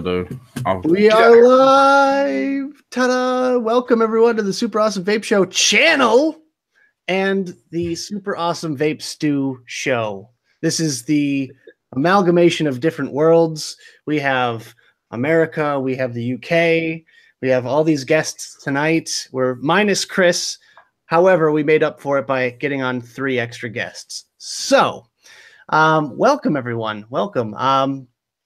We are live! Ta-da! Welcome everyone to the Super Awesome Vape Show channel and the Super Awesome Vape Stew show. This is the amalgamation of different worlds. We have America, we have the UK, we have all these guests tonight. We're minus Chris. However, we made up for it by getting on 3 extra guests. So, welcome everyone. Welcome.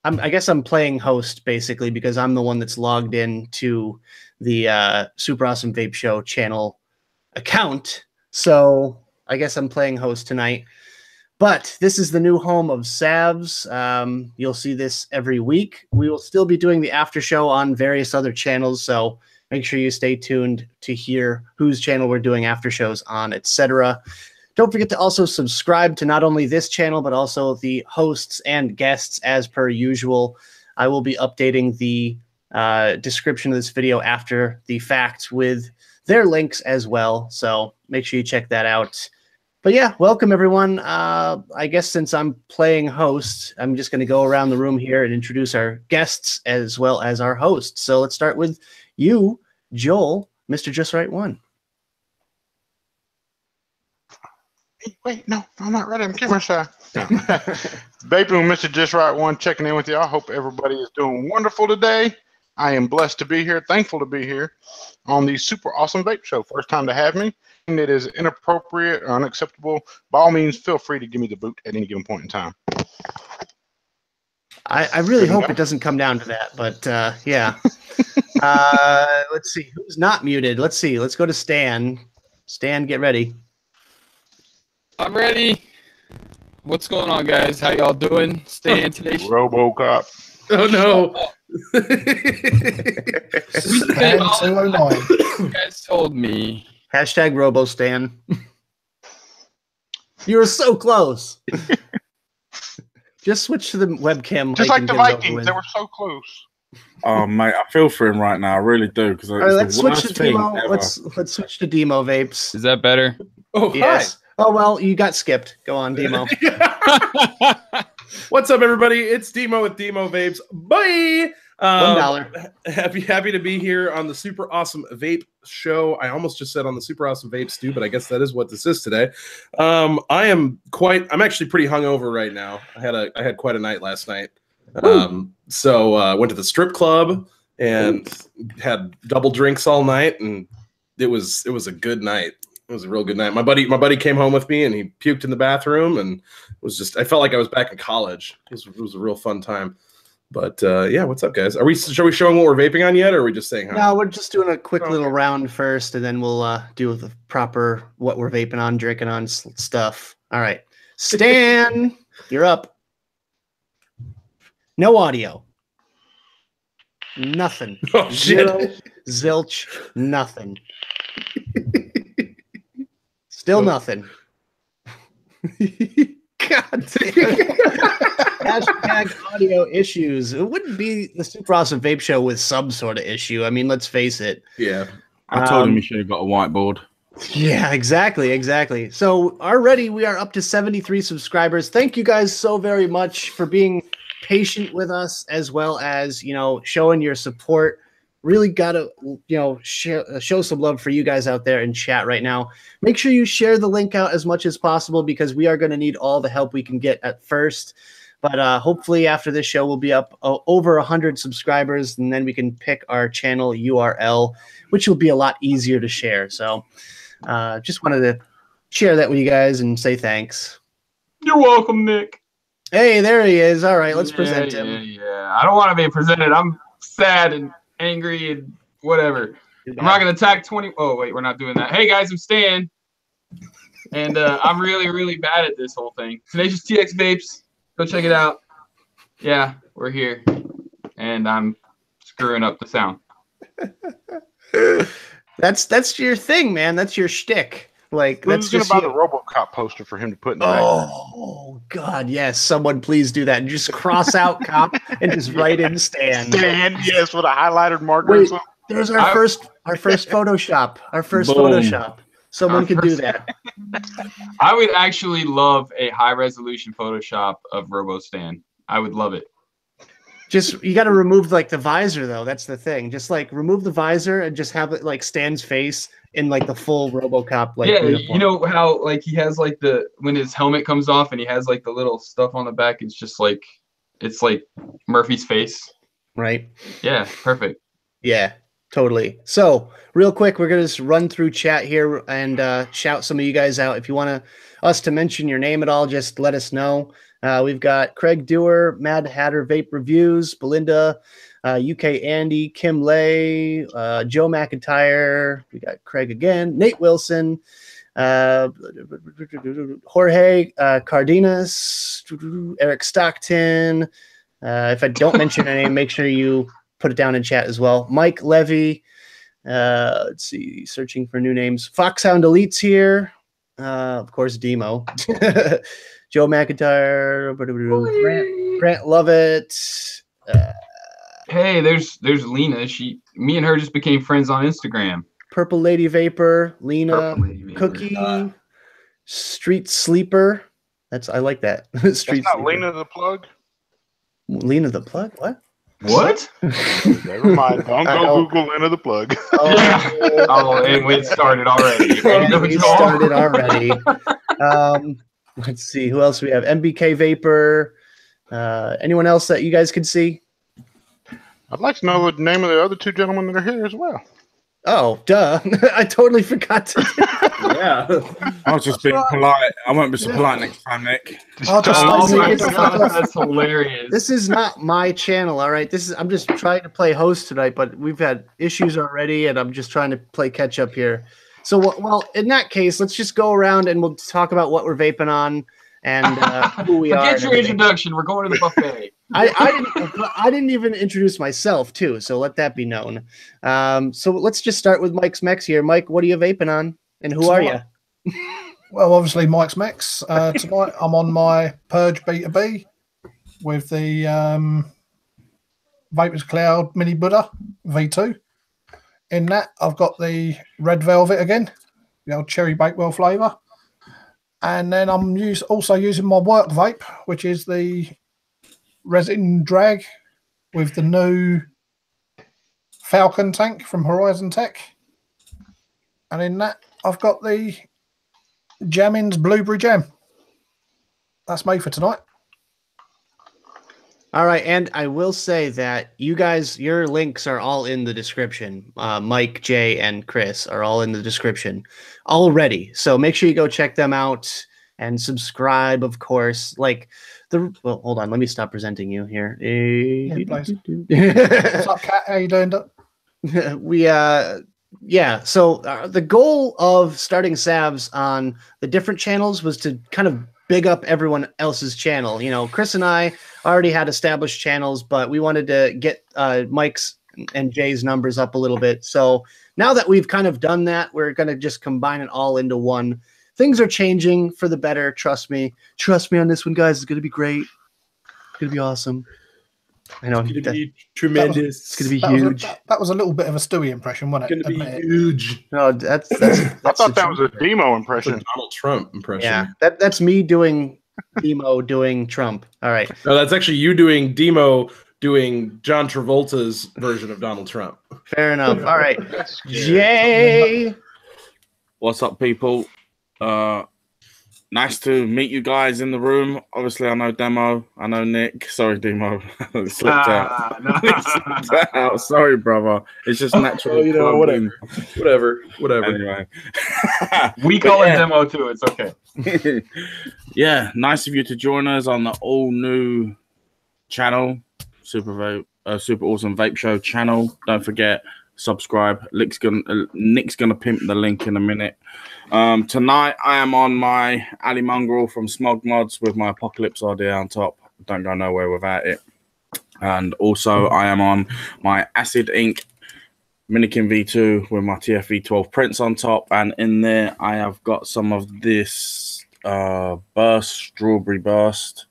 I guess I'm playing host basically because I'm the one that's logged in to the Super Awesome Vape Show channel account. So I guess I'm playing host tonight. But this is the new home of Savs. You'll see this every week. We will still be doing the after show on various other channels. So make sure you stay tuned to hear whose channel we're doing after shows on, etc. Don't forget to also subscribe to not only this channel, but also the hosts and guests as per usual. I will be updating the description of this video after the fact with their links as well. So make sure you check that out. But yeah, welcome everyone. I guess since I'm playing host, I'm just going to go around the room here and introduce our guests as well as our hosts. So let's start with you, Joel, Mr. Just Right One. Wait, no, I'm not ready. I'm camera shy. No. Vaping with Mr. Just Right One, checking in with y'all. Hope everybody is doing wonderful today. I am blessed to be here, thankful to be here on the Super Awesome Vape Show. First time to have me. And it is inappropriate or unacceptable. By all means, feel free to give me the boot at any given point in time. I really hope it doesn't come down to that, but yeah. Let's see who's not muted. Let's see. Let's go to Stan. Stan, get ready. I'm ready. What's going on, guys? How y'all doing? Stan today. RoboCop. Oh no. You guys told me. Hashtag RoboStan. You were so close. Just switch to the webcam. Just like the Vikings, they were so close. Oh mate, I feel for him right now. I really do. Because right, let's switch to Demo. Let's switch to Demo Vapes. Is that better? Oh yes. Hi. Oh well, you got skipped. Go on, Demo. What's up, everybody? It's Demo with Demo Vapes. Bye. $1. Happy to be here on the Super Awesome Vape Show. I almost just said on the Super Awesome Vape Stew, but I guess that is what this is today. I'm actually pretty hungover right now. I had quite a night last night. So went to the strip club and had double drinks all night, and it was a good night. It was a real good night. My buddy came home with me and he puked in the bathroom, and I felt like I was back in college. It was a real fun time. But yeah, what's up, guys? Are we showing what we're vaping on yet, or are we just saying hi? No, we're just doing a quick little round first, and then we'll do the proper what we're vaping on, drinking on stuff. All right, Stan, you're up. No audio. Nothing. Oh, Zero, zilch, nothing. Still nothing. God damn. Hashtag audio issues. It wouldn't be the Super Awesome Vape Show with some sort of issue. I mean, let's face it. Yeah. I told him he should have got a whiteboard. Yeah, exactly. So already we are up to 73 subscribers. Thank you guys so very much for being patient with us, as well as, showing your support. Really gotta, show some love for you guys out there in chat right now. Make sure you share the link out as much as possible, because we are going to need all the help we can get at first. But hopefully after this show, we'll be up over 100 subscribers, and then we can pick our channel URL, which will be a lot easier to share. So just wanted to share that with you guys and say thanks. You're welcome, Nick. Hey, there he is. All right, let's present him. Yeah. I don't want to be presented. I'm sad and angry and whatever. I'm not going to attack 20. Oh, wait, we're not doing that. Hey, guys, I'm Stan. And I'm really, really bad at this whole thing. Tenacious TX Vapes. Go check it out. Yeah, we're here. And I'm screwing up the sound. That's your thing, man. That's your shtick. Like, that's just buy the RoboCop poster for him to put in the back. Oh God, yes! Someone please do that and just cross out cop and just write in Stan. Stan, yes, with a highlighted marker. Wait, there's our first Photoshop. Our first Boom. Photoshop. Someone can do that. I would actually love a high resolution Photoshop of RoboStan. I would love it. Just you got to remove like the visor though. That's the thing. Just like remove the visor and just have it like Stan's face in like the full RoboCop like Yeah, uniform. you know how like he has like when his helmet comes off and he has like the little stuff on the back. It's like Murphy's face. Right. Yeah, perfect. Yeah, totally. So real quick, we're gonna just run through chat here and shout some of you guys out. If you want us to mention your name at all, just let us know. We've got Craig Dewar, Mad Hatter Vape Reviews, Belinda, UK Andy, Kim Lay, Joe McIntyre. We got Craig again, Nate Wilson, Jorge Cardenas, Eric Stockton. If I don't mention your name, make sure you put it down in chat as well. Mike Levy. Let's see, searching for new names. Foxhound Elites here. Of course, Demo. Joe McIntyre. Grant Lovett. Hey, there's Lena. Me and her just became friends on Instagram. Purple Lady Vapor. Lena. Lady Vapor. Cookie. Street Sleeper. I like that. Street That's not Sleeper. Lena the Plug. Lena the Plug? What? What? Never mind. Don't go Google Lena the Plug. Oh, and it started already. It started already. Let's see who else we have. MBK Vapor. Anyone else that you guys could see? I'd like to know the name of the other two gentlemen that are here as well. Oh, duh! I totally forgot to. Yeah. I was just being polite. I won't be so polite next time, Nick. Oh my It's- God, that's hilarious. This is not my channel, all right. I'm just trying to play host tonight, but we've had issues already, and I'm just trying to play catch up here. So, well, in that case, let's just go around and we'll talk about what we're vaping on and who we are. Forget your introduction. We're going to the buffet. I didn't even introduce myself too, so let that be known. So let's just start with Mike's Mex here. Mike, what are you vaping on, and who are you? Well, obviously Mike's Mex. Tonight I'm on my Purge Beta B with the Vapors Cloud Mini Buddha V2. In that, I've got the Red Velvet again, the old Cherry Bakewell flavour. And then I'm also using my work vape, which is the Resin Drag with the new Falcon tank from Horizon Tech. And in that, I've got the Jammin's Blueberry Jam. That's me for tonight. All right, and I will say that you guys, your links are all in the description. Mike, Jay, and Chris are all in the description already. So make sure you go check them out and subscribe, of course. Well, hold on, let me stop presenting you here. What's up, Kat? How you doing, Doc? So the goal of starting Savs on the different channels was to kind of big up everyone else's channel. You know, Chris and I already had established channels, but we wanted to get Mike's and Jay's numbers up a little bit. So now that we've kind of done that, we're going to just combine it all into one. Things are changing for the better. Trust me. Trust me on this one, guys. It's going to be great. It's going to be awesome. I know. It's going to be tremendous. It's going to be huge. That was a little bit of a Stewie impression, wasn't it? It's going to be huge. No, that's I thought that was a demo It's a impression. Donald Trump impression. yeah. That's me doing Demo doing Trump. All right. No, that's actually you doing Demo doing John Travolta's version of Donald Trump. Fair enough. All right. That's scary. Jay. What's up, people? Nice to meet you guys in the room. Obviously, I know Demo. I know Nick. Sorry, Demo. It slipped out. It slipped out. Sorry, brother. It's just natural. Whatever. Anyway. We call it demo too. It's okay. Yeah, nice of you to join us on the all new channel, Super Awesome Vape Show channel. Don't forget, subscribe. Nick's gonna pimp the link in a minute. Tonight I am on my Ali Mongrel from Smog Mods with my Apocalypse idea on top. Don't go nowhere without it. And also I am on my Acid Ink Minikin V2 with my TFV12 prints on top, and in there I have got some of this Strawberry Burst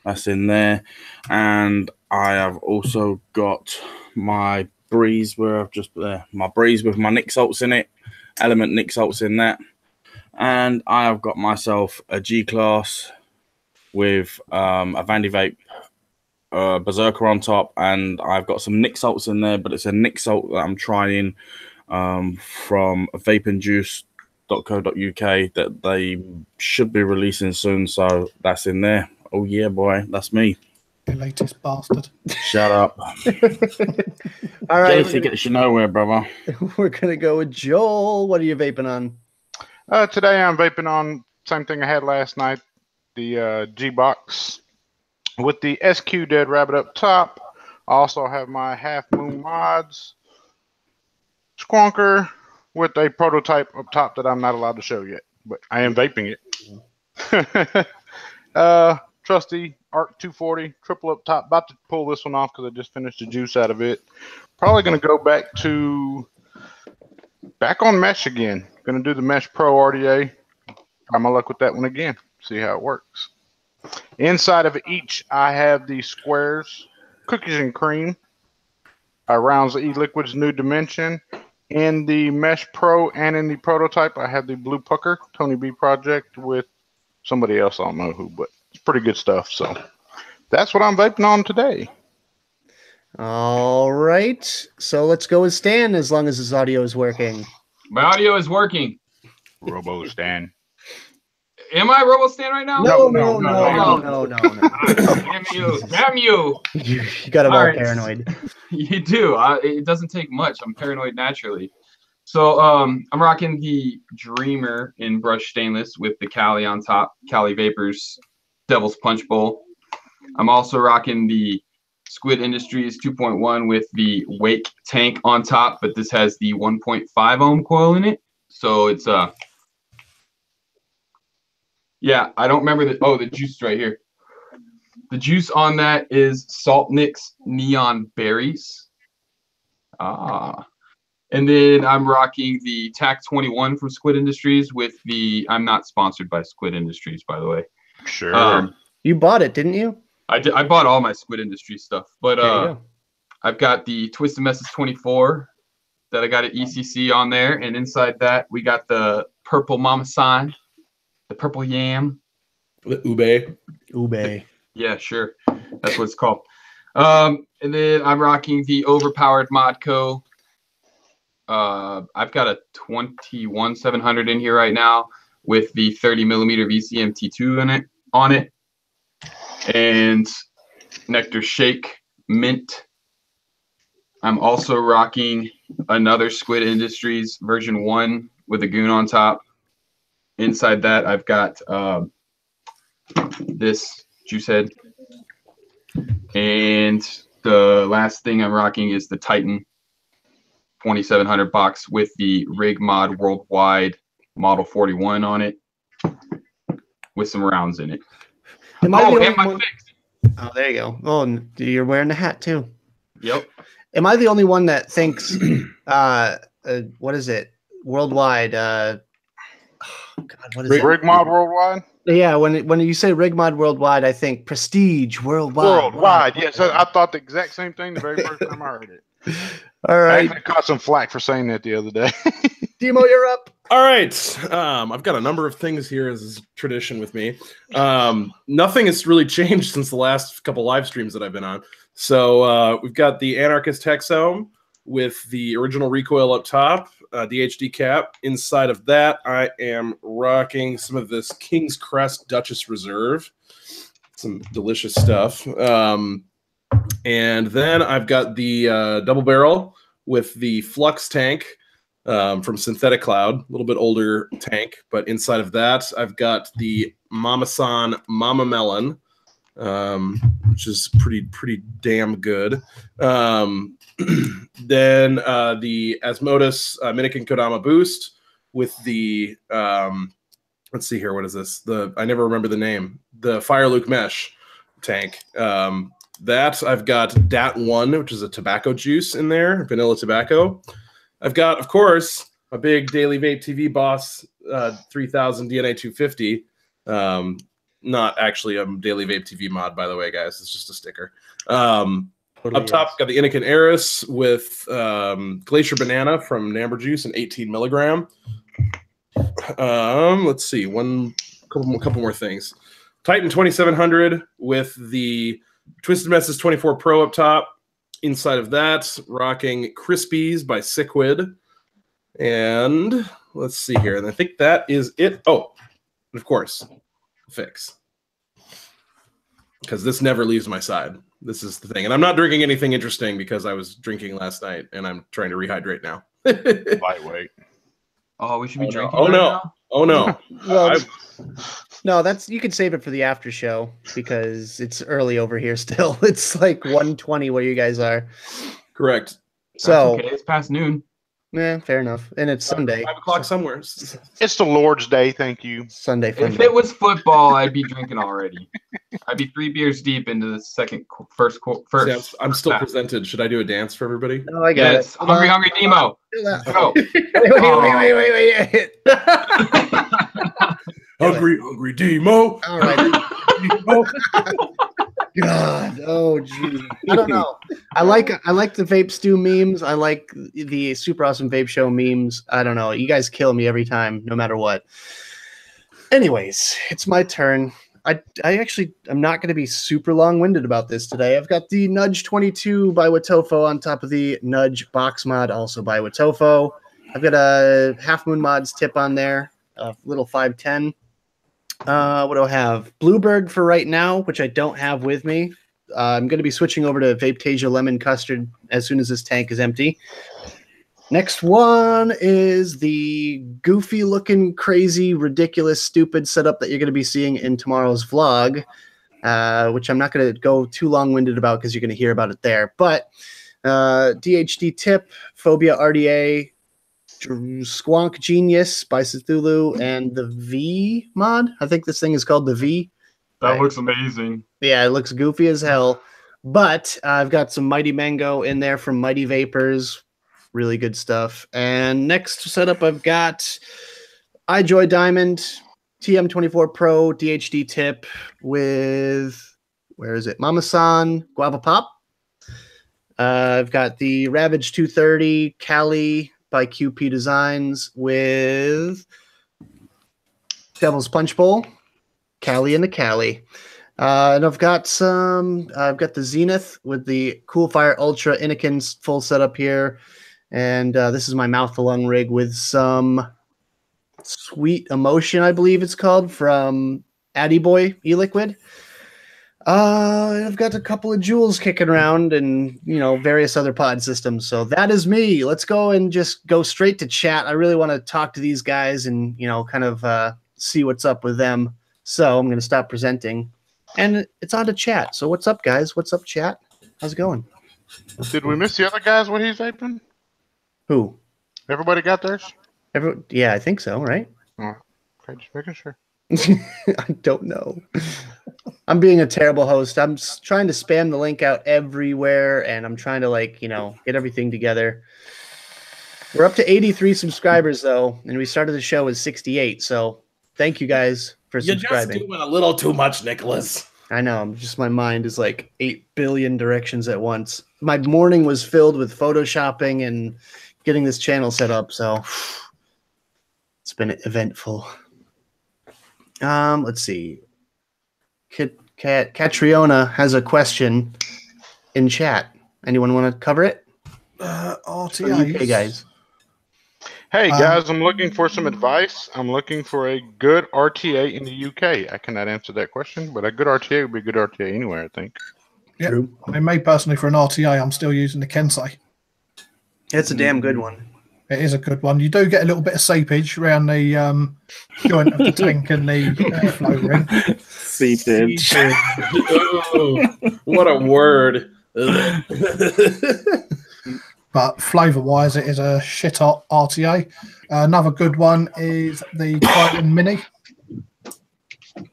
that's in there, and I have also got my Breeze where I've just my Breeze with my Nick Salts in it, Element Nick Salts in that, and I have got myself a G-Class with a Vandy Vape Berserker on top, and I've got some Nick salts in there, but it's a Nick salt that I'm trying from vapeandjuice.co.uk that they should be releasing soon. So that's in there. Oh yeah, boy, that's me. The latest bastard. Shut up. All right, Jealousy gets you nowhere, brother. we're gonna go with Joel. What are you vaping on? Today I'm vaping on same thing I had last night, the G-Box with the SQ Dead Rabbit up top. I also have my Half Moon Mods Squonker with a prototype up top that I'm not allowed to show yet, but I am vaping it. Trusty Arc 240 triple up top. About to pull this one off because I just finished the juice out of it. Probably going to go back on mesh again. Going to do the Mesh Pro RDA. Try my luck with that one again. See how it works. Inside of each, I have the squares, cookies and cream. Rounds of E-Liquid's New Dimension. In the Mesh Pro and in the prototype, I have the Blue Pucker Tony B project with somebody else. I don't know who, but it's pretty good stuff. So that's what I'm vaping on today. All right. So let's go with Stan as long as his audio is working. My audio is working. Robo Stan. Am I Robo Stan right now? No. Damn you. You got him all right. paranoid. You do. It doesn't take much. I'm paranoid naturally. So I'm rocking the Dreamer in brushed stainless with the Cali on top. Cali Vapors Devil's Punch Bowl. I'm also rocking the Squid Industries 2.1 with the Wake tank on top, but this has the 1.5 ohm coil in it. So it's yeah, I don't remember the juice right here. The juice on that is Salt Nicks Neon Berries. And then I'm rocking the TAC 21 from Squid Industries with the, I'm not sponsored by Squid Industries, by the way. Sure. You bought it, didn't you? I did. I bought all my Squid Industries stuff, but I've got the Twisted Message 24 that I got at ECC on there, and inside that we got the Purple Mama Sign, the Purple Yam, The Ube. Yeah, sure, that's what it's called. And then I'm rocking the Overpowered Modco. I've got a 21700 in here right now with the 30 millimeter VCM T2 on it, and Nectar Shake Mint. I'm also rocking another Squid Industries version 1 with a goon on top. Inside that, I've got this juice head. And the last thing I'm rocking is the Titan 2700 box with the Rig Mod Worldwide Model 41 on it with some rounds in it. Am I the only and my one? fix. Oh, there you go. Oh, and you're wearing the hat too. Yep. Am I the only one that thinks, what is it? Worldwide. God, what is it? Rig Mod Worldwide? Yeah, when you say Rig Mod Worldwide, I think Prestige Worldwide. Worldwide, yes. I thought the exact same thing the very first time I heard it. All I right. actually caught some flack for saying that the other day. Demo, you're up. All right. I've got a number of things here as is tradition with me. Nothing has really changed since the last couple live streams that I've been on. So we've got the Anarchist Hexome with the original recoil up top, DHD cap. Inside of that, I am rocking some of this King's Crest Duchess Reserve. Some delicious stuff. And then I've got the double barrel with the Flux tank from Synthetic Cloud, a little bit older tank. But inside of that, I've got the Mama-san Mama Melon, which is pretty damn good. Then the Asmodus Minikin Kodama Boost with the let's see here, what is this? I never remember the name. The Fire Luke Mesh tank. That I've got Dat 1, which is a tobacco juice in there, vanilla tobacco. I've got, of course, a big Daily Vape TV Boss 3000 DNA 250. Not actually a Daily Vape TV mod, by the way, guys. It's just a sticker. Up top, got the Inikin Eris with Glacier Banana from Namber Juice and 18 milligram. Let's see, couple more things. Titan 2700 with the Twisted Messes 24 Pro up top. Inside of that, rocking Crispies by Sickwid. And let's see here. And I think that is it. Oh, and of course, Fix. Because this never leaves my side. This is the thing. And I'm not drinking anything interesting because I was drinking last night and I'm trying to rehydrate now. Lightweight. Oh, we should be drinking. Oh, right no. now? Oh, no. Well, no, that's you can save it for the after show because it's early over here still. It's like 1:20 where you guys are. Correct. So, That's okay. It's past noon. yeah, fair enough. And it's Sunday. 5 o'clock somewhere. It's the Lord's Day. Thank you. Sunday fun If day. it was football, I'd be drinking already. I'd be 3 beers deep into the first. See, I'm still presented. Should I do a dance for everybody? No, I got Yes, it. hungry, hungry Nemo. Go. Wait. Hungry Demo. All right. God, oh geez. I don't know. I like the Vape Stew memes. I like the Super Awesome Vape Show memes. I don't know. You guys kill me every time, no matter what. Anyways, it's my turn. I'm not going to be super long-winded about this today. I've got the Nudge 22 by Watofo on top of the Nudge Box Mod, also by Watofo. I've got a Half Moon Mods tip on there, a little 510. What do I have? Bluebird for right now, which I don't have with me. I'm going to be switching over to Vapetasia Lemon Custard as soon as this tank is empty. Next one is the goofy-looking, crazy, ridiculous, stupid setup that you're going to be seeing in tomorrow's vlog, which I'm not going to go too long-winded about because you're going to hear about it there. But DHD tip, Phobia RDA, Squonk Genius by Cthulhu, and the V mod. I think this thing is called the V. That looks amazing. Yeah, it looks goofy as hell. But I've got some Mighty Mango in there from Mighty Vapors. Really good stuff. And next setup, I've got iJoy Diamond, TM24 Pro, DHD tip with, where is it? Mama-san Guava Pop. I've got the Ravage 230 Cali by QP Designs with Devil's Punch Bowl, Cali and the Cali. And I've got the Zenith with the Coolfire Ultra Innikins full setup here. And this is my mouth to lung rig with some Sweet Emotion, I believe it's called, from Addy Boy e-liquid. I've got a couple of jewels kicking around and, various other pod systems. So that is me. Let's go and just go straight to chat. I really want to talk to these guys and, kind of see what's up with them. So I'm going to stop presenting. And it's on to chat. So what's up, guys? What's up, chat? How's it going? Did we miss the other guys when he's vaping? Who? Everybody got theirs? Yeah, I think so, right? Oh, okay, just making sure. I don't know. I'm being a terrible host. I'm trying to spam the link out everywhere, and I'm trying to, get everything together. We're up to 83 subscribers, though, and we started the show with 68, so thank you guys for subscribing. You're just doing a little too much, Nicholas. I know. My mind is like 8 billion directions at once. My morning was filled with photoshopping and getting this channel set up, so it's been eventful. Let's see. Catriona has a question in chat. Anyone want to cover it? RTAs. Okay, guys. Hey guys, I'm looking for some advice. I'm looking for a good RTA in the UK. I cannot answer that question, but a good RTA would be a good RTA anywhere, I think. Yeah. True. I mean, me personally, for an RTA, I'm still using the Kensei. It's a damn good one. It is a good one. You do get a little bit of seepage around the joint of the tank and the airflow ring. Seepage. Oh, what a word. But flavour-wise, it is a shit-hot RTA. Another good one is the Kylan Mini.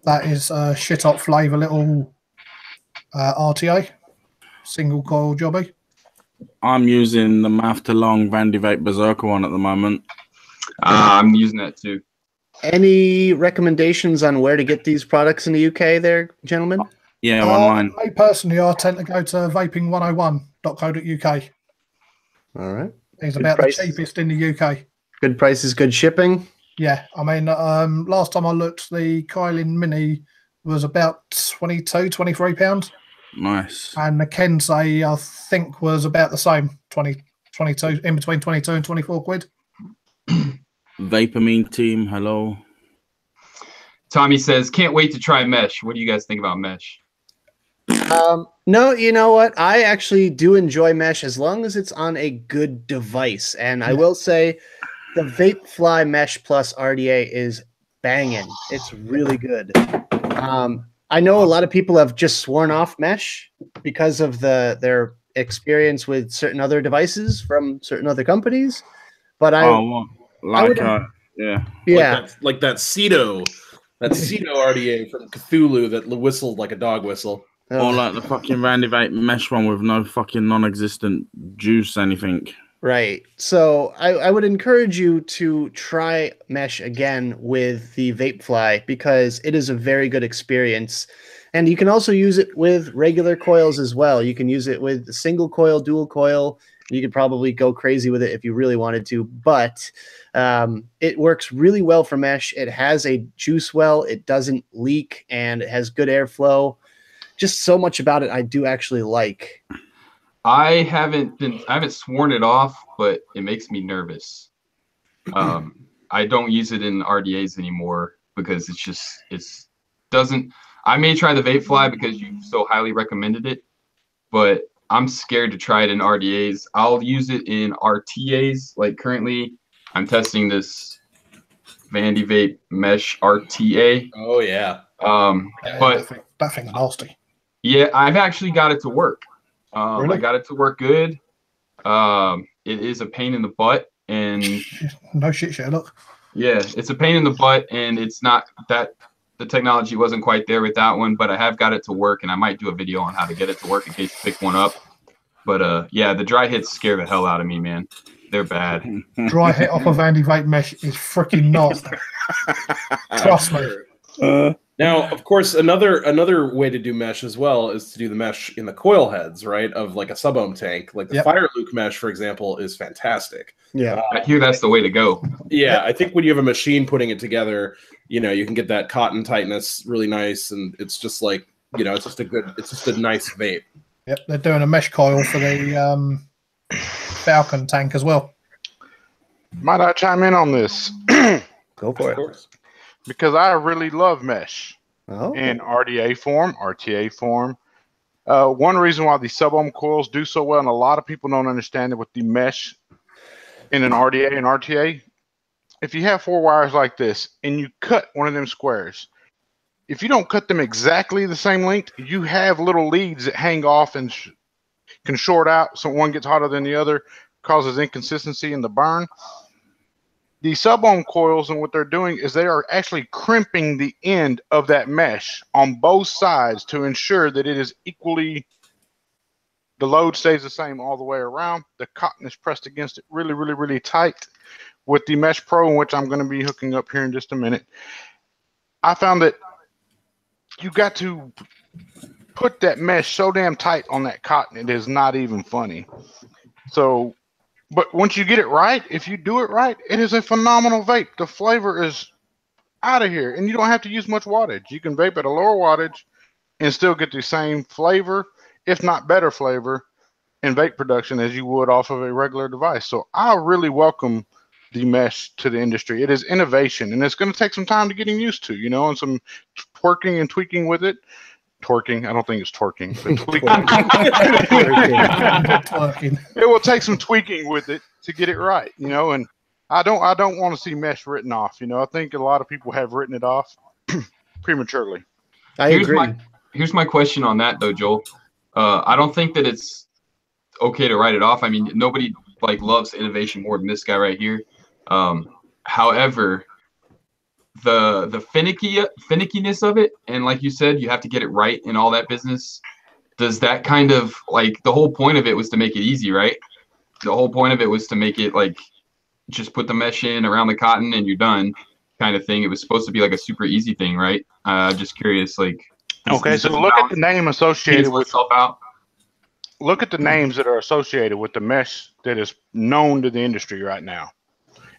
That is a shit-hot flavour little RTA. Single coil jobby. I'm using the Mouth to Long Vandy Vape Berserker one at the moment. I'm using that too. Any recommendations on where to get these products in the UK there, gentlemen? Yeah, online. Me personally, I tend to go to vaping101.co.uk. All right. It's Good about price. the cheapest in the UK. Good prices, good shipping. Yeah, I mean, last time I looked, the Kylan Mini was about £22, £23. Nice. And the Kensei, I think, was about the same, 22, in between 22 and 24 quid. Vapamine team, hello. Tommy says, can't wait to try mesh. What do you guys think about mesh? No, you know what? I actually do enjoy mesh as long as it's on a good device. And I will say the Vapefly Mesh Plus RDA is banging. It's really good. I know a lot of people have just sworn off mesh because of their experience with certain other devices from certain other companies. But yeah. Like that Cedo RDA from Cthulhu that whistled like a dog whistle. Or like the fucking Randy Vape mesh one with no fucking non-existent juice anything. Right. So I would encourage you to try mesh again with the Vapefly because it is a very good experience. And you can also use it with regular coils as well. You can use it with single coil, dual coil. You could probably go crazy with it if you really wanted to, but it works really well for mesh. It has a juice well, it doesn't leak, and it has good airflow. Just so much about it I do actually like. I haven't sworn it off, but it makes me nervous. I don't use it in RDAs anymore because it's doesn't. I may try the Vapefly because you so highly recommended it, but I'm scared to try it in RDAs. I'll use it in RTAs. Like currently, I'm testing this Vandy Vape Mesh RTA. Oh yeah. But that thing's nasty. Yeah, I've actually got it to work. Really? I got it to work good. It is a pain in the butt, and no shit, Sherlock. Yeah, it's a pain in the butt, and it's not that the technology wasn't quite there with that one, but I have got it to work, and I might do a video on how to get it to work in case you pick one up. But yeah, the dry hits scare the hell out of me, man. They're bad. Dry hit off of Vandy Vape mesh is freaking nasty. Trust me. Now, of course, another way to do mesh as well is to do the mesh in the coil heads, right? Of like a sub-ohm tank. Like the Fire Luke mesh, for example, is fantastic. Yeah. I hear that's the way to go. Yeah, I think when you have a machine putting it together, you can get that cotton tightness really nice, and it's just like, it's just a nice vape. Yep, they're doing a mesh coil for the Falcon tank as well. Might I chime in on this? Go for it. Of course. Because I really love mesh in RDA form, RTA form. One reason why these sub-ohm coils do so well, and a lot of people don't understand it with the mesh in an RDA and RTA, if you have 4 wires like this and you cut one of them squares, if you don't cut them exactly the same length, you have little leads that hang off and can short out, so one gets hotter than the other, causes inconsistency in the burn. The sub-ohm coils, and what they're doing is they are actually crimping the end of that mesh on both sides to ensure that it is equally, the load stays the same all the way around. The cotton is pressed against it really, really, really tight. With the Mesh Pro, which I'm going to be hooking up here in just a minute, I found that you got to put that mesh so damn tight on that cotton, it is not even funny. So, but once you get it right, if you do it right, it is a phenomenal vape. The flavor is out of here, and you don't have to use much wattage. You can vape at a lower wattage and still get the same flavor, if not better flavor, in vape production as you would off of a regular device. So I really welcome the mesh to the industry. It is innovation, and it's going to take some time to getting used to, and some twerking and tweaking with it. Twerking, I don't think it's twerking, but tweaking. It will take some tweaking with it to get it right, and I don't want to see mesh written off. I think a lot of people have written it off prematurely. I agree. Here's my question on that though, Joel. I don't think that it's okay to write it off. I mean, nobody loves innovation more than this guy right here. However, the finickiness of it, and like you said, you have to get it right in all that business. Does that kind of the whole point of it was to make it easy, right? The whole point of it was to make it just put the mesh in around the cotton and you're done kind of thing. It was supposed to be a super easy thing, right? Just curious, okay, so look at the name associated with out. Look at the names that are associated with the mesh that is known to the industry right now.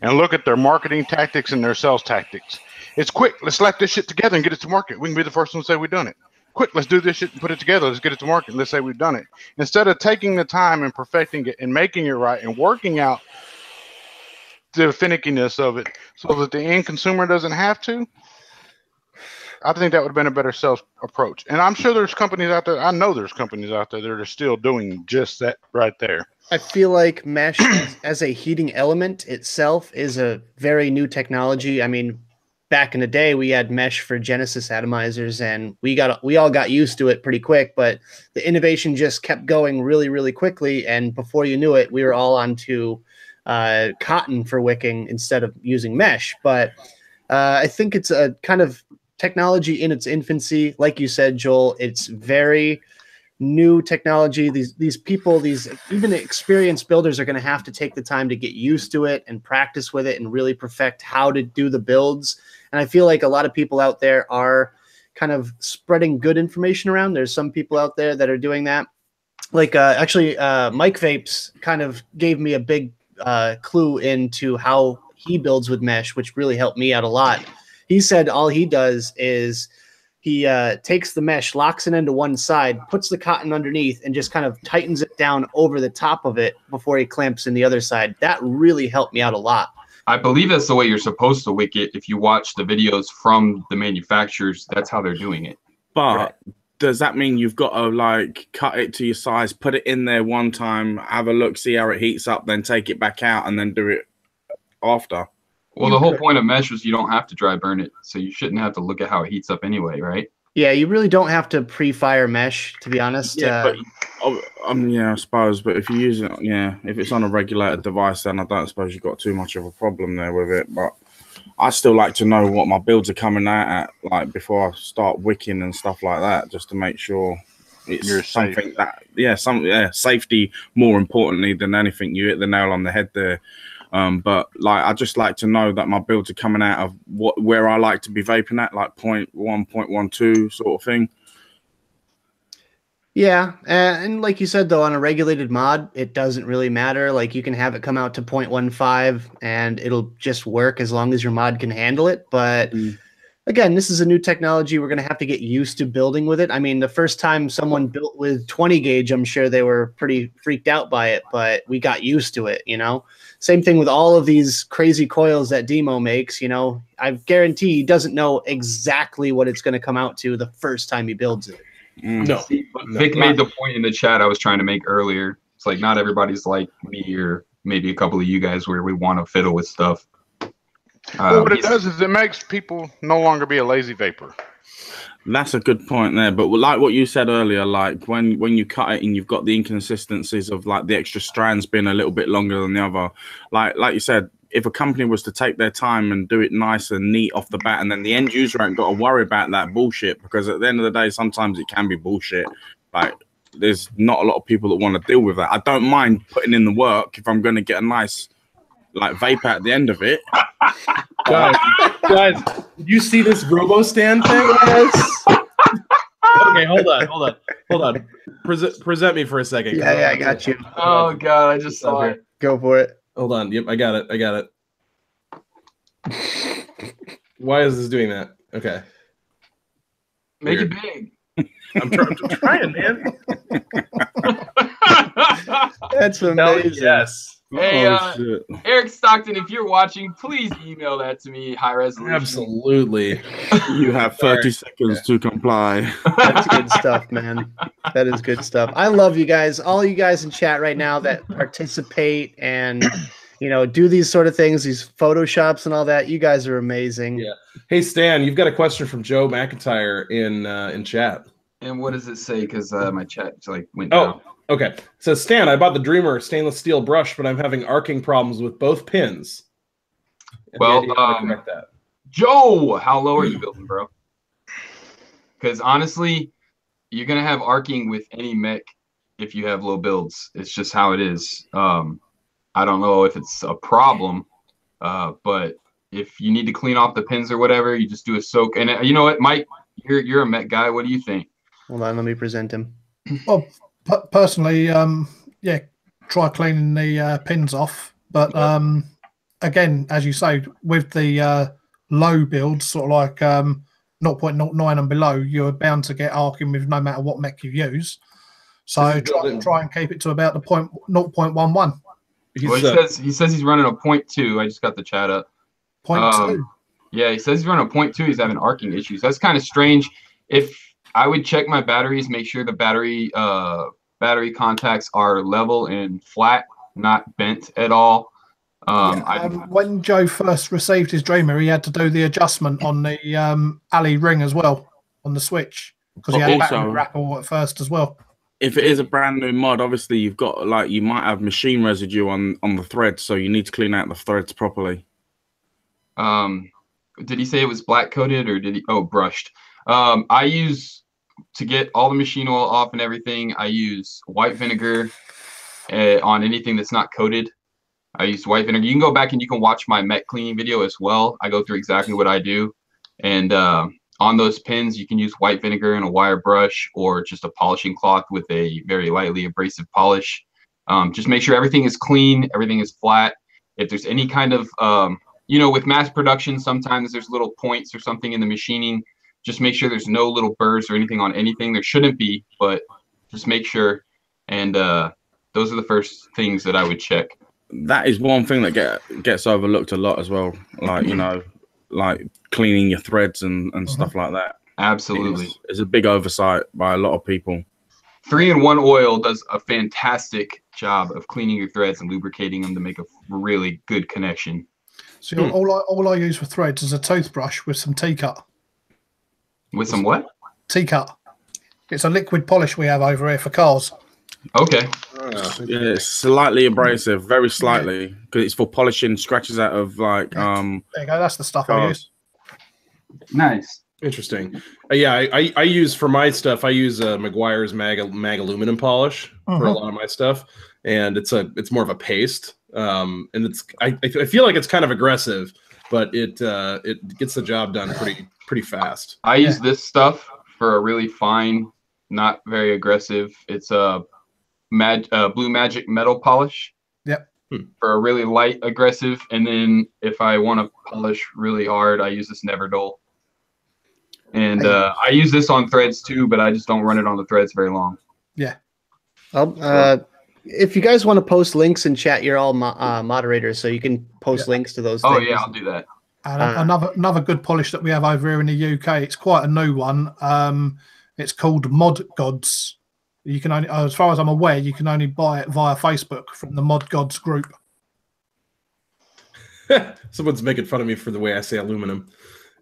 And look at their marketing tactics and their sales tactics. It's quick. Let's slap this shit together and get it to market. We can be the first one to say we've done it. quick, let's do this shit and put it together. Let's get it to market. Let's say we've done it. Instead of taking the time and perfecting it and making it right and working out the finickiness of it so that the end consumer doesn't have to, I think that would have been a better sales approach. And I'm sure there's companies out there. I know there's companies out there that are still doing just that right there. I feel like mesh as a heating element itself is a very new technology. I mean, back in the day, we had mesh for Genesis atomizers, and we all got used to it pretty quick. But the innovation just kept going really, really quickly, and before you knew it, we were all onto cotton for wicking instead of using mesh. But I think it's a kind of technology in its infancy. Like you said, Joel, it's very new technology. These people, these even experienced builders are going to have to take the time to get used to it and practice with it and really perfect how to do the builds. And I feel like a lot of people out there are kind of spreading good information around. There's some people out there that are doing that. Like actually, Mike Vapes kind of gave me a big clue into how he builds with mesh, which really helped me out a lot. He said all he does is he takes the mesh, locks it into one side, puts the cotton underneath, and just kind of tightens it down over the top of it before he clamps in the other side. That really helped me out a lot. I believe that's the way you're supposed to wick it. If you watch the videos from the manufacturers, that's how they're doing it. But does that mean you've got to like cut it to your size, put it in there one time, have a look, see how it heats up, then take it back out and then do it after? Well, the whole point of mesh is you don't have to dry burn it, so you shouldn't have to look at how it heats up anyway, right? Yeah, you really don't have to pre-fire mesh, to be honest. Yeah, yeah, I suppose. But if you use it, yeah, if it's on a regulated device, then I don't suppose you've got too much of a problem there with it. But I still like to know what my builds are coming out at, like before I start wicking and stuff like that, just to make sure it's something that, safety more importantly than anything. You hit the nail on the head there. But like, I just like to know that my builds are coming out of where I like to be vaping at, like 0.1, 0.12 sort of thing. Yeah, and like you said, though, on a regulated mod, it doesn't really matter. Like, you can have it come out to 0.15, and it'll just work as long as your mod can handle it. But again, this is a new technology. We're going to have to get used to building with it. I mean, the first time someone built with 20 gauge, I'm sure they were pretty freaked out by it, but we got used to it, you know? Same thing with all of these crazy coils that Demo makes, you know? I guarantee he doesn't know exactly what it's going to come out to the first time he builds it. No. Vic made the point in the chat I was trying to make earlier. It's like not everybody's like me or maybe a couple of you guys where we want to fiddle with stuff. Well, what it does is it makes people no longer be a lazy vapor. That's a good point there. But like what you said earlier, like when you cut it and you've got the inconsistencies of like the extra strands being a little bit longer than the other, like you said, if a company was to take their time and do it nice and neat off the bat, and then the end user ain't got to worry about that bullshit, because at the end of the day, sometimes it can be bullshit. Like, there's not a lot of people that want to deal with that. I don't mind putting in the work if I'm going to get a nice like vape at the end of it. Guys, did you see this Robo stand thing? Yes. Okay, hold on. Present me for a second. Yeah, I got you. Oh God, I just saw it. Go for it. Hold on. Yep, I got it. Why is this doing that? Okay. Make Weird. it big. I'm trying, man. That's amazing. Yes. Hey, Eric Stockton, if you're watching, please email that to me, high resolution. Absolutely. You have 30 seconds to comply. That's good stuff, man. That is good stuff. I love you guys. All you guys in chat right now that participate and, you know, do these sort of things, these photoshops and all that. You guys are amazing. Yeah. Hey, Stan, you've got a question from Joe McIntyre in chat. And what does it say? Because my chat like went down. Okay. It says, Stan, I bought the Dreamer stainless steel brush, but I'm having arcing problems with both pins. Well, correct that. Joe, how low are you building, bro? Because honestly, you're gonna have arcing with any mech if you have low builds. It's just how it is. I don't know if it's a problem, but if you need to clean off the pins or whatever, you just do a soak. And you know what, Mike, you're a mech guy. What do you think? Hold on, let me present him. Well, personally, yeah, try cleaning the pins off. But again, as you say, with the low builds, sort of like 0.09 and below, you're bound to get arcing with no matter what mech you use. So try and keep it to about the 0.11. Well, he says he's running a 0.2. I just got the chat up. 0.2. Yeah, he says he's running a 0.2. He's having arcing issues. That's kind of strange. If I would check my batteries, make sure the battery contacts are level and flat, not bent at all. When Joe first received his Dreamer, he had to do the adjustment on the alley ring as well on the switch because he had a battery grapple at first as well. If it is a brand new mod, obviously you've got like you might have machine residue on the threads, so you need to clean out the threads properly. Did he say it was black coated or did he? Oh, brushed. I use to get all the machine oil off and everything. I use white vinegar on anything that's not coated. I use white vinegar. You can go back and you can watch my mech cleaning video as well. I go through exactly what I do. And on those pins, you can use white vinegar and a wire brush or just a polishing cloth with a very lightly abrasive polish. Just make sure everything is clean, everything is flat. If there's any kind of, with mass production, sometimes there's little points or something in the machining. Just make sure there's no little burrs or anything on anything. There shouldn't be, but just make sure. And those are the first things that I would check. That is one thing that gets overlooked a lot as well. Like, like cleaning your threads and stuff like that. Absolutely. It's a big oversight by a lot of people. 3-in-1 oil does a fantastic job of cleaning your threads and lubricating them to make a really good connection. So all I use for threads is a toothbrush with some T-cut. With some what? T-cut. It's a liquid polish we have over here for cars. Okay. Yeah, it's slightly abrasive, very slightly, because it's for polishing scratches out of like. There you go. That's the stuff I use. Nice. Interesting. I use for my stuff. I use Meguiar's mag aluminum polish for a lot of my stuff, and it's more of a paste. And I feel like it's kind of aggressive, but it gets the job done pretty fast. I use this stuff for a really fine, not very aggressive. It's a Blue Magic metal polish. Yep. For a really light aggressive, and then if I want to polish really hard, I use this Never Dull. And I use this on threads too, but I just don't run it on the threads very long. Yeah. If you guys want to post links in chat, you're all moderators, so you can post links to those things. Oh yeah, I'll do that. And another good polish that we have over here in the UK, it's quite a new one. It's called Mod Gods. You can only, as far as I'm aware, you can only buy it via Facebook from the Mod Gods group. Someone's making fun of me for the way I say aluminum.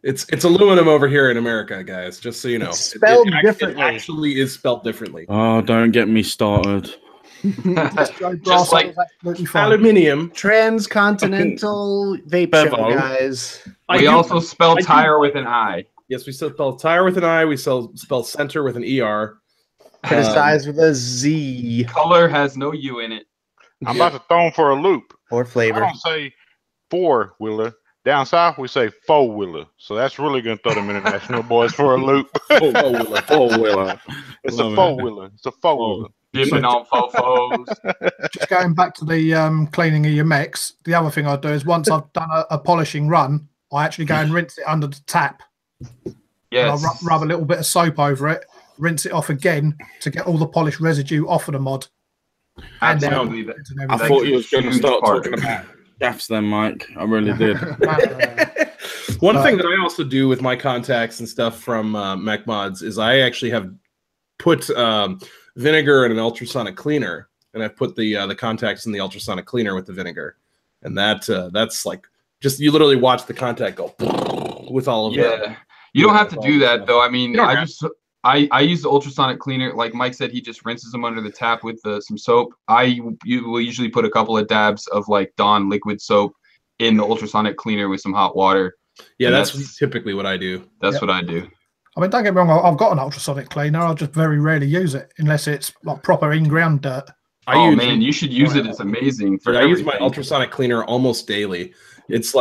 It's aluminum over here in America, guys. Just so you know, it's spelled differently. It actually is spelled differently. Oh, don't get me started. Just like aluminium. Transcontinental Vape Show, guys. We also spell tire with an I. Yes, we spell tire with an I. We spell center with an ER. Criticize with a Z. Color has no U in it. I'm about to throw them for a loop. Or flavor. I don't say 4-wheeler. Down south, we say 4-wheeler. So that's really going to throw them international boys for a loop. 4-wheeler. It's a 4-wheeler. It's a 4-wheeler. Dipping on fofos. Just going back to the cleaning of your mechs, the other thing I do is once I've done a polishing run, I actually go and rinse it under the tap. Yes. And I rub a little bit of soap over it, rinse it off again to get all the polish residue off of the mod. Absolutely. I thought you was going to start talking about gaffs then, Mike. I really did. One thing that I also do with my contacts and stuff from Mech Mods is I actually have put vinegar in an ultrasonic cleaner, and I've put the contacts in the ultrasonic cleaner with the vinegar, and that's like just you literally watch the contact go with all of it. Yeah, you don't have to do that though. I mean, I use the ultrasonic cleaner. Like Mike said, he just rinses them under the tap with some soap. You will usually put a couple of dabs of like Dawn liquid soap in the ultrasonic cleaner with some hot water. Yeah, that's typically what I do. That's what I do. I mean, don't get me wrong, I've got an ultrasonic cleaner. I just very rarely use it unless it's like proper in-ground dirt. Man, you should use it. It's amazing. I use my ultrasonic cleaner almost daily. It's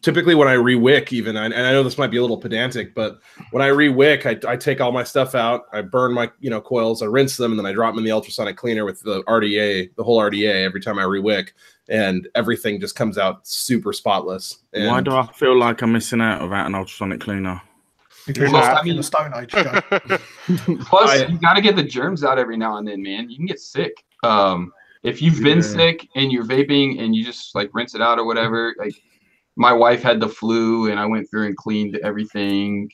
typically when I re-wick even, and I know this might be a little pedantic, but when I re-wick, I take all my stuff out, I burn my coils, I rinse them, and then I drop them in the ultrasonic cleaner with the RDA, the whole RDA every time I re-wick, and everything just comes out super spotless. And why do I feel like I'm missing out without an ultrasonic cleaner? Because You're you're not. stuck in the Stone Age, Joe. Plus, you got to get the germs out every now and then, man. You can get sick. If you've been sick and you're vaping and you just like rinse it out or whatever, like my wife had the flu and I went through and cleaned everything.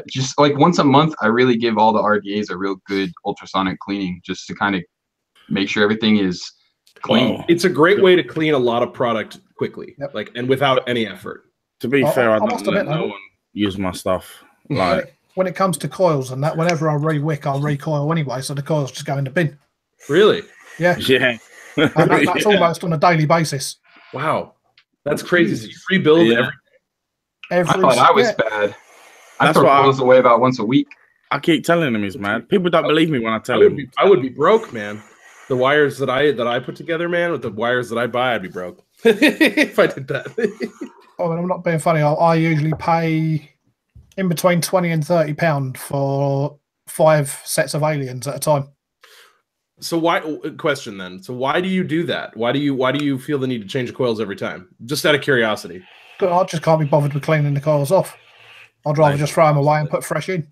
Just like once a month, I really give all the RDAs a real good ultrasonic cleaning just to kind of make sure everything is clean. Well, It's a great way to clean a lot of product quickly, Yep. like and without any effort. to be I- fair, I I don't must let admit, no though- one use my stuff. Like, When it comes to coils and that, whenever I re-wick, I'll recoil anyway, so the coils just go in the bin. Really? Yeah, yeah. and that's Yeah. almost on a daily basis. Wow, that's crazy. So you rebuild Yeah. Every, I thought I was yeah, bad. I That's throw what clothes away about once a week. I keep telling him he's mad. People don't believe me when I I tell would him. be broke, man. The wires that I put together, man, with the wires that I buy, I'd be broke if I did that. oh, and I'm not being funny. I usually pay in between £20 and £30 for 5 sets of aliens at a time. So question then? So why do you do that? Why do you feel the need to change the coils every time? Just out of curiosity. I just can't be bothered with cleaning the coils off. I'd rather just throw them away and put fresh in.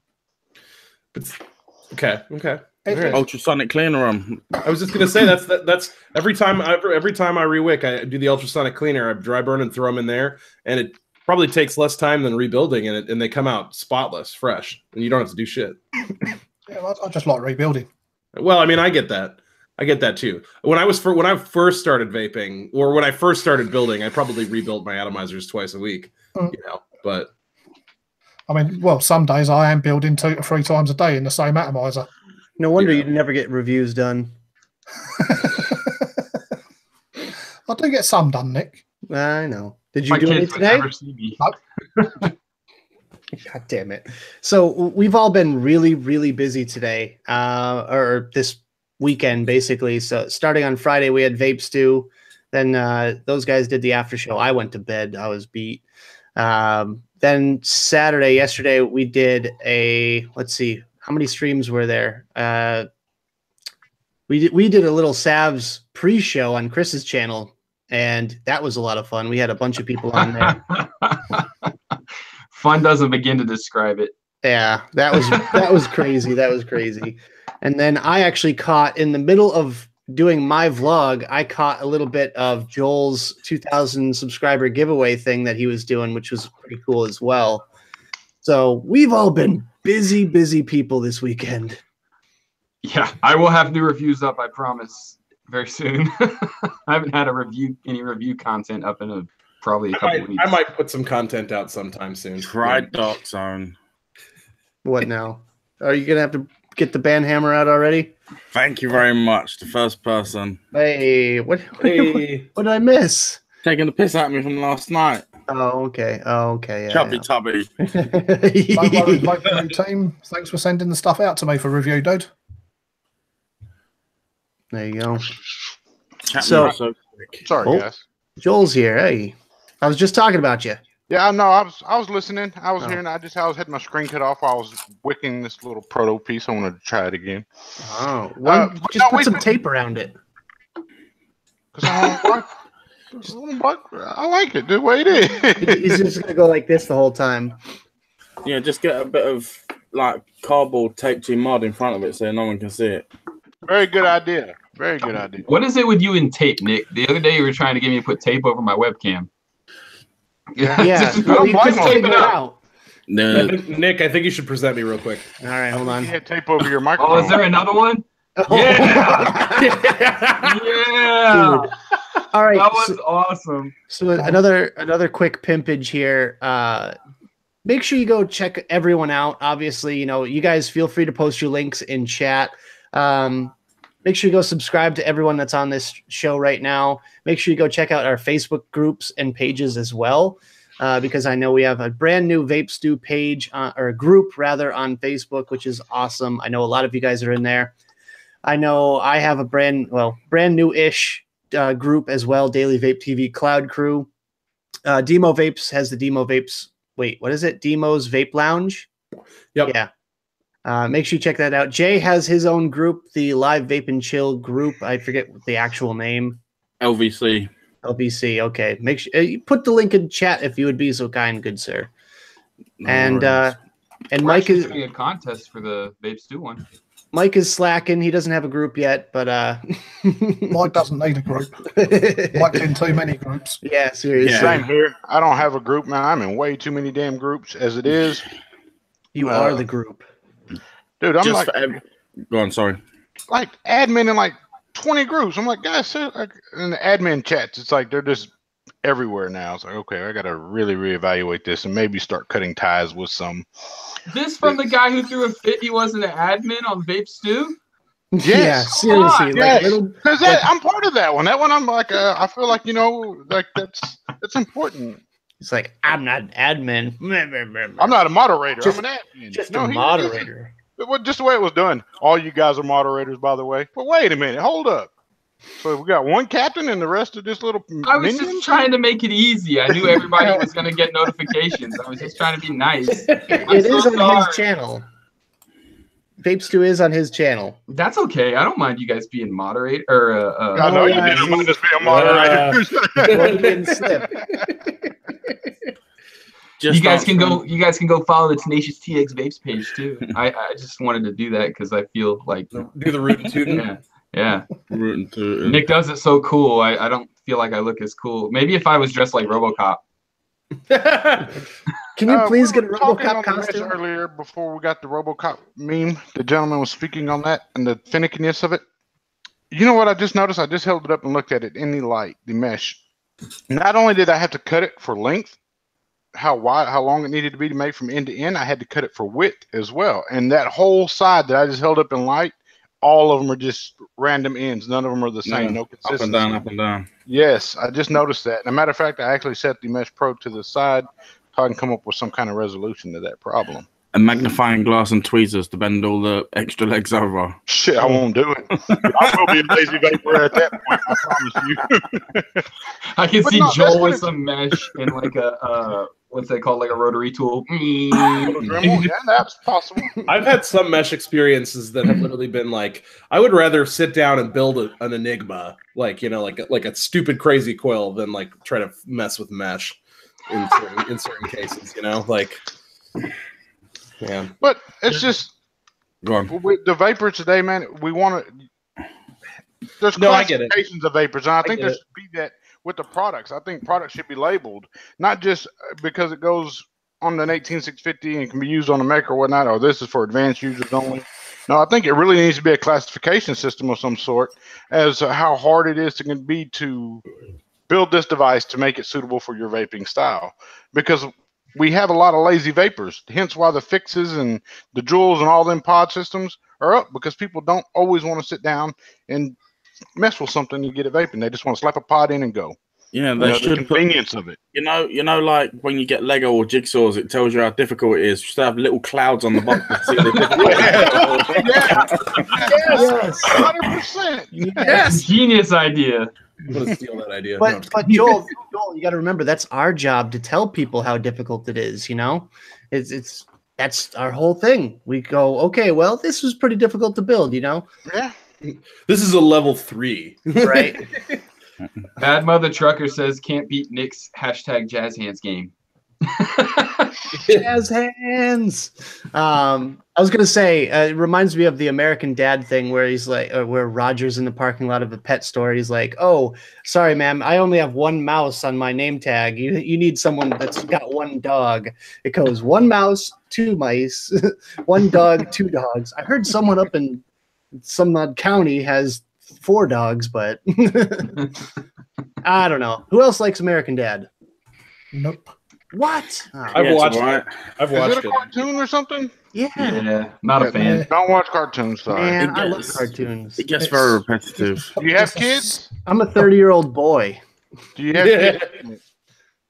Okay. It- Alright. Ultrasonic cleaner them. I was just gonna say that's every time I rewick, I do the ultrasonic cleaner. I dry burn and throw them in there, and it probably takes less time than rebuilding, and they come out spotless, fresh, and you don't have to do shit. Yeah, I just like rebuilding. Well, I mean, I get that. I get that too. When I first started vaping, or when I first started building, I probably rebuilt my atomizers twice a week. Mm. You know, but I mean, well, some days I am building 2 to 3 times a day in the same atomizer. No wonder Yeah. you never get reviews done. I do get some done, Nick. I know. Did you My do any kids would today? never see me. God damn it. So we've all been really, really busy today, or this weekend, basically. So starting on Friday, we had Vape Stew. Then those guys did the after show. I went to bed. I was beat. Then yesterday, we did let's see, how many streams were there? We did a little Savs pre-show on Chris's channel, and that was a lot of fun. We had a bunch of people on there. Fun doesn't begin to describe it. Yeah, that was crazy. That was crazy. And then I actually caught, in the middle of doing my vlog, I caught a little bit of Joel's 2,000 subscriber giveaway thing that he was doing, which was pretty cool as well. So we've all been busy people this weekend. Yeah, I will have new reviews up, I promise, very soon. I haven't had any review content up in probably a couple weeks. I might put some content out sometime soon. Try Dark Zone. What now? Are you gonna have to get the band hammer out already? Thank you very much. The first person Hey, what Hey. what did I miss? taking the piss out of me from last night. Oh, okay. Yeah, Chubby Tubby. No worries, Vape team. Thanks for sending the stuff out to me for review, dude. There you go. Chat So- me so quick. Sorry, Oh. guys. Joel's here. Hey, I was just talking about you. Yeah, no, I was listening. I was Oh. hearing. I had my screen cut off while I was wicking this little proto piece. I wanted to try it again. Oh, but just no, put we- some tape around it. Cause I like it the way it is. He's just gonna go like this the whole time. Yeah, just get a bit of like cardboard taped to your mud in front of it so no one can see it. Very good idea. Very good idea. What is it with you and tape, Nick? The other day you were trying to get me to put tape over my webcam. Yeah, Just well, don't you blame couldn't me. figure it out. No, Nick, I think you should present me real quick. All right, hold on. You had tape over your Oh, microphone. is there another one? Oh. Yeah. Yeah. Dude. All right. That was awesome. So another quick pimpage here. Make sure you go check everyone out. Obviously, you guys feel free to post your links in chat. Make sure you go subscribe to everyone that's on this show right now. Make sure you go check out our Facebook groups and pages as well, because I know we have a brand new Vape Stew page or a group rather on Facebook, which is awesome. I know a lot of you guys are in there. I know I have a brand new-ish group as well, Daily Vape TV Cloud Crew. Demo Vapes has the Demo Vapes. Wait, what is it? Demo's Vape Lounge. Yep. Yeah. Make sure you check that out. Jay has his own group, the Live Vape and Chill group. I forget the actual name. LVC. LBC. Okay. Make sure you put the link in chat if you would be so kind, good sir. No And worries. And We're Mike actually is doing a contest for the Vape Stew one. Mike is slacking. He doesn't have a group yet, but Mike doesn't need a group. Mike's in too many groups. Yeah, seriously. Yeah. Same here. I don't have a group, man. I'm in way too many damn groups as it is. You are the group. Dude, I'm Just like, go on, sorry. like admin in like 20 groups. I'm like, guys, like, in the admin chats, it's like they're just everywhere now. It's like, okay, I got to really reevaluate this and maybe start cutting ties with some. This from the guy who threw a fit. He wasn't an admin on Vape Stew. Yes. Yeah, seriously. on, Like yes. little, Because I'm part of that one. That one, I'm like, I feel like, you know, like that's important. it's like, I'm not an admin. I'm not a moderator. Just- I'm an admin. just No, a he- moderator. Just the way it was done. All you guys are moderators, by the way. But wait a minute, hold up. So we got one captain and the rest of this little I was minions? just trying to make it easy. I knew everybody was going to get notifications. I was just trying to be nice. It is so on sorry. his channel. Vape Stew is on his channel. That's okay. I don't mind you guys being moderate or I know Oh, you yeah, didn't mind he's- us being moderators. Well, he didn't slip. you guys can go follow the Tenacious TX Vapes page too. I just wanted to do that because I feel like Do the root and tootin'. yeah. Rooting to Nick does it so cool. I don't feel like I look as cool. Maybe if I was dressed like RoboCop. Can you please we get a were talking RoboCop on the mess costume? earlier before we got the RoboCop meme? The gentleman was speaking on that and the finickiness of it. You know what I just noticed? I just held it up and looked at it in the light, the mesh. Not only did I have to cut it for length, how wide, how long it needed to be to make from end to end, I had to cut it for width as well. And that whole side that I just held up in light, all of them are just random ends. None of them are the same. No up and consistency. down, up and down. Yes, I just noticed that. And a matter of fact, I actually set the Mesh Pro to the side so I can come up with some kind of resolution to that problem. A magnifying glass and tweezers to bend all the extra legs over. Shit, I won't do it. I will be a lazy vapor at that point, I promise you. I can But see no, that's Joel what with it's- some mesh and like a what's that called, like a rotary tool. Yeah, that's possible. I've had some mesh experiences that have literally been like, I would rather sit down and build an enigma, like, you know, like a stupid crazy coil than like try to mess with mesh in certain cases, you know, like, yeah. But it's just, Go on. with the vapor today, man, we want to, there's No, I get it. classifications of vapors, and I think get there it. should be that with the products. I think products should be labeled, not just because it goes on an 18650 and can be used on a Mac or whatnot, or this is for advanced users only. No, I think it really needs to be a classification system of some sort as to how hard it is to be to build this device to make it suitable for your vaping style. Because we have a lot of lazy vapors, hence why the fixes and the jewels and all them pod systems are up, because people don't always want to sit down and mess with something to get it vaping. They just want to slap a pod in and go. Yeah, You they know, the should put. convenience of it. You know, like when you get Lego or jigsaws, it tells you how difficult it is. You should have little clouds on the bottom to see the Yes. 100%. Yes. Genius idea. I'm gonna steal that idea. No, But Joel, you got to remember that's our job to tell people how difficult it is. You know, it's that's our whole thing. We go, okay, well, this was pretty difficult to build. You know, Yeah. this is a level 3, right? Bad Mother Trucker says can't beat Nick's #Jazz Hands game. Jazz hands. I was gonna say, it reminds me of the American Dad thing where he's like, where Roger's in the parking lot of a pet store. He's like, "Oh, sorry, ma'am, I only have one mouse on my name tag. You need someone that's got one dog." It goes 1 mouse, 2 mice, 1 dog, 2 dogs. I heard someone up in some odd county has 4 dogs, but I don't know. Who else likes American Dad? Nope. What? Oh, I've Yeah, it's watched alright. it. I've Is it watched a it. cartoon or something? yeah. Yeah, not a fan. Don't watch cartoons, sorry. Man, It I love gets- cartoons. It gets It's- very repetitive. Do you have kids? I'm a 30-year-old boy. Do you have kids?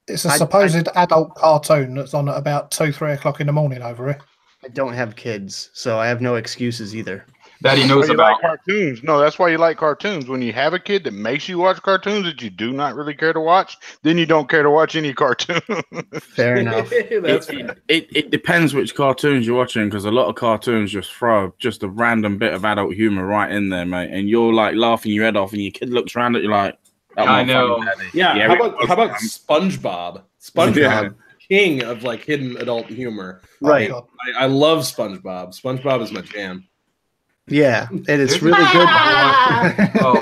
It's a I- supposed adult cartoon that's on at about 2-3 o'clock in the morning over here. I don't have kids, so I have no excuses either. That he That's knows why you about. like cartoons. No, that's why you like cartoons. When you have a kid that makes you watch cartoons that you do not really care to watch, then you don't care to watch any cartoon. Fair enough. That's It depends which cartoons you're watching, because a lot of cartoons just throw just a random bit of adult humor right in there, mate, and you're like laughing your head off, and your kid looks around at you like, that I motherfucker's know. daddy. yeah. Yeah, how it about was, how about man. SpongeBob? SpongeBob. Yeah. king of like hidden adult humor. Right. Oh, I love SpongeBob. SpongeBob is my jam. Yeah, and it's There's really good. Oh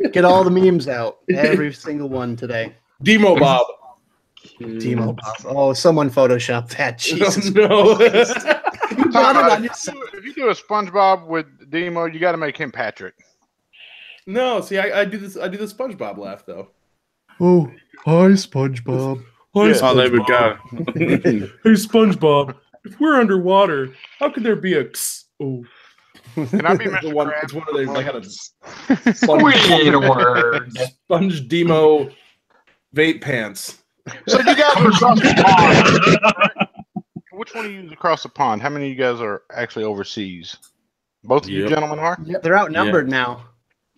no. Get all the memes out, every single one today. Demo Bob. Timo Bob. Oh, someone photoshopped that. Jesus. No. You got it on your side. If you do a SpongeBob with Demo, you got to make him Patrick. No, see, I do this. I do the SpongeBob laugh though. Oh, hi, SpongeBob. Hi, Oh, there we go. Hey, SpongeBob. If we're underwater, how could there be a? Oh, Can I be it's Mr. one. Krabs? It's one of the. I had a Squidward. Sponge Demo vape pants. So you guys are across the pond. Which one of you is across the pond? How many of you guys are actually overseas? Both of you Yep. gentlemen are? They're outnumbered now.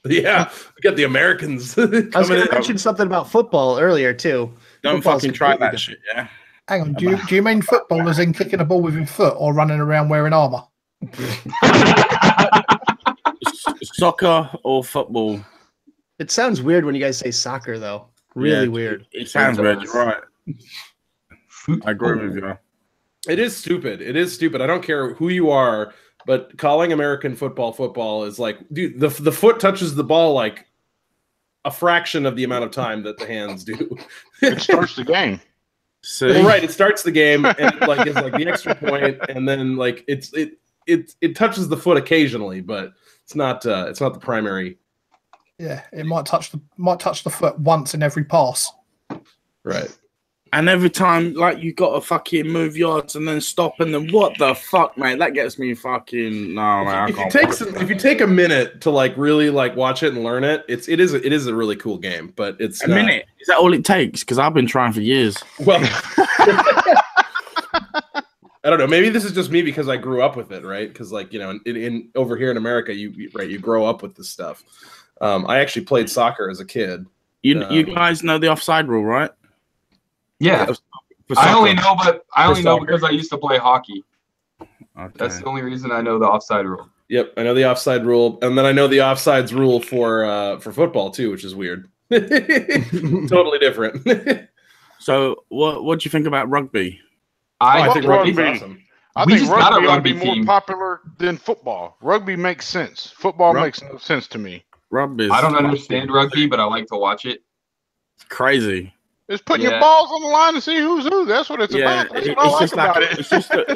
Yeah, we got the Americans. I was coming going in. to mention something about football earlier too. Don't Football's fucking try completely that shit, yeah? hang on. Do you mean football as in kicking a ball with your foot or running around wearing armour? Soccer or football? It sounds weird when you guys say soccer, though. Really Yeah, weird. It sounds weird, you're right. I agree with you. It is stupid. It is stupid. I don't care who you are, but calling American football is like, dude, the foot touches the ball like a fraction of the amount of time that the hands do. It starts the game. See? Well, right. It starts the game and it, like it's like the extra point, and then like it touches the foot occasionally, but it's not the primary. Yeah, it might touch the foot once in every pass. Right. And every time, like, you got to fucking move yards and then stop, and then what the fuck, mate? That gets me fucking no, man. If you take a minute to like really like watch it and learn it, it is a really cool game, but it's a minute. Is that all it takes? Because I've been trying for years. Well, I don't know. Maybe this is just me because I grew up with it, right? Because like, you know, in over here in America, you grow up with this stuff. I actually played soccer as a kid. You guys know the offside rule, right? Yeah. For I only soccer. know, I only know soccer. because I used to play hockey. Okay. That's the only reason I know the offside rule. Yep, I know the offside rule, and then I know the offsides rule for football too, which is weird. Totally different. So, what do you think about rugby? I I think think rugby's rugby- awesome. I We think just got a rugby ought to be rugby more team. popular than football. Rugby makes sense. Football makes no sense to me. Rugby. I don't understand rugby, but I like to watch it. It's crazy. It's putting Yeah. your balls on the line to see who's who. That's what it's Yeah, about. That's what I like just about like it.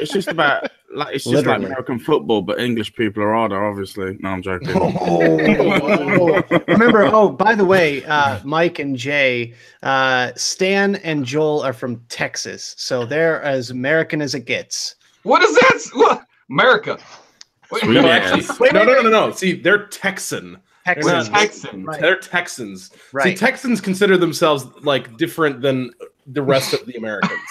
it's just about like it's just like Literally. American football, but English people are harder, obviously. No, I'm joking. Remember, oh, by the way, Mike and Jay, Stan and Joel are from Texas, so they're as American as it gets. What is that? What? America. Wait, Sweet No, ass. actually, no. See, they're Texan. Texans. Texan. Right. They're Texans. See, Right. Texans consider themselves like different than the rest of the Americans.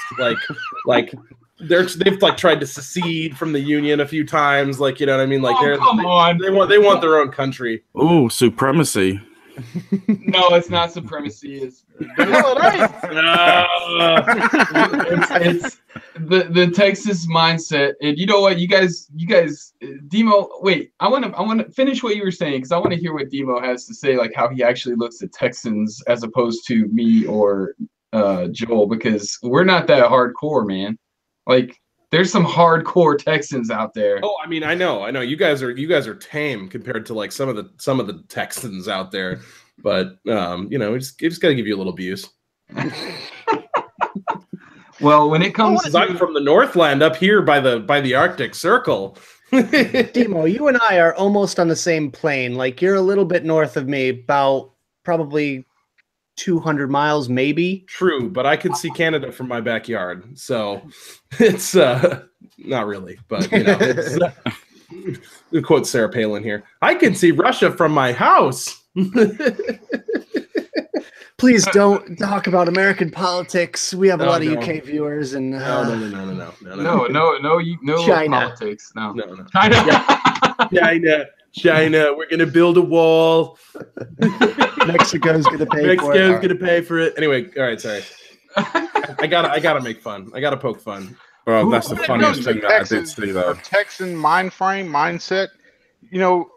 like they've like tried to secede from the Union a few times. Like, you know what I mean? Like Oh, come on. they want their own country. Ooh, supremacy. No, it's not supremacy. It's it's the Texas mindset. And you know what, you guys, Demo. Wait, I want to finish what you were saying because I want to hear what Demo has to say, like how he actually looks at Texans as opposed to me or Joel, because we're not that hardcore, man. Like, there's some hardcore Texans out there. Oh, I mean, I know. You guys are tame compared to like some of the Texans out there, but you know, you just got to give you a little abuse. Well, when it comes Because I'm from the Northland up here by the Arctic Circle. Demo, you and I are almost on the same plane. Like, you're a little bit north of me, about probably 200 miles, maybe. True, but I can see Canada from my backyard, so it's not really. But you know, it's, to quote Sarah Palin here, I can see Russia from my house. Please don't talk about American politics. We have a No, lot of no. UK viewers, and no China. politics. No. China. We're gonna build a wall. Mexico's gonna pay for Mexico's it. gonna pay for it. Anyway, all right, sorry. I gotta make fun. I gotta poke fun. Bro, that's the When it funniest comes to thing that I did Texans, see, though. Texan mindset, you know,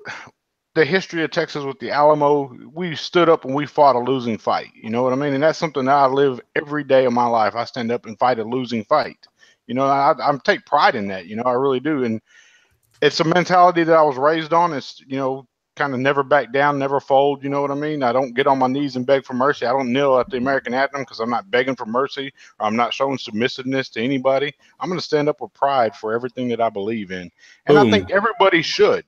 the history of Texas with the Alamo, we stood up and we fought a losing fight. You know what I mean? And that's something that I live every day of my life. I stand up and fight a losing fight. You know, I take pride in that. You know, I really do. And it's a mentality that I was raised on. It's, you know, kind of never back down, never fold. You know what I mean? I don't get on my knees and beg for mercy. I don't kneel at the American anthem because I'm not begging for mercy, or I'm not showing submissiveness to anybody. I'm going to stand up with pride for everything that I believe in. And I think everybody should.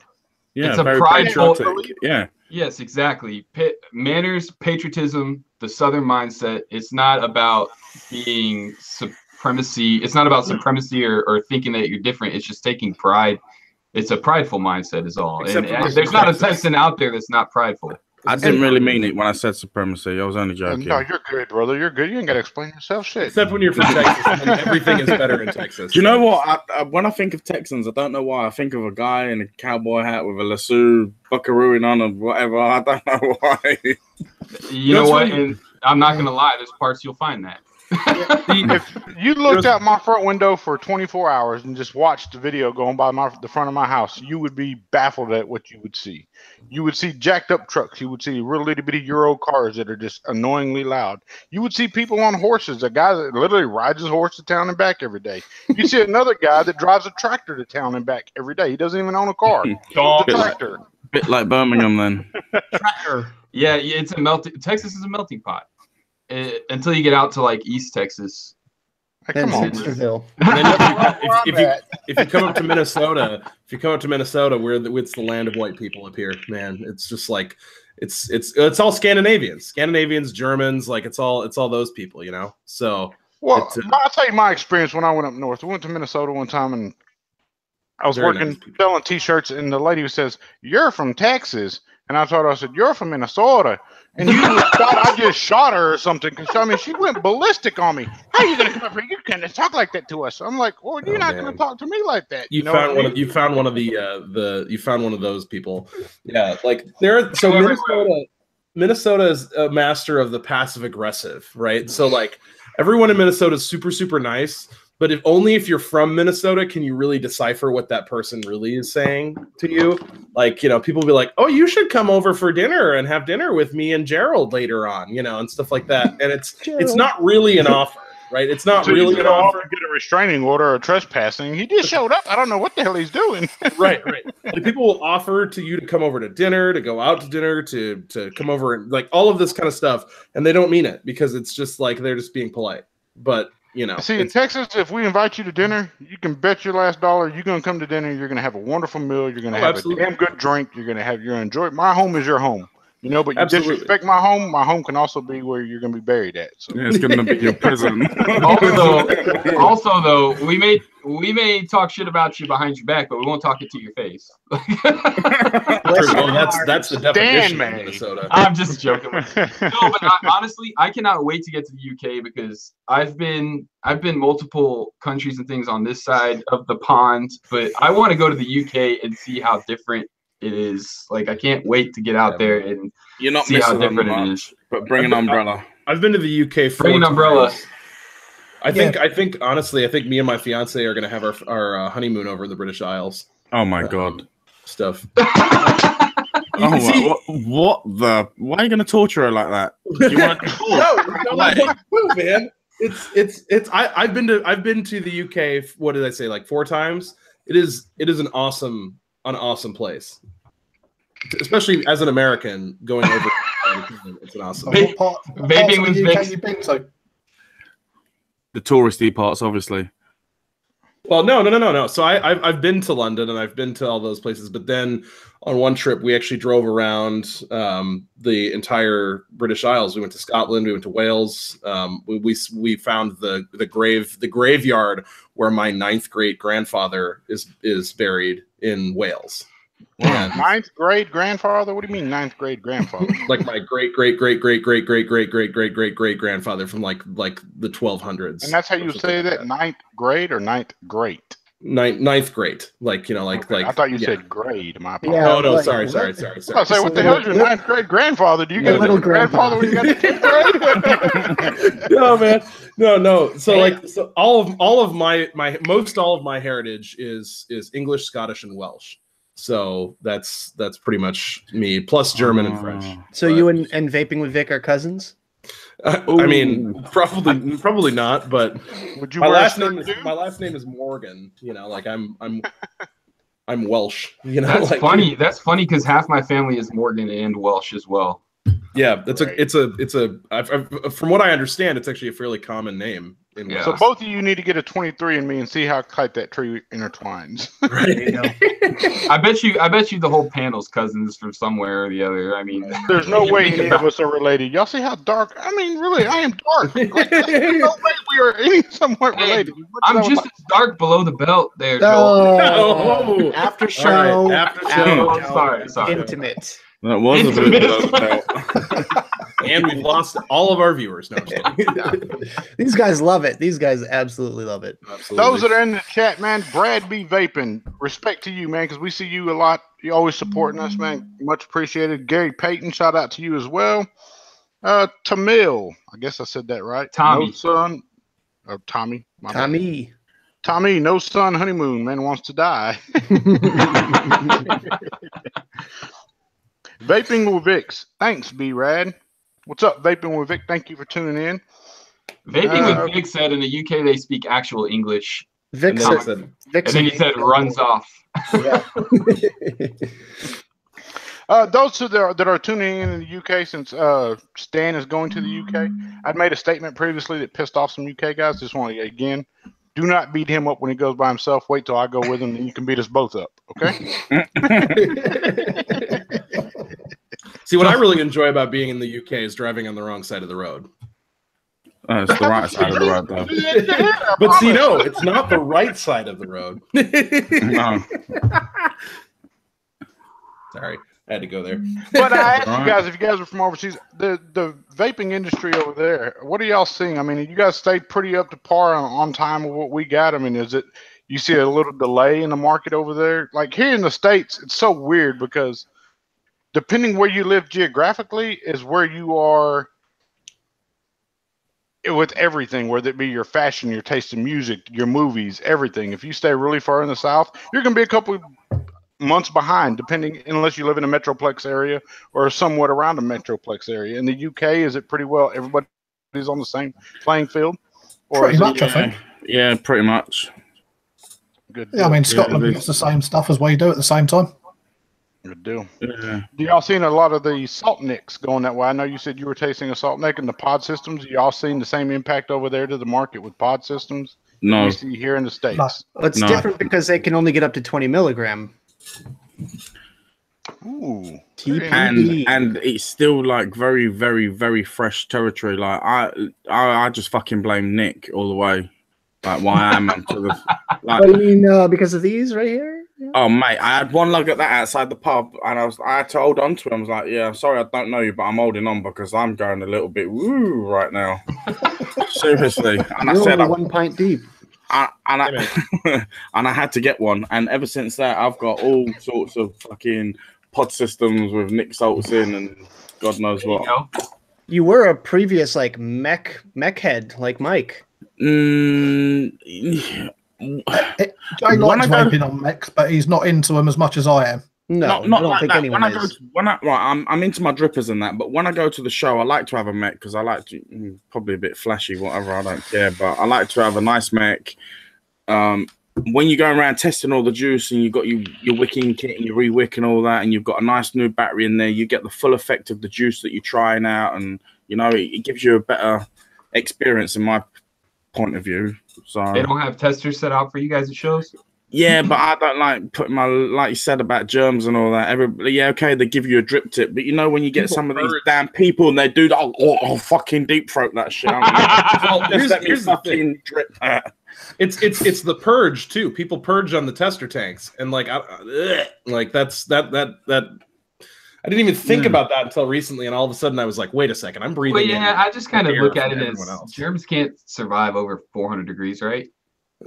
Yeah, it's a very prideful. patriotic. Yeah. Yes, exactly. Manners, patriotism, the Southern mindset. It's not about being supremacy. It's not about supremacy or thinking that you're different. It's just taking pride. It's a prideful mindset is all. And there's not a Texan out there that's not prideful. I didn't really mean it when I said supremacy. I was only joking. No, you're good, brother. You're good. You ain't got to explain yourself. Shit. Except when you're from Texas, and everything is better in Texas. Do you know what? When I think of Texans, I don't know why. I think of a guy in a cowboy hat with a lasso buckarooing on or whatever. I don't know why. You know what? And I'm not going to lie. There's parts you'll find that. If you looked out my front window for 24 hours and just watched the video going by the front of my house, you would be baffled at what you would see. You would see jacked up trucks. You would see real little bitty Euro cars that are just annoyingly loud. You would see people on horses, a guy that literally rides his horse to town and back every day. You see another guy that drives a tractor to town and back every day. He doesn't even own a car. Tractor. Bit like Birmingham then. Tractor. Yeah, it's a Texas is a melting pot. Until you get out to like East Texas. Come on, Hipsterville. If you come up to Minnesota, it's the land of white people up here, man. It's just like it's all Scandinavians, Germans, like it's all those people, you know. So well, I'll tell you my experience when I went up north. We went to Minnesota one time and I was working selling T-shirts, and the lady says, "You're from Texas," and I told her, I said, "You're from Minnesota." And you thought I just shot her or something. Because I mean, she went ballistic on me. How are you gonna come up here? You can't talk like that to us. I'm like, well, you're not gonna talk to me like that. You found one of those people. Yeah, like Minnesota is a master of the passive aggressive, right? So like everyone in Minnesota is super, super nice. But if you're from Minnesota, can you really decipher what that person really is saying to you? Like, you know, people will be like, "Oh, you should come over for dinner and have dinner with me and Gerald later on," you know, and stuff like that. And it's not really an offer, right? It's not really an offer. Get a restraining order or trespassing. He just showed up. I don't know what the hell he's doing. Right. Like, people will offer to you to come over to dinner, to go out to dinner, to come over and like all of this kind of stuff, and they don't mean it because it's just like they're just being polite. But you know, see, in Texas, if we invite you to dinner, you can bet your last dollar you're going to come to dinner. You're going to have a wonderful meal. You're going to have a damn good drink. You're going to enjoy it. My home is your home, you know. But you disrespect my home. My home can also be where you're going to be buried at. So. Yeah, it's going to be your prison. also, though, we may talk shit about you behind your back, but we won't talk it to your face. That's the definition of Minnesota. I'm just joking. No, but honestly, I cannot wait to get to the UK because I've been multiple countries and things on this side of the pond, but I want to go to the UK and see how different it is. Like, I can't wait to get out there and you're not see how different it is. But bring an umbrella. I've been to the UK. Bring an umbrella. I think honestly, me and my fiance are going to have our honeymoon over in the British Isles. Oh my god, stuff. Why are you going to torture her like that? Do you want to no, man. I've been to the UK. What did I say? Like 4 times. It is an awesome place, especially as an American going over. It's an awesome. Vaping was big. The touristy parts, obviously. Well, no. So I've been to London and I've been to all those places, but then on one trip we actually drove around the entire British Isles. We went to Scotland, we went to Wales. We found the graveyard where my 9th great grandfather is buried in Wales. Wow. 9th grade grandfather? What do you mean 9th grade grandfather? Like my great grandfather from like the 1200s. And that's how you say that? 9th grade or 9th great? 9th grade, like, you know, like I thought you said grade. My apologies. Yeah, no, sorry. I say, what the hell is your 9th grade grandfather? Do you get a little grandfather when you got the 10th grade? No, man, no. So like, so all of my heritage is English, Scottish, and Welsh. So that's pretty much me, plus German and French. So But, you and Vaping with Vic are cousins? I mean, probably not, but Would you my wear a last skirt name is too? Morgan. You know, like I'm Welsh. You know, That's like, funny. That's funny because half my family is Morgan and Welsh as well. Yeah, Right. I've, from what I understand, it's actually a fairly common name in Yeah. So both of you need to get a 23andMe and see how tight that tree intertwines. I bet you the whole panel's cousins from somewhere or the other. I mean, There's no way think any about of us are related. Y'all see how dark? I mean, really, I am dark. Like, there's no way we are any somewhat related. I'm just as dark below the belt there, Joel. Oh. After All show, right, after show. Oh, sorry. intimate. That was a bit of a And we've lost all of our viewers. No, I'm just kidding. These guys love it. These guys absolutely love it. Absolutely. Those that are in the chat, man, Brad B. Vaping. Respect to you, man, because we see you a lot. You always supporting us, man. Much appreciated. Gary Payton, shout out to you as well. Tamil, I guess I said that right. Tommy. No son. Tommy. My bad. Tommy. Tommy, no son honeymoon, man wants to die. Vaping with Vicks. Thanks, B-Rad. What's up, Vaping with Vic? Thank you for tuning in. Vaping with Vic said in the UK they speak actual English. Vic And then said, he said, Vic And then he said runs off. Yeah. Those that are tuning in the UK, since Stan is going to the UK, I'd made a statement previously that pissed off some UK guys. Just want to, again, do not beat him up when he goes by himself. Wait till I go with him, and you can beat us both up, okay? see, what I really enjoy about being in the UK is driving on the wrong side of the road. It's the right side of the road, though. But see, no, it's not the right side of the road. No. Sorry, I had to go there. But I asked you guys, if you guys are from overseas, the vaping industry over there, what are y'all seeing? I mean, you guys stayed pretty up to par on time with what we got. I mean, is it, you see a little delay in the market over there? Like here in the States, it's so weird because depending where you live geographically is where you are with everything, whether it be your fashion, your taste in music, your movies, everything. If you stay really far in the South, you're going to be a couple months behind, depending, unless you live in a metroplex area or somewhat around a metroplex area. In the UK, is it pretty well everybody's on the same playing field? Or Pretty is much, it, I think. Yeah, pretty much. good Yeah, I mean, deal? Scotland it gets the same stuff as we do at the same time. Good deal. Yeah. Do y'all seen a lot of the salt nicks going that way? I know you said you were tasting a salt nick in the pod systems. Y'all seen the same impact over there to the market with pod systems No. we see here in the States? No. Well, it's No. different because they can only get up to 20 milligram. Ooh. TPD. And it's still like very, very, very fresh territory. Like I just fucking blame Nick all the way. Like why I'm onto the like. What do you mean? Because of these right here? Yeah. Oh mate, I had one lug at that outside the pub, and I had to hold on to him. I was like, "Yeah, I'm sorry, I don't know you, but I'm holding on because I'm going a little bit woo right now." Seriously, and I You're said, only 1 pint deep. and I had to get one, and ever since that, I've got all sorts of fucking pod systems with Nick Salts in, and God knows what. You were a previous like mech head like Mike. Jay When likes I go- vaping on mechs, but he's not into them as much as I am. No, not I don't like think that. anyone When I go is. right, I'm into my drippers and that, but when I go to the show, I like to have a mech because I like to probably a bit flashy, whatever. I don't care, but I like to have a nice mech. When you're going around testing all the juice and you've got your wicking kit and your re-wick and all that, and you've got a nice new battery in there, you get the full effect of the juice that you're trying out, and you know it gives you a better experience in my point of view. So They don't have testers set out for you guys at shows? yeah, but I don't like putting my, like you said about germs and all that. Everybody, yeah, okay, they give you a drip tip, but you know when you get some of these damn people and they do that, oh fucking deep throat that shit. Well, Just let me here's the thing. fucking drip that. It's the purge too. People purge on the tester tanks, and like that's that. I didn't even think about that until recently, and all of a sudden I was like, wait a second, I'm breathing. Well, yeah, in I just kind of air look at from it everyone as else. germs can't survive over 400 degrees, right?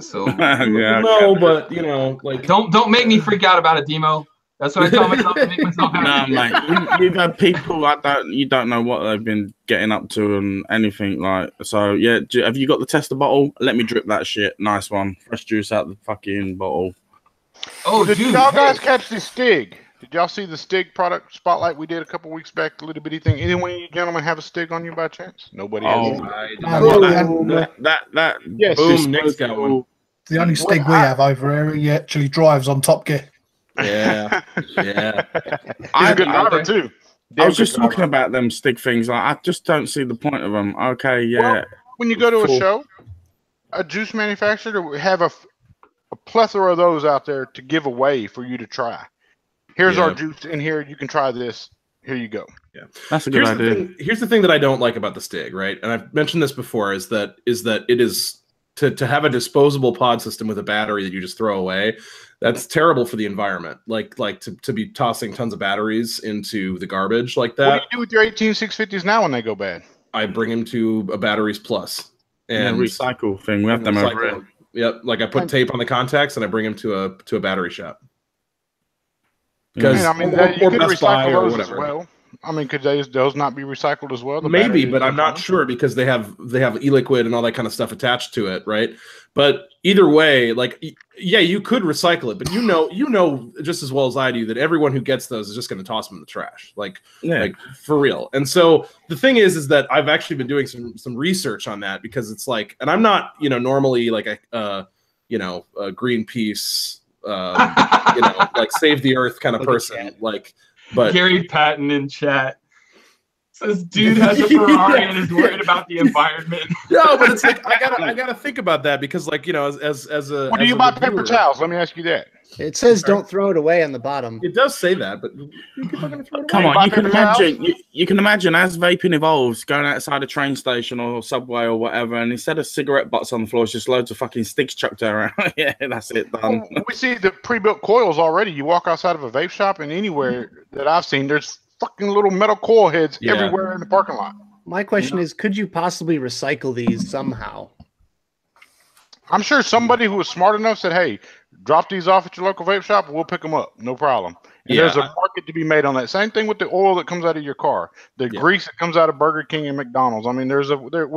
So Yeah, no, okay. but you know, like don't make me freak out about it, Demo. That's what I tell myself to make myself happy. No, mate, you've had people you don't know what they've been getting up to and anything like. So yeah, have you got the tester bottle? Let me drip that shit. Nice one, fresh juice out the fucking bottle. Oh, Did dude, y'all hey. guys catch the Stig? Did y'all see the Stig product spotlight we did a couple weeks back? The little bitty thing. Anyone of you gentlemen have a Stig on you by chance? Nobody has. Oh, I did No, not well, get that Yes. Boom, Nick's got one. the only Stig we have over here, he actually drives on Top Gear. Yeah, yeah. He's a good I- driver too. I was Damn just good driver. talking about them Stig things. Like, I just don't see the point of them. Okay, yeah. Well, when you go to a Cool. show, a juice manufacturer will have a plethora of those out there to give away for you to try. Here's our Yeah. juice in here. You can try this. Here you go. That's a good idea. Here's the thing that I don't like about the Stig, right? And I've mentioned this before, is that it is to have a disposable pod system with a battery that you just throw away. That's terrible for the environment. Like to be tossing tons of batteries into the garbage like What do that. you do with your 18650s now when they go bad? I bring them to a Batteries Plus Yeah, and recycle thing. We have them over recycle here. them. Yep, like I put tape on the contacts and I bring them to a battery shop. Because I mean, or you could Best Buy recycle or those as whatever. well. I mean, could those not be recycled as well? The Maybe, batteries but I'm and not so on? sure because they have e-liquid and all that kind of stuff attached to it, right? But either way, like, yeah, you could recycle it, but you know just as well as I do that everyone who gets those is just going to toss them in the trash, like for real. And so the thing is that I've actually been doing some research on that because it's like, and I'm not normally like a Greenpeace, like save the earth kind of person, like. But Gary Patton in chat says, "Dude has a Ferrari and is worried about the environment." No, but it's like I gotta think about that because, like, as a. Well, do you buy paper towels? Let me ask you that. It says don't throw it away on the bottom. It does say that, but you can fucking throw it away. Come on, buy you can paper towels? imagine. You can imagine as vaping evolves, going outside a train station or subway or whatever, and instead of cigarette butts on the floor, it's just loads of fucking sticks chucked around. Yeah, that's it done. We see the pre-built coils already. You walk outside of a vape shop, and anywhere that I've seen, there's fucking little metal coil heads Yeah. everywhere in the parking lot. My question is, could you possibly recycle these somehow? I'm sure somebody who was smart enough said, "Hey, drop these off at your local vape shop. We'll pick them up, no problem." And there's a market to be made on that. Same thing with the oil that comes out of your car, the grease that comes out of Burger King and McDonald's. I mean, where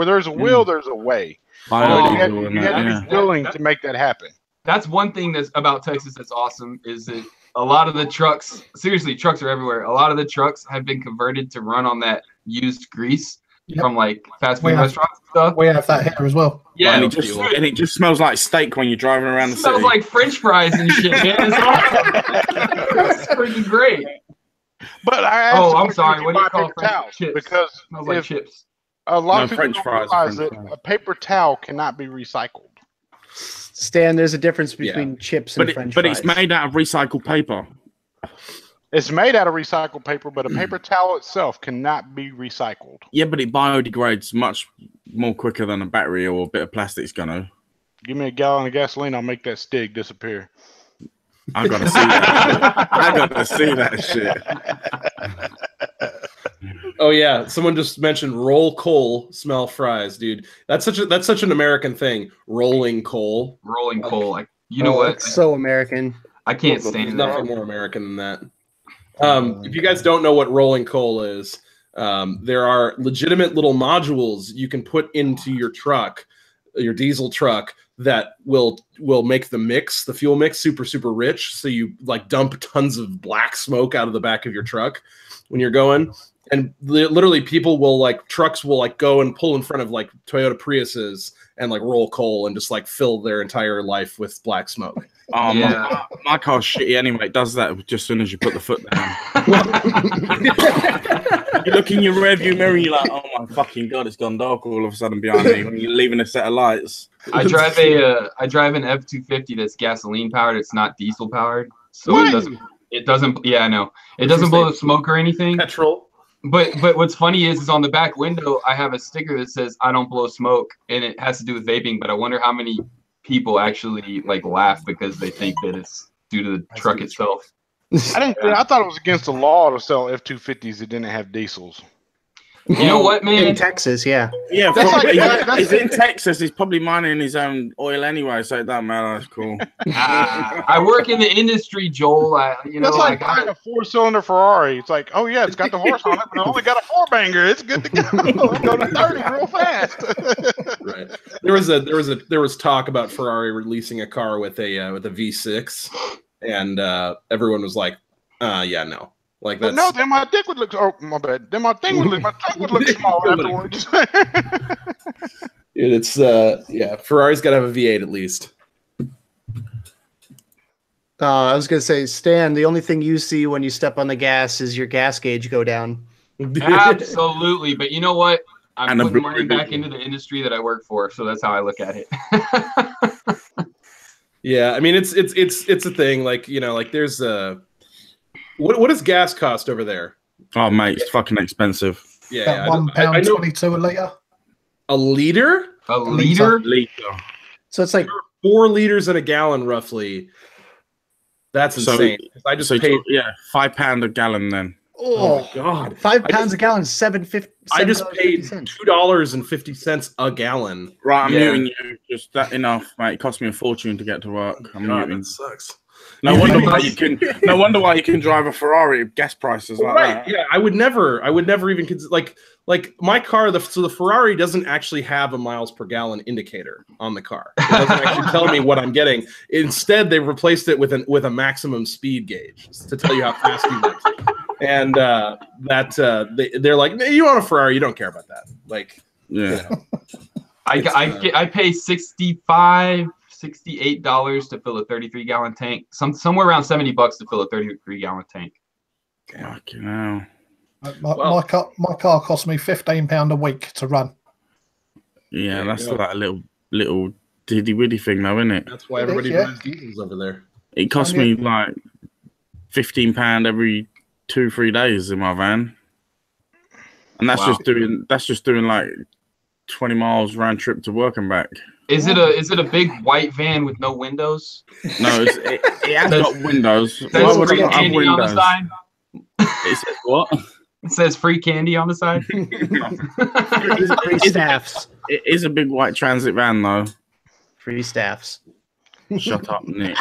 there's a will, there's a way. You had to be willing to make that happen. That's one thing that's about Texas that's awesome is that a lot of the trucks, seriously, trucks are everywhere. A lot of the trucks have been converted to run on that used grease from like fast food restaurants and stuff. We have that here as well. Yeah, and it just smells like steak when you're driving around the it smells city. like French fries and shit, man. It's awesome. It's freaking great. But I asked I'm sorry. What do you call paper French towels? chips? Because It smells like chips. a lot No, of people French don't fries are realize French that fries. a paper towel cannot be recycled. Stan, there's a difference between chips and French but fries. it's made out of recycled paper. It's made out of recycled paper, but a paper towel itself cannot be recycled. Yeah, but it biodegrades much more quicker than a battery or a bit of plastic's gonna. Give me a gallon of gasoline, I'll make that Stig disappear. I gotta see that. I gotta see that shit. Oh yeah, someone just mentioned roll coal, smell fries, dude. That's such an American thing. Rolling coal. Rolling coal. Like, you know what? It's so American. I can't There's stand nothing that. more American than that. If you guys don't know what rolling coal is, there are legitimate little modules you can put into your truck, your diesel truck, that will make the fuel mix super rich. So you like dump tons of black smoke out of the back of your truck when you're going. And literally trucks will like go and pull in front of like Toyota Priuses and like roll coal and just like fill their entire life with black smoke. Oh, Yeah. my car's shitty anyway. It does that just as soon as you put the foot down. You look in your rearview mirror, you're like, oh my fucking god, it's gone dark all of a sudden behind me when you're leaving a set of lights. I drive an F-250 that's gasoline powered. It's not diesel powered, so it doesn't. Yeah, I know it doesn't blow the smoke or anything. Petrol. But what's funny is on the back window I have a sticker that says I don't blow smoke, and it has to do with vaping. But I wonder how many people actually like laugh because they think that it's due to the truck itself. I thought it was against the law to sell F-250s that didn't have diesels. You know what, man? In Texas, yeah. Yeah, That's probably, like- he's in Texas. He's probably mining his own oil anyway, so it doesn't matter. That's cool. I work in the industry, Joel. That's like buying a 4-cylinder Ferrari. It's like, oh yeah, it's got the horse on it, but it only got a 4-banger. It's good to go. It'll go to 30 real fast. Right. There was talk about Ferrari releasing a car with a V6, and everyone was like, yeah, no. Like But that's no, then my dick would look. Oh, my bad. Then my thing would look. My tongue would look small afterwards. it's yeah. Ferrari's got to have a V8 at least. I was gonna say, Stan, the only thing you see when you step on the gas is your gas gauge go down. Absolutely, but you know what? I'm And a putting money big- back into the industry that I work for, so that's how I look at it. Yeah, I mean it's a thing. Like, you know, like there's what does gas cost over there? Oh, mate, it's fucking expensive. Yeah, About I know £1.22 a litre. a liter. A liter? Liter. So it's like 4 liters in a gallon, roughly. That's So- insane. I just So paid. yeah, £5 a gallon then. Oh my god! £5 a gallon, $7.50. I just paid $2.50 a gallon. Right, I'm Yeah. muting you. Just that enough, mate. It cost me a fortune to get to work. I'm God, muting. that sucks. No wonder why you can. No wonder why you can drive a Ferrari at gas prices like Right? that. Yeah, I would never even consider like my car. So the Ferrari doesn't actually have a miles per gallon indicator on the car. It doesn't actually tell me what I'm getting. Instead, they replaced it with a maximum speed gauge to tell you how fast you went. And they're like, you own a Ferrari, you don't care about that. Like, Yeah. I pay $68 to fill a 33-gallon tank. Somewhere around $70 to fill a 33-gallon tank. Fucking hell. My car cost me £15 a week to run. Yeah, There that's you go. like a little diddy widdy thing, though, isn't it? that's why everybody Yeah. drives diesels over there. It cost me like £15 every 2-3 days in my van, and that's Wow. just doing like 20 miles round trip to work and back. Is it a big white van with no windows? No, it has got windows. Why Says would free it not have candy on the windows? side. It says what? It says free candy on the side. free staffs. It is a big white transit van, though. Free staffs. Shut up, Nick.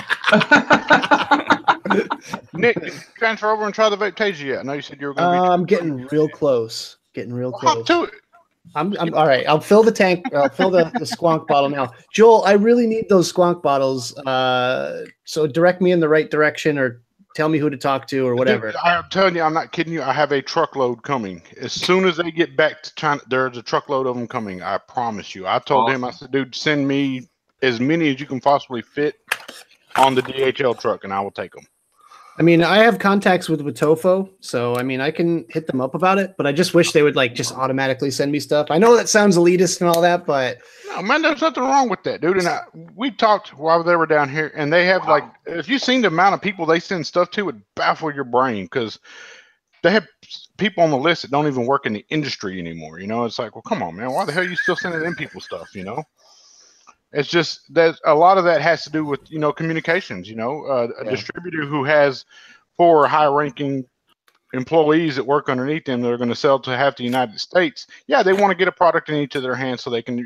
Nick, did you transfer over and try the vape taser yet? I know you said you were going to be. I'm getting real close. Getting real Hop close. to it. I'm all right. I'll fill the tank. I'll fill the squonk bottle now. Joel, I really need those squonk bottles. So direct me in the right direction, or tell me who to talk to, or whatever. Dude, I'm telling you, I'm not kidding you. I have a truckload coming. As soon as they get back to China, there's a truckload of them coming. I promise you. I told him, I said, dude, send me as many as you can possibly fit on the DHL truck, and I will take them. I mean, I have contacts with Tofo, so I mean, I can hit them up about it. But I just wish they would like just automatically send me stuff. I know that sounds elitist and all that, but No, man, there's nothing wrong with that, dude. And we talked while they were down here, and they have like, if you seen the amount of people they send stuff to, it would baffle your brain because they have people on the list that don't even work in the industry anymore. You know, it's like, well, come on, man, why the hell are you still sending in people stuff? You know, it's just that a lot of that has to do with communications. A distributor who has 4 high-ranking employees that work underneath them that are going to sell to half the United States. Yeah, they want to get a product in each of their hands so they can,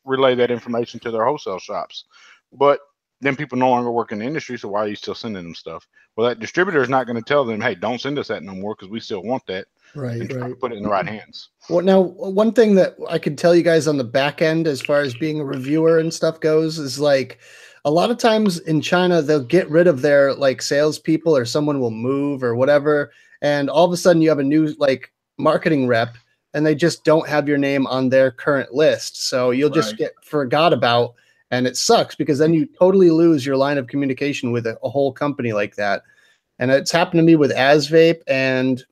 relay that information to their wholesale shops. But then people no longer work in the industry, so why are you still sending them stuff? Well, that distributor is not going to tell them, hey, don't send us that no more because we still want that. right, And try to put it in the right hands. Well, now one thing that I could tell you guys on the back end, as far as being a reviewer and stuff goes, is like a lot of times in China they'll get rid of their like salespeople, or someone will move or whatever, and all of a sudden you have a new like marketing rep, and they just don't have your name on their current list, so you'll just get forgot about, and it sucks because then you totally lose your line of communication with a whole company like that. And it's happened to me with AsVape and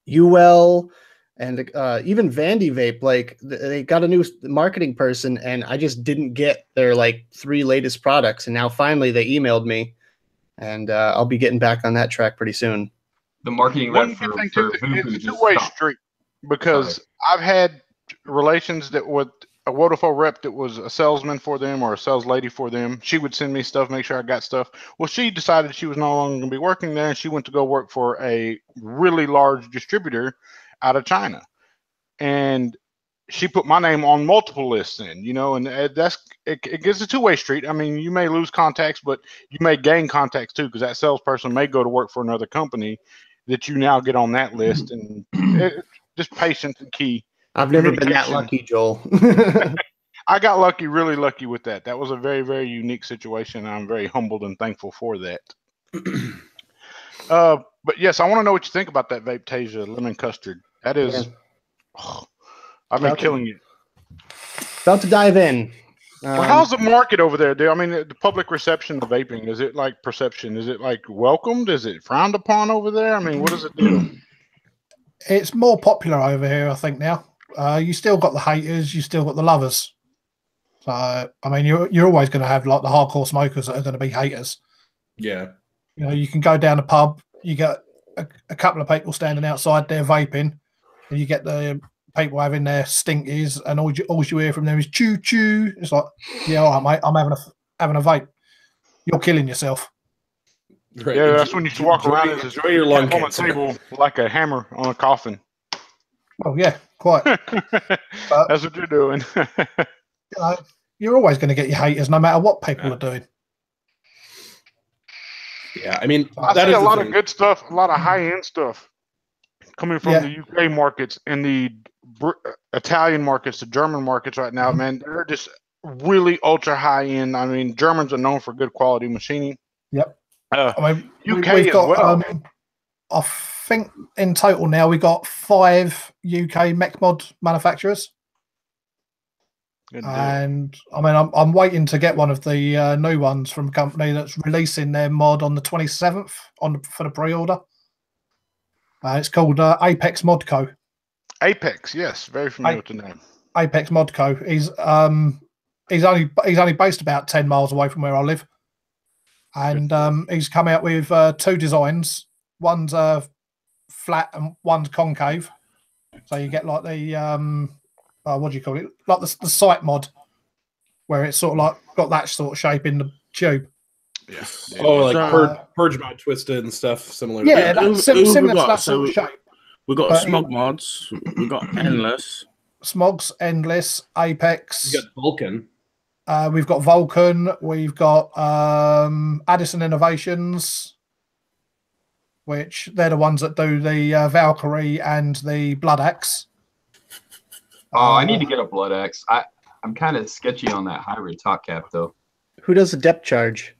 UL and even Vandy Vape. Like they got a new marketing person, and I just didn't get their like 3 latest products. And now finally they emailed me, and I'll be getting back on that track pretty soon. The marketing One rep good for thing too, Vuku it's a just two-way stopped. street because I've had relations that with a Wodafone rep that was a salesman for them or a sales lady for them. She would send me stuff, make sure I got stuff. Well, she decided she was no longer going to be working there, and she went to go work for a really large distributor out of China. And she put my name on multiple lists then, and it gets a two-way street. I mean, you may lose contacts, but you may gain contacts too, because that salesperson may go to work for another company that you now get on that list. And just patience and key. I've never been that lucky, Joel. I got lucky, really lucky with that. That was a very, very unique situation. I'm very humbled and thankful for that. But yes, I want to know what you think about that Vape Tasia lemon custard. That is, I've been killing it. About to dive in. Well, how's the market over there, dude? I mean, the public reception of vaping, is it like perception? Is it like welcomed? Is it frowned upon over there? I mean, what does it do? It's more popular over here, I think, now. You still got the haters, you still got the lovers. So, I mean, you're always going to have like the hardcore smokers that are going to be haters. Yeah. You know, you can go down a pub, you get a couple of people standing outside there vaping, and you get the people having their stinkies, and all you hear from them is choo choo. It's like, yeah, all right, mate, I'm having a vape. You're killing yourself. Right. Yeah, that's when you should walk around and enjoy your lung on the cancer. table like a hammer on a coffin. Well, yeah, quite. That's what you're doing. You know, you're always going to get your haters, no matter what people are doing. Yeah, I mean, I that see is a the lot thing. of good stuff, a lot of high-end stuff coming from the UK markets and the Italian markets, the German markets right now, man. They're just really ultra high-end. I mean, Germans are known for good quality machining. Yep. I mean, UK we've got, as well. I think in total now we got 5 UK mech mod manufacturers. And I mean, I'm waiting to get one of the new ones from a company that's releasing their mod on the 27th for the pre-order. It's called Apex Modco. Apex, yes, very familiar with the name. Apex Modco. He's only based about 10 miles away from where I live, and he's come out with 2 designs. One's flat and one's concave, so you get like the what do you call it? Like the sight mod, where it's sort of like got that sort of shape in the tube. Yeah. Oh, like purge mod twisted and stuff similar. Yeah, to that's similar to that sort of shape. We got Smog mods. We got Endless. Smogs, Endless, Apex. You got Vulcan. We've got Vulcan. We've got Addison Innovations, which they're the ones that do the Valkyrie and the Blood Axe. Oh, I need to get a Blood Axe. I'm kind of sketchy on that hybrid top cap, though. Who does the depth charge?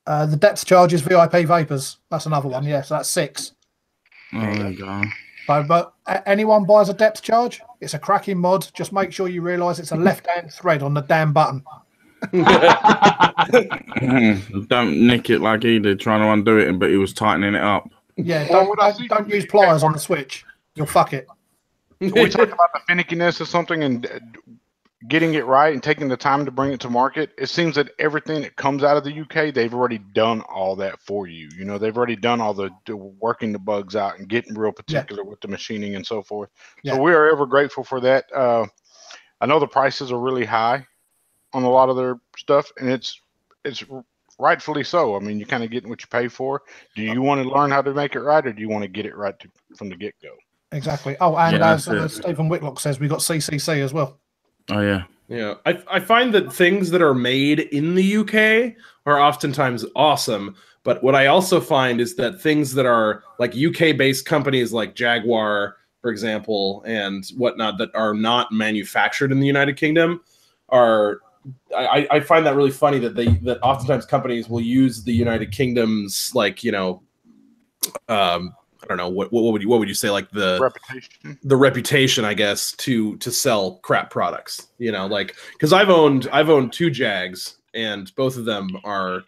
The depth charge is VIP Vapors. That's another one. Yeah, so that's 6. Oh, there you go. So, but anyone buys a depth charge, it's a cracking mod. Just make sure you realise it's a left-hand thread on the damn button. Don't nick it like he did, trying to undo it, but he was tightening it up. Yeah, don't use pliers on the switch. You'll fuck it. We talked about the finickiness of something and getting it right and taking the time to bring it to market. It seems that everything that comes out of the UK, they've already done all that for you. You know, they've already done all the working the bugs out and getting real particular with the machining and so forth. Yeah. So we are ever grateful for that. I know the prices are really high on a lot of their stuff, and it's rightfully so. I mean, you're kind of getting what you pay for. Do you want to learn how to make it right, or do you want to get it right from the get-go? Exactly. Oh, and Yeah, as Stephen Whitlock says, we got CCC as well. Oh, yeah. Yeah, I find that things that are made in the UK are oftentimes awesome. But what I also find is that things that are like UK-based companies like Jaguar, for example, and whatnot, that are not manufactured in the United Kingdom are... I find that really funny that oftentimes companies will use the United Kingdom's, like, you know, I don't know what would you say, like the reputation, I guess, to sell crap products, you know, like, because I've owned 2 Jags and both of them were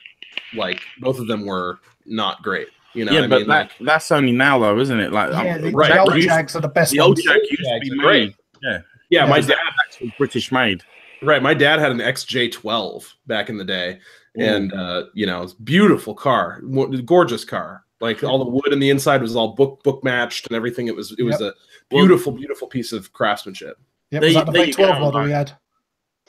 not great, you know. Yeah, what but I mean? Like, that's only now though, isn't it? Like, Yeah, the right, old right. Jags are the best the old ones. Jag used to be made. Yeah, my dad actually British made. Right, my dad had an XJ12 back in the day, and you know, it's a beautiful car, gorgeous car. Like, all the wood in the inside was all book matched and everything. It was a beautiful piece of craftsmanship. Yeah, was that the V12 model we had?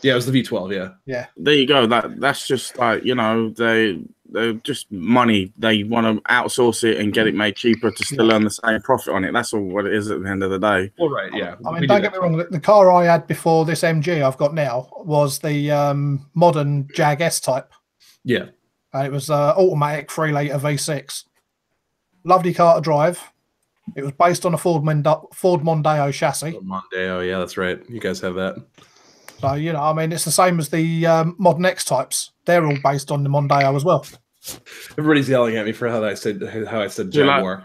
Yeah, it was the V12. Yeah. Yeah. There you go. That's just like, you know, they're just money. They want to outsource it and get it made cheaper to still earn the same profit on it. That's all what it is at the end of the day. Well, right. Yeah. I mean, don't get me wrong. The car I had before this MG I've got now was the modern Jag S type. Yeah. And it was automatic 3-litre V6. Lovely car to drive. It was based on a Ford Mondeo chassis. Mondeo, yeah, that's right. You guys have that. So, you know, I mean, it's the same as the Modern X types. They're all based on the Mondeo as well. Everybody's yelling at me for how I said Yeah, like- Jaguar.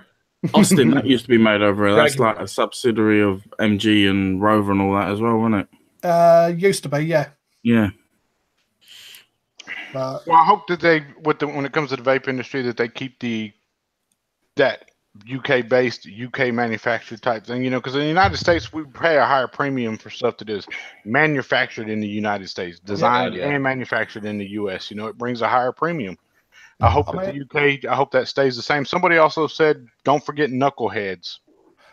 Austin, that used to be made over there. That's Dragon. like a subsidiary of MG and Rover and all that as well, wasn't it? Used to be, yeah. Yeah. But Well, I hope that they, when it comes to the vape industry, that they keep that UK based, UK manufactured type thing. You know, because in the United States we pay a higher premium for stuff that is manufactured in the United States, designed Yeah. and manufactured in the US. You know, it brings a higher premium. I hope that the UK, I hope that stays the same. Somebody also said, don't forget knuckleheads.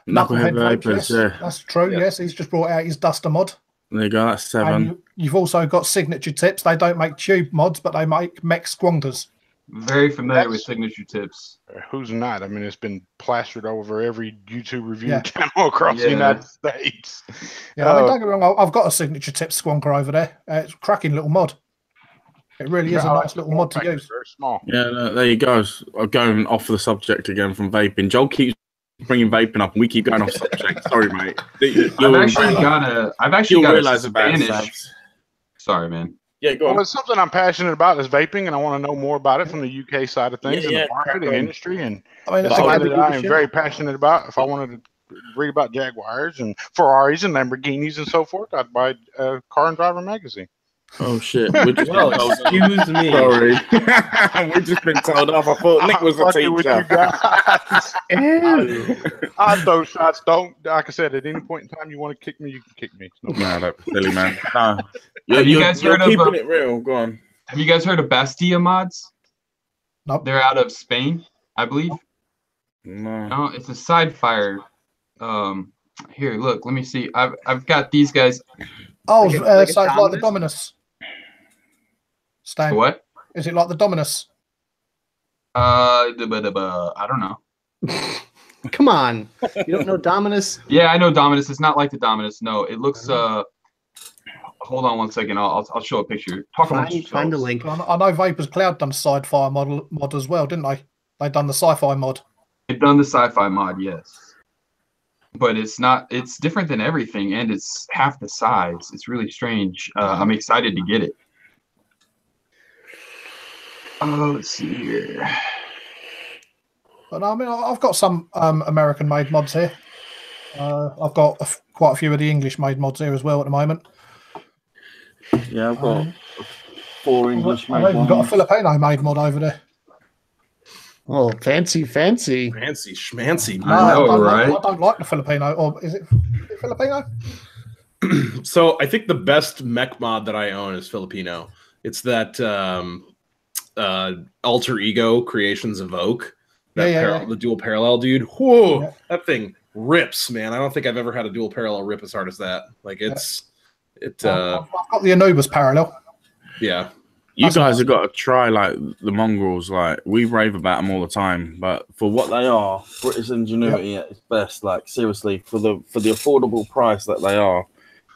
Knucklehead Vapors, yes, yeah. that's true. Yeah. Yes, he's just brought out his Duster mod. There you go, that's 7. And you've also got Signature Tips. They don't make tube mods, but they make mech squanders. Very familiar with Signature Tips. Who's not? I mean, it's been plastered over every YouTube review Yeah. channel across the Yeah. United States. Yeah, I mean, don't get me wrong. I've got a Signature Tips squonker over there. It's a cracking little mod. It really is a nice little mod to use. Very small. Yeah, no, there you go. I'm going off the subject again from vaping. Joel keeps bringing vaping up, and we keep going off subject. Sorry, mate. I've actually got a realize about Spanish. Sabs. Sorry, man. Yeah, go Well, on. it's something I'm passionate about is vaping, and I want to know more about it from the UK side of things, Yeah, and yeah, the market crack and on. industry, and I mean, it's it's something I'd that be I am interested. very passionate about. If I wanted to read about Jaguars and Ferraris and Lamborghinis and so forth, I'd buy Car and Driver magazine. Oh, shit. We've just Well, been told. excuse me. Sorry. We've just been told off. I thought Nick was the Fucking with you teacher. guys. Ew. I throw shots. Don't, like I said, at any point in time you want to kick me, you can kick me. It's no No, that's silly, man. No. Have you guys heard of, keeping it real. Go on. Have you guys heard of Bastilla mods? Nope. They're out of Spain, I believe. No. No, it's a side fire. Here, look. Let me see. I've got these guys. Oh, Like a so it's like the Dominus? Dominus. Stan, What? is it like the Dominus? I don't know. Come on. You don't know Dominus? Yeah, I know Dominus. It's not like the Dominus. No, it looks. Hold on one second. I'll show a picture. Talk amongst Find the yourselves. link. I know Vapors Cloud done sci-fi mod as well, didn't they? They done the sci-fi mod. They've done the sci-fi mod, yes, but it's not. It's different than everything, and it's half the size. It's really strange. I'm excited to get it. Let's see here. But I mean, I've got some American-made mods here. I've got quite a few of the English-made mods here as well at the moment. Yeah, I've got 4 English I've even got a ones. Filipino-made mod over there. Oh, fancy. Fancy schmancy. No, I know, don't right? I don't like the Filipino. Or is it Filipino? So I think the best mech mod that I own is Filipino. It's that Alter Ego Creations Evoke. That Yeah. the dual parallel, dude. Whoa, Yeah. that thing rips, man. I don't think I've ever had a dual parallel rip as hard as that. Like I've got the Anubis parallel. yeah. You guys have got to try like the mongrels. Like we rave about them all the time, but for what they are, British ingenuity at its best. Like seriously, for the affordable price that they are,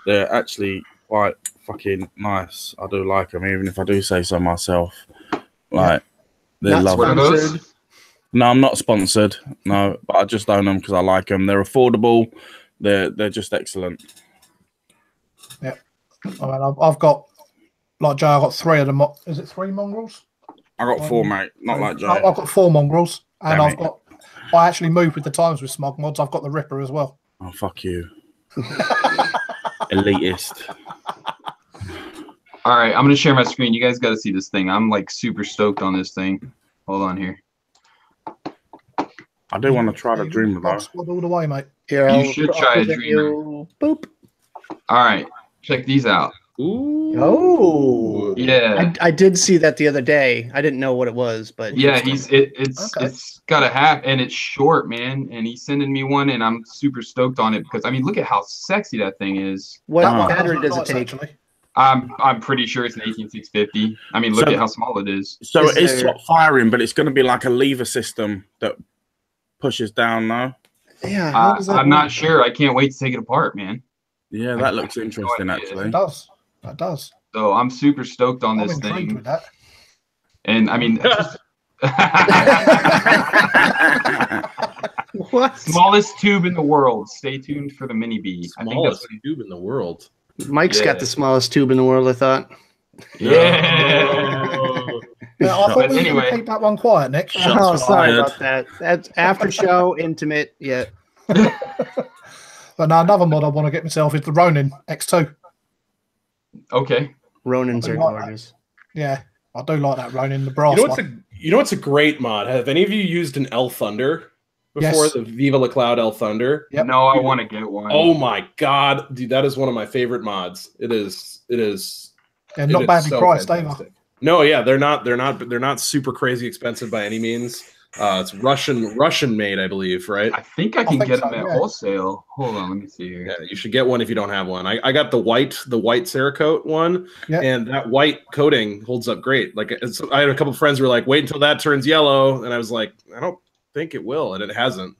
they're actually quite fucking nice. I do like them, even if I do say so myself. Like they're Not lovely. sponsored. No, I'm not sponsored. No, but I just own them because I like them. They're affordable. They're just excellent. I mean, I've got, like Joe, I've got 3 of them. Is it 3 mongrels? I got 4, mate. Not like Joe. I've got 4 mongrels, and Damn it. I actually moved with the times with smog mods. I've got the Ripper as well. Oh, fuck you. Elitist. All right, I'm gonna share my screen. You guys got to see this thing. I'm like super stoked on this thing. Hold on here. I do want to try the Dreamer though. Squad all the way, mate. Here, You should try a present Dreamer. you. Boop. All right, check these out. Ooh. Oh. Yeah, I did see that the other day. I didn't know what it was, but yeah. It's Okay. it's got a half, and it's short, man. And he's sending me one, and I'm super stoked on it because I mean, look at how sexy that thing is. what That one battery does does it look nice, take? actually. I'm pretty sure it's an 18650. I mean, look So- at how small it is. So Is it is there- top firing, but it's going to be like a lever system that pushes down now. Yeah, how does that I'm not work? sure. I can't wait to take it apart, man. Yeah, that looks interesting idea. actually. It does. That does. So I'm super stoked on I'm this intrigued thing. with that. And I mean, What? smallest tube in the world. Stay tuned for the mini B. I think that's Smallest tube in the world. Mike's got the smallest tube in the world, I thought. Yeah. Yeah, I thought we were going Anyway. to keep that one quiet, Nick. Oh, Shots sorry fired. about that. That's after show, intimate. Yeah. But now another mod I want to get myself is the Ronin X2. Okay. Ronins are I like that. gorgeous. Yeah, I do like that Ronin, the brass You know one. what's a great mod? Have any of you used an L Thunder before? Yes. The Viva La Cloud L Thunder. Yep. No, I want to get one. Oh my god, dude, that is one of my favorite mods. It is. Yeah, not it is badly so priced fantastic. either. No, yeah, they're not super crazy expensive by any means. It's Russian made, I believe, right? I think I can think get so, them at yeah. wholesale. Hold on, let me see here. Yeah, you should get one if you don't have one. I got the white Cerakote one, Yeah. and that white coating holds up great. Like I had a couple friends who were like, "Wait until that turns yellow," and I was like, "I don't think it will," and it hasn't.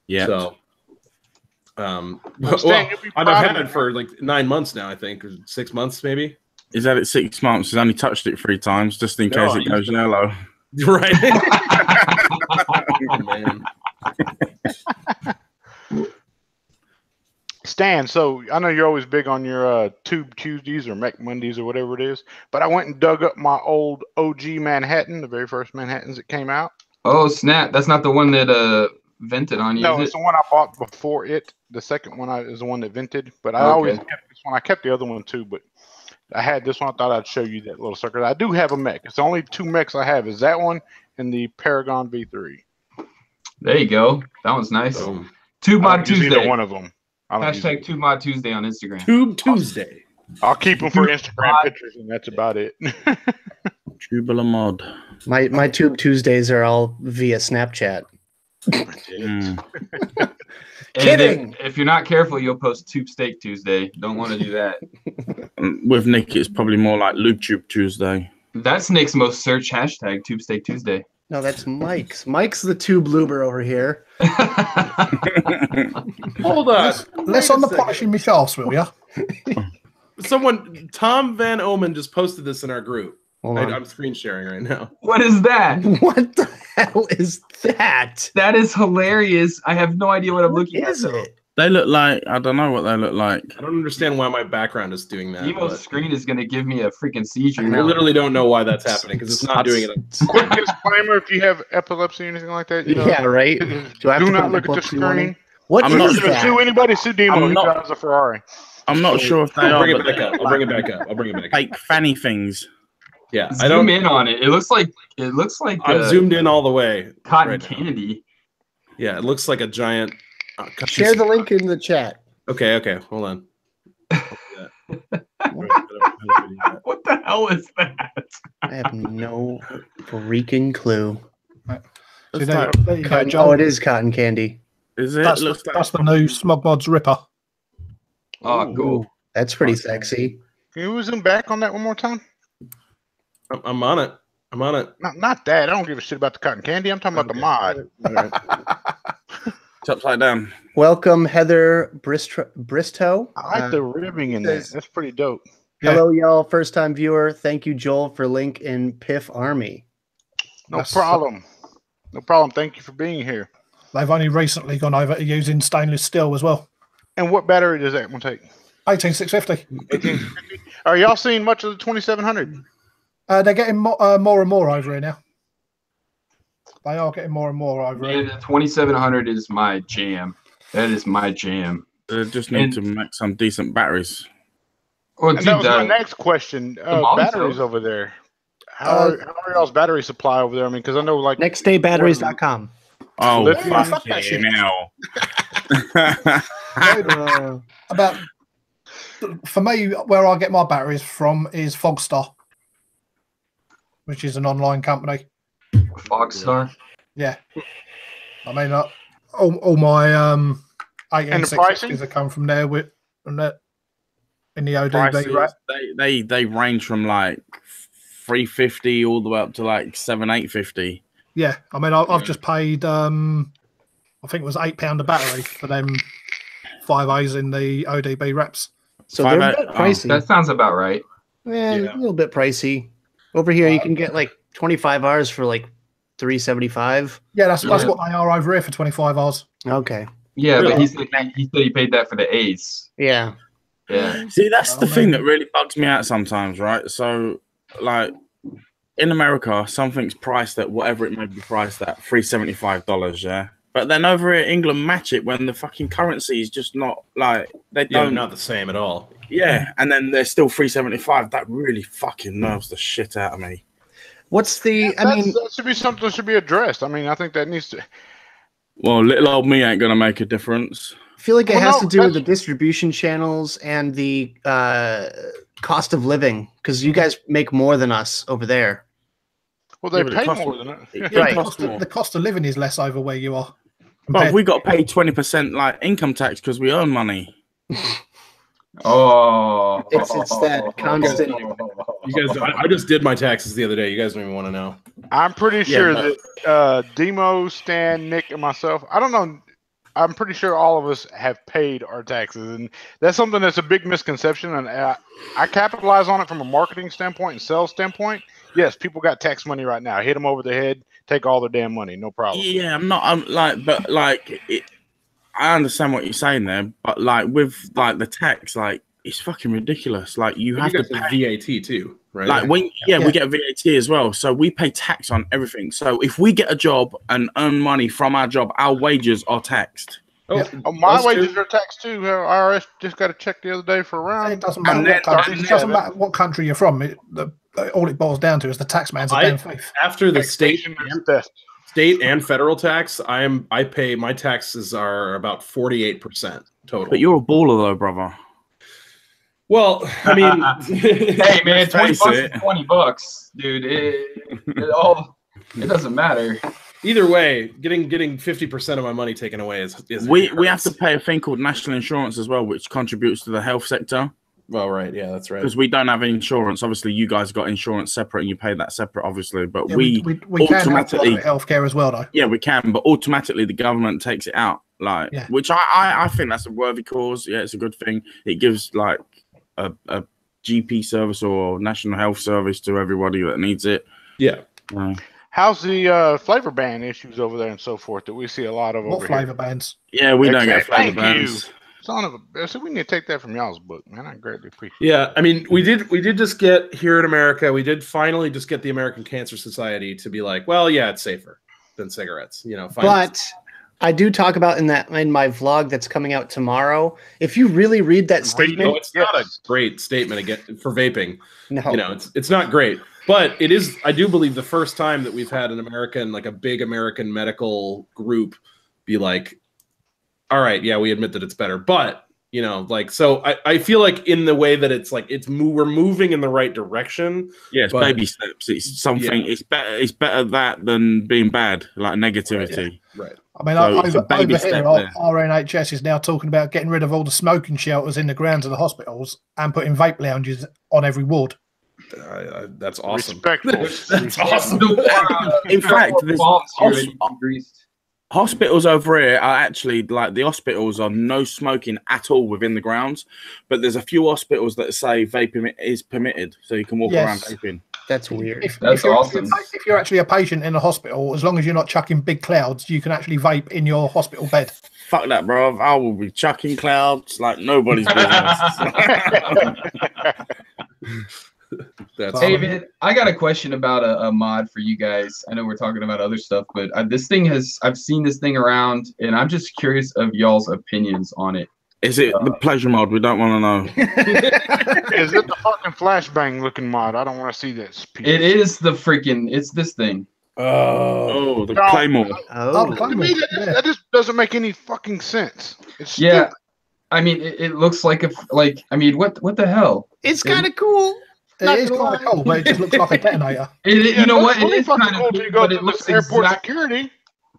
Yeah. So, Stan, well, you'll be I've proud had of it for like 9 months now, I think, or 6 months maybe. He's had it 6 months. He's only touched it 3 times just in case it goes yellow. Right. Oh, man. Stan, so I know you're always big on your Tube Tuesdays or Mech Mondays or whatever it is, but I went and dug up my old OG Manhattan, the very first Manhattans that came out. Oh snap! That's not the one that vented on you, No, is it's it? the one I bought before it. The second one is the one that vented, but I Okay. always kept this one. I kept the other one too, but I had this one. I thought I'd show you that little sucker. I do have a mech. It's the only 2 mechs I have is that one and the Paragon V3. There you go. That one's nice. Boom. Tube I Mod don't use either Tuesday. one of them. I don't use Hashtag either. Tube Mod Tuesday on Instagram. Tube Tuesday. I'll keep them for Instagram pictures, and that's about it. Tubular mod. My Tube Tuesdays are all via Snapchat. Mm. And Kidding. if you're not careful, you'll post Tube Steak Tuesday. Don't want to do that. With Nick, it's probably more like Lube Tube Tuesday. That's Nick's most searched hashtag, Tube Steak Tuesday. No, that's Mike's. Mike's the tube luber over here. Hold on. Less on the polishing my shafts, will ya? Tom Van Omen just posted this in our group. Hold on. I'm screen sharing right now. What is that? What the hell is that? That is hilarious. I have no idea what I'm looking What at. is it? They look like, I don't know what they look like. I don't understand why my background is doing that. Emo's but screen is going to give me a freaking seizure I now. literally don't know why that's happening because it's not doing it. Quick disclaimer: if you have epilepsy or anything like that, you know, Yeah, right. Do I have do to not put look at the epilepsy warning? screen. What I'm is not If you that? sue anybody, sue Demo. I'm He not- drives a Ferrari. I'm not sure if they I'll are, bring it but back they up. look I'll bring it like back up. I'll bring it back up. fake fanny things. Yeah, I Zoom don't. in on it. It looks like I've zoomed in all the way. cotton right now. candy. Yeah, it looks like a giant. Share the link in the chat. Okay, hold on. What the hell is that? I have no freaking clue. See, there you go, Oh, Joel. it is cotton candy. Is it? That's, Looks like that's the new Smug Mods Ripper. Oh, cool. Ooh, that's pretty sexy. Can you zoom back on that one more time? I'm on it. I'm on it. Not that. I don't give a shit about the cotton candy. I'm talking about the mod. All right. it's upside down. Welcome, Heather Bristow. I like the ribbing in that. That's pretty dope. Yeah. Hello, y'all. First time viewer. Thank you, Joel, for link in Piff Army. No That's- problem. No problem. Thank you for being here. They've only recently gone over to using stainless steel as well. And what battery does that one take? 18650. Are y'all seeing much of the 2700? They're getting more and more over here now. They are getting more and more over Man, here. the 2700 is my jam. That is my jam. They just need And- to make some decent batteries. Oh, And dude, that was my next question. mom Batteries cells. over there. How are y'all's battery supply over there? I mean, because I know like Nextdaybatteries.com. Oh, Lithium. fuck that shit. hell. About for me, where I get my batteries from is Fogstar, which is an online company. Fogstar. Yeah, I mean, all my And the pricing? 18650s that come from there from that in the ODB Prices, rack. they range from like 350 all the way up to like 850. Yeah, I mean, I've just paid. I think it was £8 a battery for them 5As in the ODB wraps. So they're a 5A bit pricey. That sounds about right. Yeah, Yeah. a little bit pricey. Over here, you can get like 25 hours for like $375. Yeah, that's Yeah. what they are over here for 25 hours. Okay. Yeah, Really? but he said he paid that for the Ace. Yeah. Yeah. See, that's the I thing mean- that really bugs me out sometimes, right? So, like, in America, something's priced at whatever it may be priced at, $375, yeah? But then over here, England match it when the fucking currency is just not, like, they Yeah, don't. not the same at all. Yeah, and then they're still $375. That really fucking nerves the shit out of me. What's the? I mean, that should be something that should be addressed. I mean, I think that needs to. Well, little old me ain't gonna make a difference. I feel like it Well, has no, to do with the that's- distribution channels and the cost of living, because you guys make more than us over there. Well, they Yeah, but it pay costs- more than it. it Right. costs more. The cost of living is less over where you are. But we got to pay 20% like income tax because we earn money. Oh, It's that constant- You guys, I just did my taxes the other day. You guys don't even want to know. I'm pretty sure but- that Demo, Stan, Nick, and myself, I don't know. I'm pretty sure all of us have paid our taxes, and that's something that's a big misconception. And I capitalize on it from a marketing standpoint and sales standpoint. Yes, people got tax money right now. Hit them over the head, take all their damn money, no problem. Yeah, I'm like, but like, I understand what you're saying there, but like with like the tax, like it's fucking ridiculous. Like you have to guys have pay. VAT too, right? Like we get VAT as well, so we pay tax on everything. So if we get a job and earn money from our job, our wages are taxed. Yeah. Oh, my Us wages too. are taxed too. IRS just got a check the other day for It around. doesn't matter And what then- country. and It doesn't then- matter what country you're from. All it boils down to is the tax man's a I- damn thief. After the state Taxation is theft. and federal tax, I pay my taxes are about 48% total. But you're a baller though, brother. Well, I mean, hey man, Let's 20 face bucks it. is 20 bucks, dude. It doesn't matter. either way, getting 50% of my money taken away is We have to pay a thing called national insurance as well, which contributes to the health sector Well, right, yeah, that's right. because we don't have insurance. Obviously, you guys got insurance separate, and you pay that separate, obviously. But Yeah, we we can have automatically- private healthcare as well, though. Yeah, we can, but automatically the government takes it out, like, Yeah. which I think that's a worthy cause. Yeah, it's a good thing. It gives like a GP service or national health service to everybody that needs it. Yeah. How's the flavor ban issues over there and so forth that we see a lot of What over flavor here? bands? Yeah, we don't get Thank flavor you. bans. Son of a, so we need to take that from y'all's book, man. I greatly appreciate it. Yeah, I mean, we did just get here in America. We did finally just get the American Cancer Society to be like, well, yeah, it's safer than cigarettes. You know, But I do talk about in my vlog that's coming out tomorrow. If you really read that no, statement, it's not a great statement again for vaping. no, You know, it's not great, but it is. I do believe the first time that we've had an American, like a big American medical group, be like, all right, yeah, we admit that it's better, but you know, like, so I feel like in the way that it's like we're moving in the right direction. Yeah, it's But- baby steps. It's something. Yeah. It's better that than being bad, like negativity. Right. I mean, So it's a over baby here, step our, there. our NHS is now talking about getting rid of all the smoking shelters in the grounds of the hospitals and putting vape lounges on every ward. That's awesome. Respectful. That's awesome. In fact, there's Greased. Hospitals over here are actually like the hospitals are no smoking at all within the grounds, but there's a few hospitals that say vaping is permitted, so you can walk Yes. around vaping. that's weird. That's awesome. If you're actually a patient in a hospital, as long as you're not chucking big clouds, you can actually vape in your hospital bed. Fuck that, bro. I will be chucking clouds like nobody's business. That's David, I got a question about a mod for you guys. I know we're talking about other stuff, but I've seen this thing around, and I'm just curious of y'all's opinions on it. Is it the pleasure mod? We don't want to know. Is it the fucking flashbang looking mod? I don't want to see this. Piece. It is it's this thing. Oh, the No. Claymore. Oh, the Oh, To me, Claymore, that just doesn't make any fucking sense. It's Yeah. stupid. I mean, it looks like what the hell? it's kind of cool. It Not is gonna kind of lie. cool, but it just looks like a detonator. You know what? It Really is fucking kind cool of till you cool, go but to it looks the airport exact. security.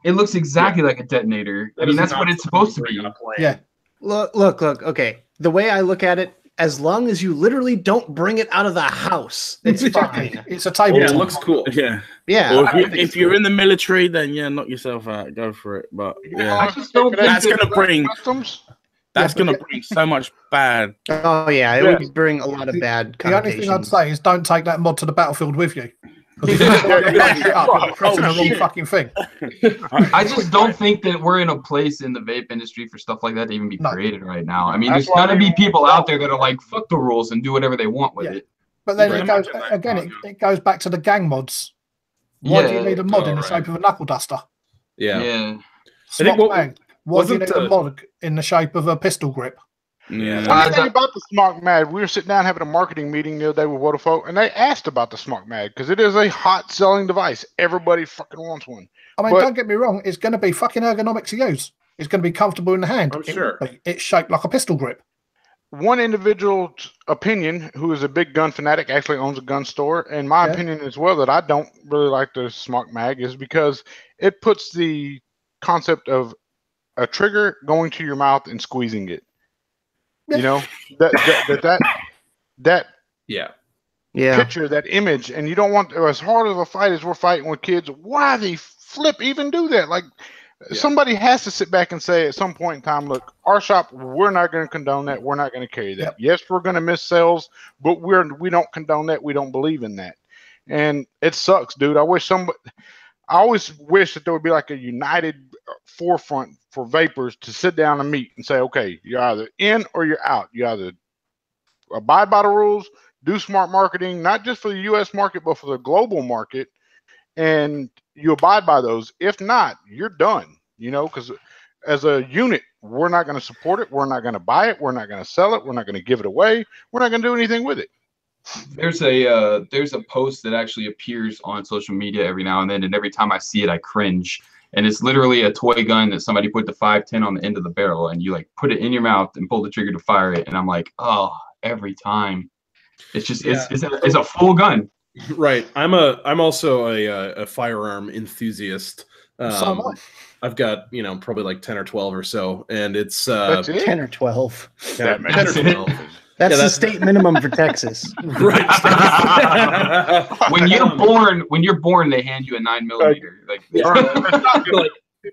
It looks exactly like a detonator. I mean, that's what it's supposed to be. Yeah. Look. Okay, the way I look at it, as long as you literally don't bring it out of the house, it's fine. It's a table. Yeah, it looks cool. Yeah. Yeah, Or if you're in the military, then yeah, knock yourself out. Go for it. But yeah, I just don't think That's gonna bring- customs. that's gonna bring so much bad. oh yeah, it would bring a lot of bad The only thing I'd connotations. say is don't take that mod to the battlefield with you. Because you're pressing the wrong fucking thing. I just don't think that we're in a place in the vape industry for stuff like that to even be created right now. I mean, That's there's why gonna be people out there that are like, fuck the rules and do whatever they want with it. But then it goes again. It goes back to the gang mods. Why do you need a mod in the shape of a knuckle duster? Yeah. Smart mag. Why do you need a mod in the shape of a pistol grip? Yeah. Funny thing about the Smart Mag, we were sitting down having a marketing meeting the other day with Vodafone, and they asked about the Smart Mag because it is a hot selling device. Everybody fucking wants one. I mean, don't get me wrong; it's going to be fucking ergonomic to use. It's going to be comfortable in the hand. I'm sure. It's shaped like a pistol grip. One individual's opinion, who is a big gun fanatic, actually owns a gun store, and my opinion as well that I don't really like the Smart Mag is because it puts the concept of a trigger going to your mouth and squeezing it. You know, that picture, that image, and you don't want, as hard of a fight as we're fighting with kids, why the flip even do that? Like, somebody has to sit back and say at some point in time, look, our shop, we're not going to condone that. We're not going to carry that. Yes, we're going to miss sales, but we don't condone that. We don't believe in that. And it sucks, dude. I always wish that there would be like a united forefront for vapors to sit down and meet and say, okay, you're either in or you're out. You either abide by the rules, do smart marketing, not just for the U.S. market, but for the global market, and you abide by those. If not, you're done, you know, because as a unit, we're not going to support it. We're not going to buy it. We're not going to sell it. We're not going to give it away. We're not going to do anything with it. There's a post that actually appears on social media every now and then, and every time I see it, I cringe. And it's literally a toy gun that somebody put the 510 on the end of the barrel, and you like put it in your mouth and pull the trigger to fire it. And I'm like, oh, every time. It's just it's a full gun. Right. I'm also a firearm enthusiast. I've got, you know, probably like 10 or 12 or so, and it's 10 or 12. 10 or 12. That's the state minimum for Texas. Right. When you're born, they hand you a 9mm. Like, they're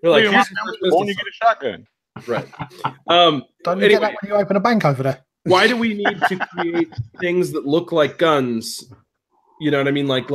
like, here's when you get a shotgun. Right. Don't you get that when you open a bank over there? Why do we need to create things that look like guns? You know what I mean? Like,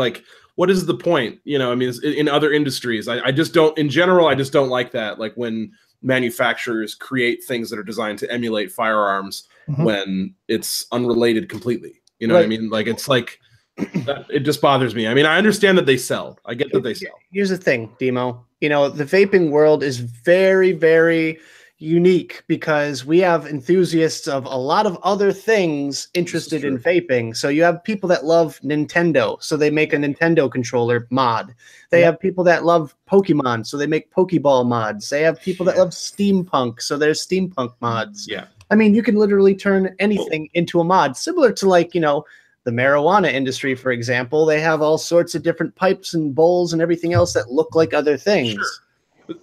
what is the point? You know, I mean, in other industries, I just don't. In general, I just don't like that. Like when manufacturers create things that are designed to emulate firearms when it's unrelated completely. You know what I mean? Like it's like it just bothers me. I mean, I understand that they sell. I get that they sell. Here's the thing, Demo. You know, the vaping world is very, very unique because we have enthusiasts of a lot of other things interested in vaping. So you have people that love Nintendo, so they make a Nintendo controller mod. They have people that love Pokemon, so they make Pokeball mods. They have people that love steampunk, so there's steampunk mods. Yeah. I mean, you can literally turn anything into a mod, similar to like, you know, the marijuana industry, for example. They have all sorts of different pipes and bowls and everything else that look like other things. Sure.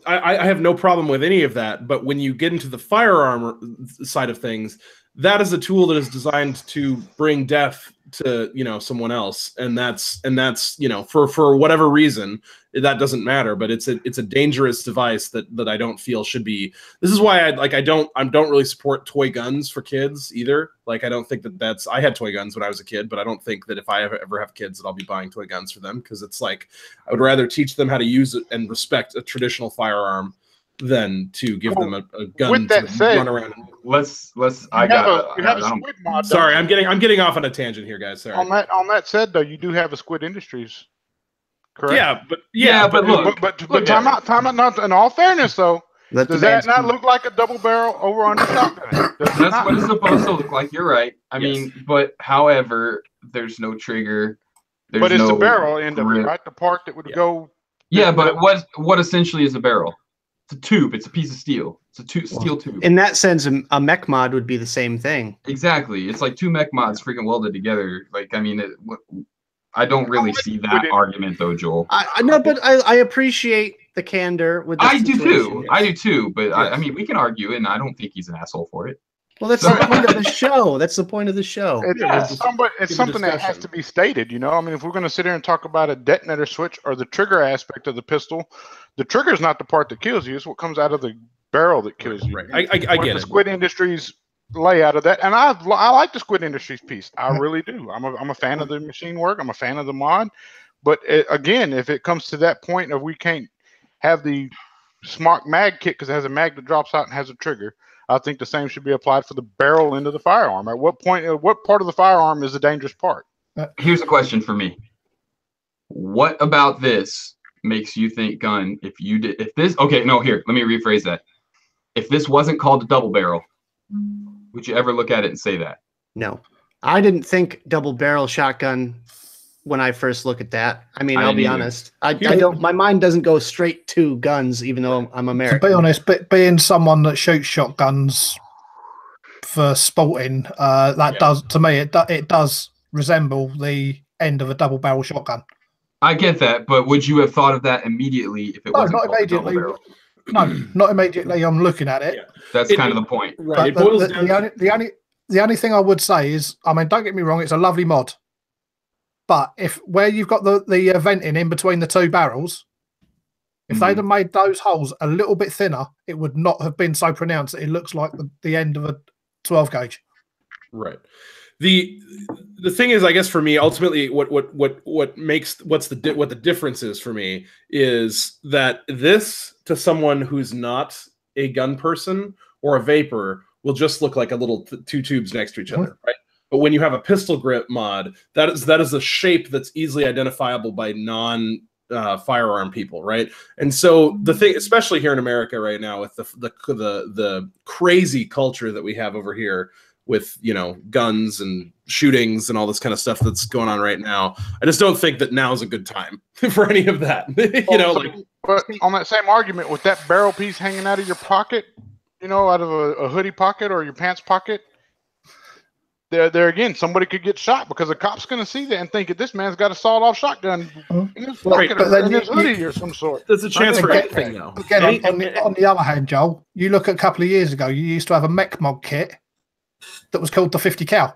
I have no problem with any of that, but when you get into the firearm side of things, that is a tool that is designed to bring death to, you know, someone else, and that's you know, for whatever reason, that doesn't matter, but it's a dangerous device that I don't feel should be. This is why I don't really support toy guns for kids either. Like I don't think that's I had toy guns when I was a kid, but I don't think that if I ever have kids that I'll be buying toy guns for them, because it's like I would rather teach them how to use it and respect a traditional firearm than to give them a gun with that to said, run around. Squid mod. Sorry, I'm getting off on a tangent here, guys. Sorry. On that said, though, you do have a Squid Industries, correct? But time out. Not in all fairness, though. Does that not look like a double barrel over under shotgun? That's what it's supposed to look like. You're right. I mean, but however, there's no trigger. But it's the barrel end of it, right? The part that would go. Yeah, but what essentially is a barrel? It's a tube. It's a piece of steel. It's a steel tube. In that sense, a mech mod would be the same thing. Exactly. It's like two mech mods freaking welded together. Like, I mean, I don't really see that argument, though, Joel. I appreciate the candor with this I do too. But I mean, we can argue, and I don't think he's an asshole for it. Well, that's the point of the show. That's the point of the show. It's something that has to be stated, you know? I mean, if we're going to sit here and talk about a detonator switch or the trigger aspect of the pistol, the trigger is not the part that kills you. It's what comes out of the barrel that kills you. Right. I get it. The Squid Industries layout of that. And I like the Squid Industries piece. I really do. I'm a fan of the machine work. I'm a fan of the mod. But again, if it comes to that point of we can't have the smart mag kit because it has a mag that drops out and has a trigger, I think the same should be applied for the barrel into the firearm. At what point, what part of the firearm is the dangerous part? Here's a question for me. What about this makes you think gun? If this, okay, no, here, let me rephrase that. If this wasn't called a double barrel, would you ever look at it and say that? No, I didn't think double barrel shotgun when I first look at that. I mean, I'll be honest. I don't. My mind doesn't go straight to guns, even though I'm American. To be honest, being someone that shoots shotguns for sporting, that does, to me, it does resemble the end of a double barrel shotgun. I get that, but would you have thought of that immediately if it wasn't called a double barrel? No, not immediately. I'm looking at it. Yeah. That's kind of the point. Right. But the only thing I would say is, I mean, don't get me wrong, it's a lovely mod. But where you've got the venting in between the two barrels, if they'd have made those holes a little bit thinner, it would not have been so pronounced that it looks like the end of a 12 gauge. Right. The thing is, I guess for me, ultimately, what the difference is for me is that this, to someone who's not a gun person or a vapor, will just look like a little two tubes next to each other, right? But when you have a pistol grip mod, that is a shape that's easily identifiable by firearm people, right? And so the thing, especially here in America right now, with the crazy culture that we have over here, with guns and shootings and all this kind of stuff that's going on right now, I just don't think that now is a good time for any of that. But on that same argument, with that barrel piece hanging out of your pocket, out of a hoodie pocket or your pants pocket, there again, somebody could get shot because a cop's going to see that and think that this man's got a sawed-off shotgun in his pocket or in his hoodie or some sort. There's a chance for anything, though. Again, on the other hand, Joel, you look at a couple of years ago, you used to have a mech mod kit that was called the 50 cal.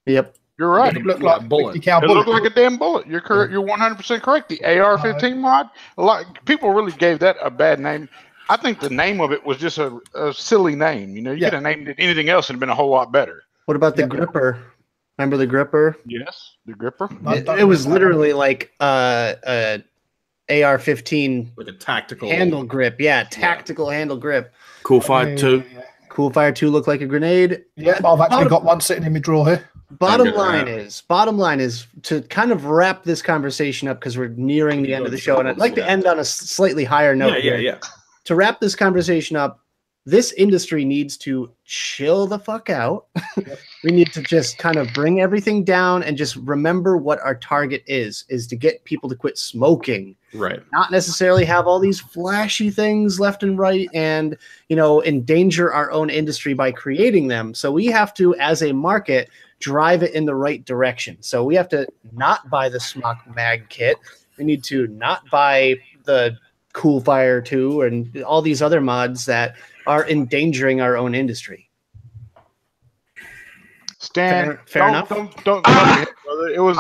Yep. You're right. It looked like a bullet. 50 cal It bullet. looked like a damn bullet. You're correct. You're 100% correct. The AR-15 mod, a lot people really gave that a bad name. I think the name of it was just a silly name. You could have named it anything else and it'd been a whole lot better. What about the gripper? Remember the gripper? Yes, the gripper. It was literally like AR-15, like a tactical handle grip. Yeah, tactical handle grip. Cool Fire 2. Cool Fire 2 looked like a grenade. Yeah, I've actually got one sitting in my drawer here. Bottom line is to kind of wrap this conversation up, because we're nearing the end of the show, and I'd like to end on a slightly higher note. Yeah. To wrap this conversation up, this industry needs to chill the fuck out. We need to just kind of bring everything down and just remember what our target is to get people to quit smoking. Right. Not necessarily have all these flashy things left and right and, endanger our own industry by creating them. So we have to, as a market, drive it in the right direction. So we have to not buy the Smock Mag kit. We need to not buy the Cool Fire 2 and all these other mods that are endangering our own industry. Stan, fair enough. Don't brother. It was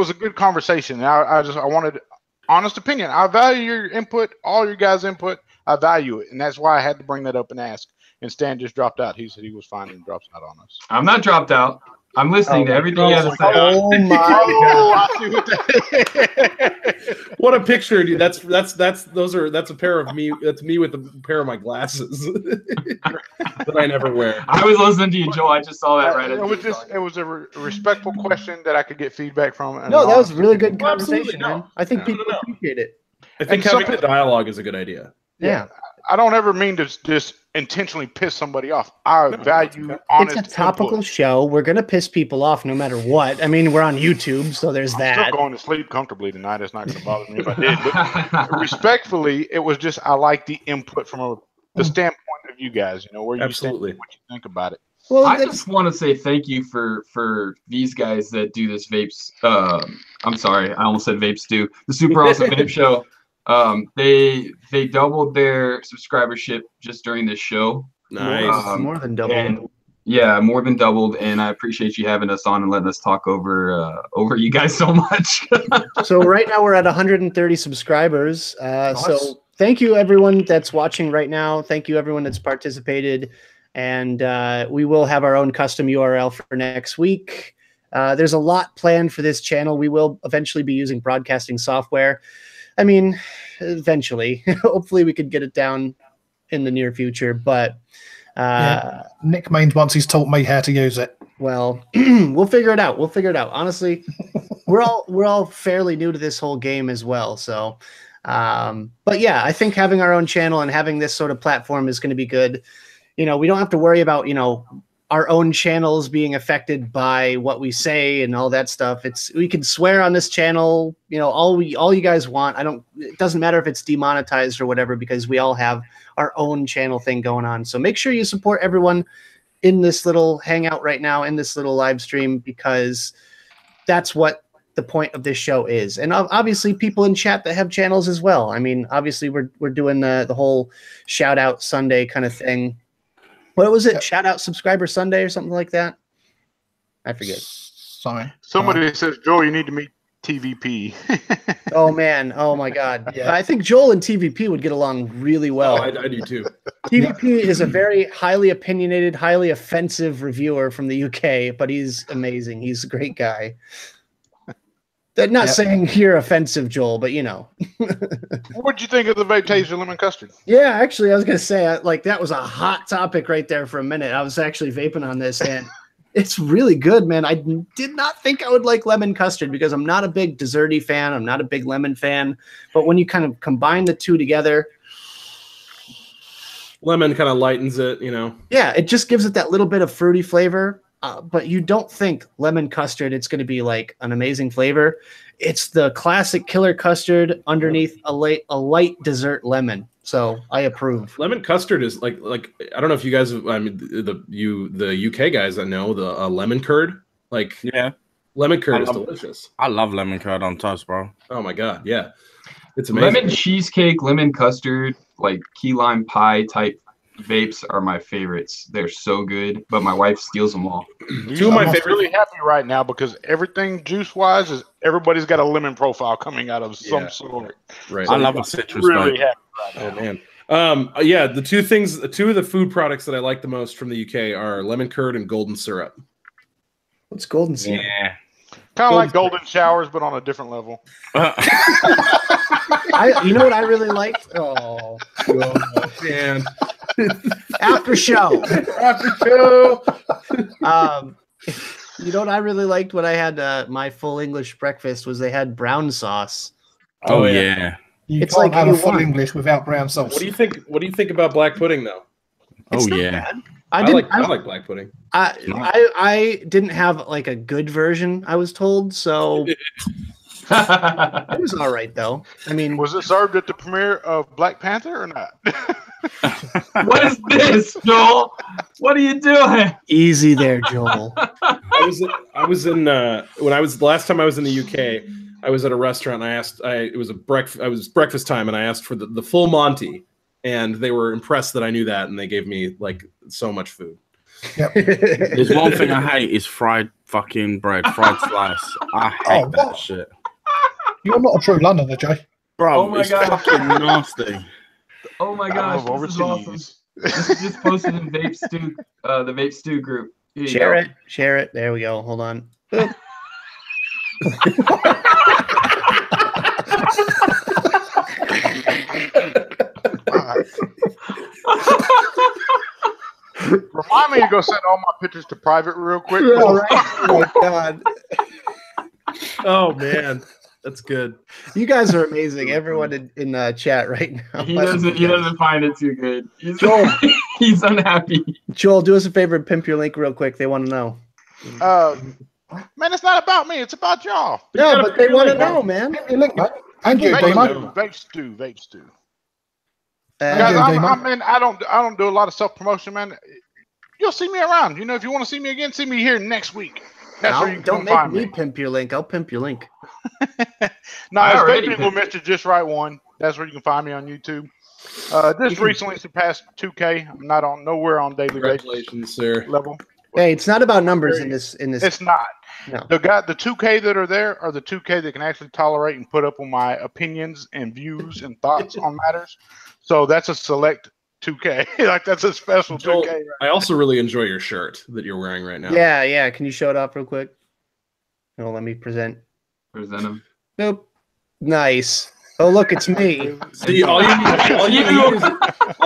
a good conversation. I wanted honest opinion. I value your input, all your guys' input. I value it, and that's why I had to bring that up and ask. And Stan just dropped out. He said he was fine and drops out on us. I'm not dropped out. I'm listening to everything you have to say. Oh my I see what that What a picture, dude. That's a pair of me. That's me with a pair of my glasses that I never wear. I was listening to you, Joe. I just saw that right. It was a respectful question that I could get feedback from. And No, that was a really good conversation, Absolutely, no. man. I think people appreciate it. I think having the dialogue is a good idea. Yeah. I don't ever mean to just intentionally piss somebody off. I value honest. It's a topical input. show. We're gonna piss people off no matter what. I mean, we're on YouTube, so there's I'm that. still going to sleep comfortably tonight. It's not going to bother me if I did. But respectfully, it was just I like the input from the standpoint of you guys. Where you Absolutely. stand, what you think about it. Well, I just want to say thank you for these guys that do this vapes. I'm sorry, I almost said vapes do the Super Awesome Vape Show. They doubled their subscribership just during this show. Nice. More than double. And yeah, more than doubled. And I appreciate you having us on and letting us talk over you guys so much. So right now we're at 130 subscribers. So thank you everyone that's watching right now. Thank you everyone that's participated. And we will have our own custom URL for next week. There's a lot planned for this channel. We will eventually be using broadcasting software. I mean, eventually. Hopefully we could get it down in the near future, but Nick means once he's taught me how to use it. well, we'll figure it out. We'll figure it out. Honestly, we're all fairly new to this whole game as well. So, but yeah, I think having our own channel and having this sort of platform is going to be good. We don't have to worry about, our own channels being affected by what we say and all that stuff. We can swear on this channel, all you guys want. It doesn't matter if it's demonetized or whatever, because we all have our own channel thing going on. So make sure you support everyone in this little hangout right now, in this little live stream, because that's what the point of this show is. And obviously people in chat that have channels as well. I mean, obviously we're doing the whole shout out Sunday kind of thing. What was it? Shout out subscriber Sunday or something like that? I forget. Sorry. Somebody says, Joel, you need to meet TVP. Oh man. Oh my God. Yeah. I think Joel and TVP would get along really well. Oh, I do too. TVP is a very highly opinionated, highly offensive reviewer from the UK, but he's amazing. He's a great guy. They're not saying you're offensive, Joel, but What'd you think of the Vape Taser Lemon Custard? Yeah, actually, I was going to say, that was a hot topic right there for a minute. I was actually vaping on this, and it's really good, man. I did not think I would like lemon custard because I'm not a big desserty fan. I'm not a big lemon fan. But when you kind of combine the two together, lemon kind of lightens it, Yeah, it just gives it that little bit of fruity flavor. But you don't think lemon custard, it's going to be like an amazing flavor. It's the classic killer custard underneath a light dessert lemon. So I approve. Lemon custard is like I don't know if you guys, the UK guys I know, the lemon curd. Lemon curd is delicious. I love lemon curd on toast, bro. Oh my God, yeah, it's amazing. Lemon cheesecake, lemon custard, like key lime pie type vapes are my favorites. They're so good, but my wife steals them all. Two of my favorites. Really happy right now because everything juice wise is everybody's got a lemon profile coming out of some sort. Right. So I love a citrus. Really happy right now. Oh man. The two of the food products that I like the most from the UK are lemon curd and golden syrup. What's golden syrup? Yeah. Kind of like golden showers, but on a different level. You know what I really liked? Oh man. After show. You know what I really liked when I had my full English breakfast was they had brown sauce. Oh yeah. You It's can't like have a you full want. English without brown sauce. What do you think about black pudding though? It's not yeah. bad. I like black pudding. I didn't have like a good version, I was told, so it was all right though. I mean, Was it served at the premiere of Black Panther or not? What is this, Joel? What are you doing? easy there, Joel. I was in the last time I was in the UK, I was at a restaurant and it was breakfast time and I asked for the full Monty and they were impressed that I knew that and they gave me like so much food. Yep. There's one thing I hate is fried fucking bread, fried slice. I hate that shit. You're not a true Londoner, Jay. Bro, Oh my it's God. fucking nasty. Oh my gosh, this is awesome. This is just posted in Vape Stew, the Vape Stew group. Here you Share go. it. Share it. There we go. Hold on. Boop. Remind me to go send all my pictures to private real quick. All right. Oh my God. Oh man, that's good. You guys are amazing. Everyone in the chat right now. He doesn't find it too good. Joel. He's unhappy. Joel, do us a favor and pimp your link real quick. They want to know. Man, it's not about me. It's about y'all. No, but they want to know, man. Hey, look, mate. And you, Demo. Vape stew, vape stew. Uh, Guys, you, Demo. I don't do a lot of self promotion, man. You'll see me around. If you want to see me again, see me here next week. That's where you don't can make find me me. pimp your link. I'll pimp your link. No, I it's already Vape People pimped Mr. Just Right One. That's where you can find me on YouTube. Just recently surpassed 2K. I'm not on nowhere on daily basis Congratulations, sir. level. Hey, it's not about numbers in this. It's not. No. The 2K that are there are the 2K that can actually tolerate and put up with my opinions and views and thoughts on matters. So that's a select 2K. Like that's a special Joel, 2K. Right? I also really enjoy your shirt that you're wearing right now. Yeah. Can you show it off real quick? Oh, let me present. Present him. Nope. Nice. Oh, look, it's me. See, all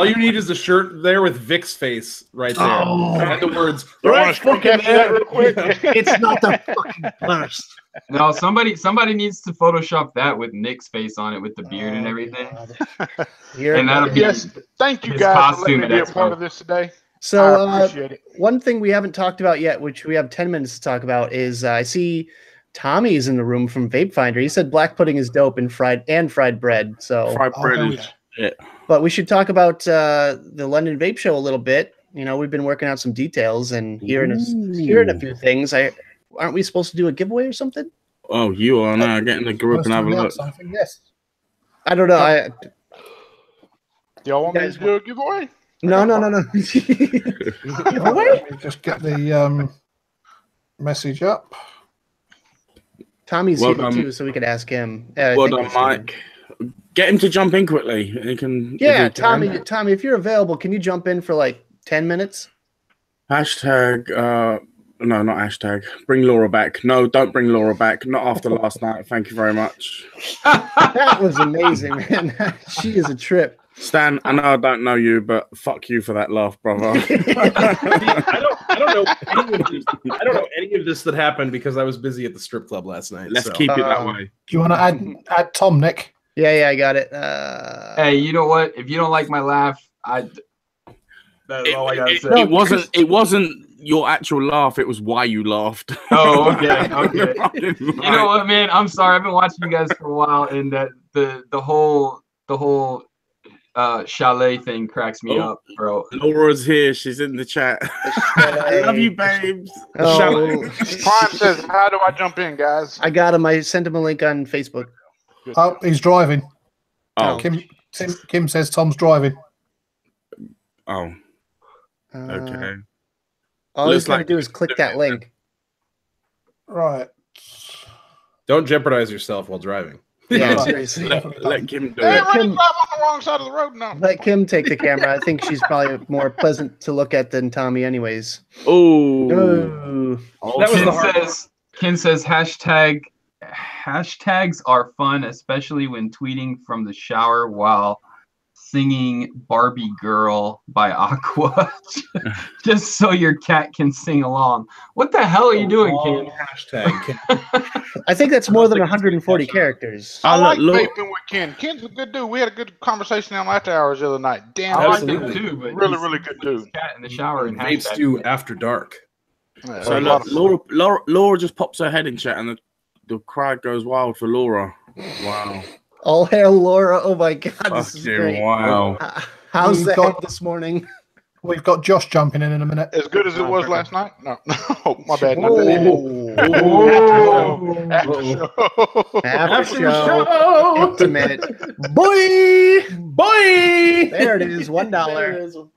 you need is a shirt there with Vic's face right there. Oh. And the words. You want to screen capture that real quick? It's not the fucking worst. No, somebody needs to Photoshop that with Nick's face on it with the beard and Oh, everything. God. Here And it that'll goes. be Yes, thank you his guys for letting me costume be a at part Expo. of this today. So, I appreciate it. one thing we haven't talked about yet, which we have 10 minutes to talk about, is I see Tommy's in the room from Vape Finder. He said black pudding is dope and fried bread. So, Fried bread hell is shit. but we should talk about the London Vape Show a little bit. You know, we've been working out some details and hearing a few things. Aren't we supposed to do a giveaway or something? Oh, you are now. Get in the group and have a look. Something, yes. I don't know. Y'all want me guys to do a giveaway? No. Right, let me just get the message up. Tommy's Well here done. too, so we could ask him. Well done, Mike. Get him to jump in quickly. He can. Yeah, if he can. Tommy, if you're available, can you jump in for like 10 minutes? Hashtag. No, not hashtag. Bring Laura back. No, don't bring Laura back. Not after last night. Thank you very much. That was amazing, man. She is a trip. Stan, I know I don't know you, but fuck you for that laugh, brother. I don't know any of this that happened because I was busy at the strip club last night. Let's so. keep it that way. Do you want to add Tom, Nick? Yeah, I got it. Hey, you know what? If you don't like my laugh, that's all I gotta say. It wasn't your actual laugh. It was why you laughed. Oh, okay. You know what, man? I'm sorry. I've been watching you guys for a while, and that the whole chalet thing cracks me up, bro. Laura's here. She's in the chat. I love you, babes. Oh, Prime says, how do I jump in, guys? I got him. I sent him a link on Facebook. Oh, he's driving. Oh, Kim says Tom's driving. oh, okay. All he's Looks got to like- do is click that link. Right. Don't jeopardize yourself while driving. Yeah, Right. seriously. Let Kim do Hey, it. why do you Kim- drive on the wrong side of the road now? Let Kim take the camera. I think she's probably more pleasant to look at than Tommy, anyways. Oh, Ooh. That was the hard Ken says hashtags are fun, especially when tweeting from the shower while singing Barbie Girl by Aqua, just so your cat can sing along. What the hell are you doing, Ken? Hashtag. I think that's more than 140 characters. I like look. vaping with Ken. Ken's a good dude. We had a good conversation on after hours the other night. Damn, I like Absolutely. him too, but really, he's really good dude. cat in the shower and Vape hashtag. stew after dark. Yeah, So a lot look, of- Laura just pops her head in chat, and the crowd goes wild for Laura. Wow. All hail Laura. Oh my God, this is Fucking great. wow. How's We've the got- head this morning? We've got Josh jumping in a minute. As good as it was last night? No. Oh, my bad. Whoa. After show. After show. Intimate. Boy! There it is. $1.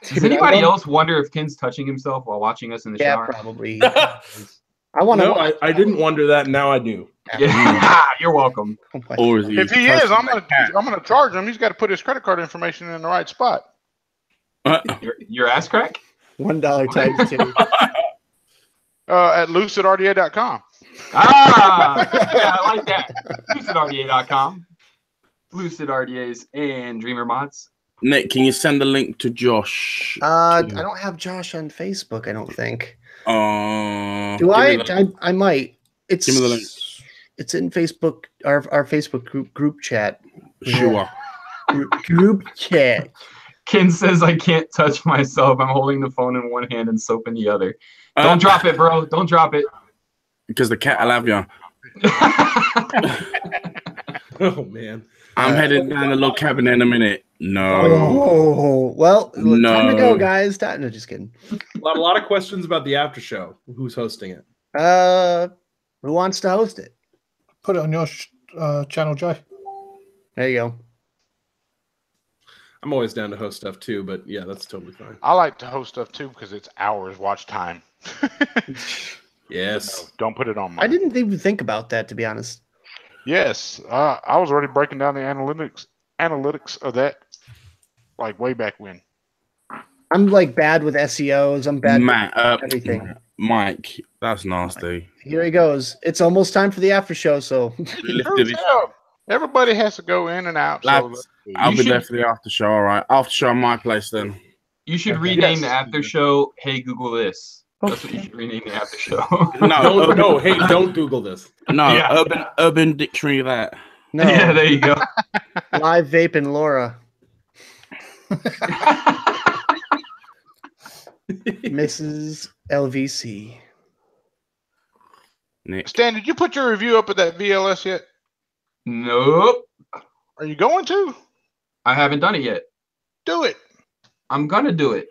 Does anybody else wonder if Ken's touching himself while watching us in the Yeah, shower? probably. I want to. No, I didn't wonder that. Now I do. Yeah, you're welcome. Or is he If he is, I'm gonna charge him. He's got to put his credit card information in the right spot. Your ass crack? $1 times 2. At lucidrda.com. Yeah, I like that. LucidRDA.com. Lucid RDAs and Dreamer Mods. Nick, can you send the link to Josh? I don't have Josh on Facebook. I don't think. Do Do I? I might. It's Give me the link. It's in Facebook. Our Facebook group chat. Sure. Group chat. Ken says I can't touch myself. I'm holding the phone in one hand and soap in the other. Don't drop it, bro. Don't drop it. Because the cat will have you. Oh man. I'm headed down the log cabin in a minute. No. Oh well. No. Time to go, guys. No, just kidding. A lot of questions about the after show. Who's hosting it? Who wants to host it? Put it on your channel, Jay. There you go. I'm always down to host stuff too, but yeah, that's totally fine. I like to host stuff too because it's hours watch time. Yes. Don't put it on mine. I didn't even think about that, to be honest. Yes, I was already breaking down the analytics of that, like way back when. I'm like bad with SEOs. I'm bad Matt, with everything. Mike, that's nasty. Here he goes. It's almost time for the after show, so He lifted his Everybody has to go in and out. lads. I'll be there for the after show. All right, after show on my place then. You should rename the after show. Hey, Google this. That's what you should rename the after show. No, hey, don't Google this. No, Yeah. urban dictionary that. no. Yeah, there you go. Live Vape and Laura. Mrs. LVC. Nick. Stan, did you put your review up at that VLS yet? Nope. Are you going to? I haven't done it yet. Do it. I'm gonna do it.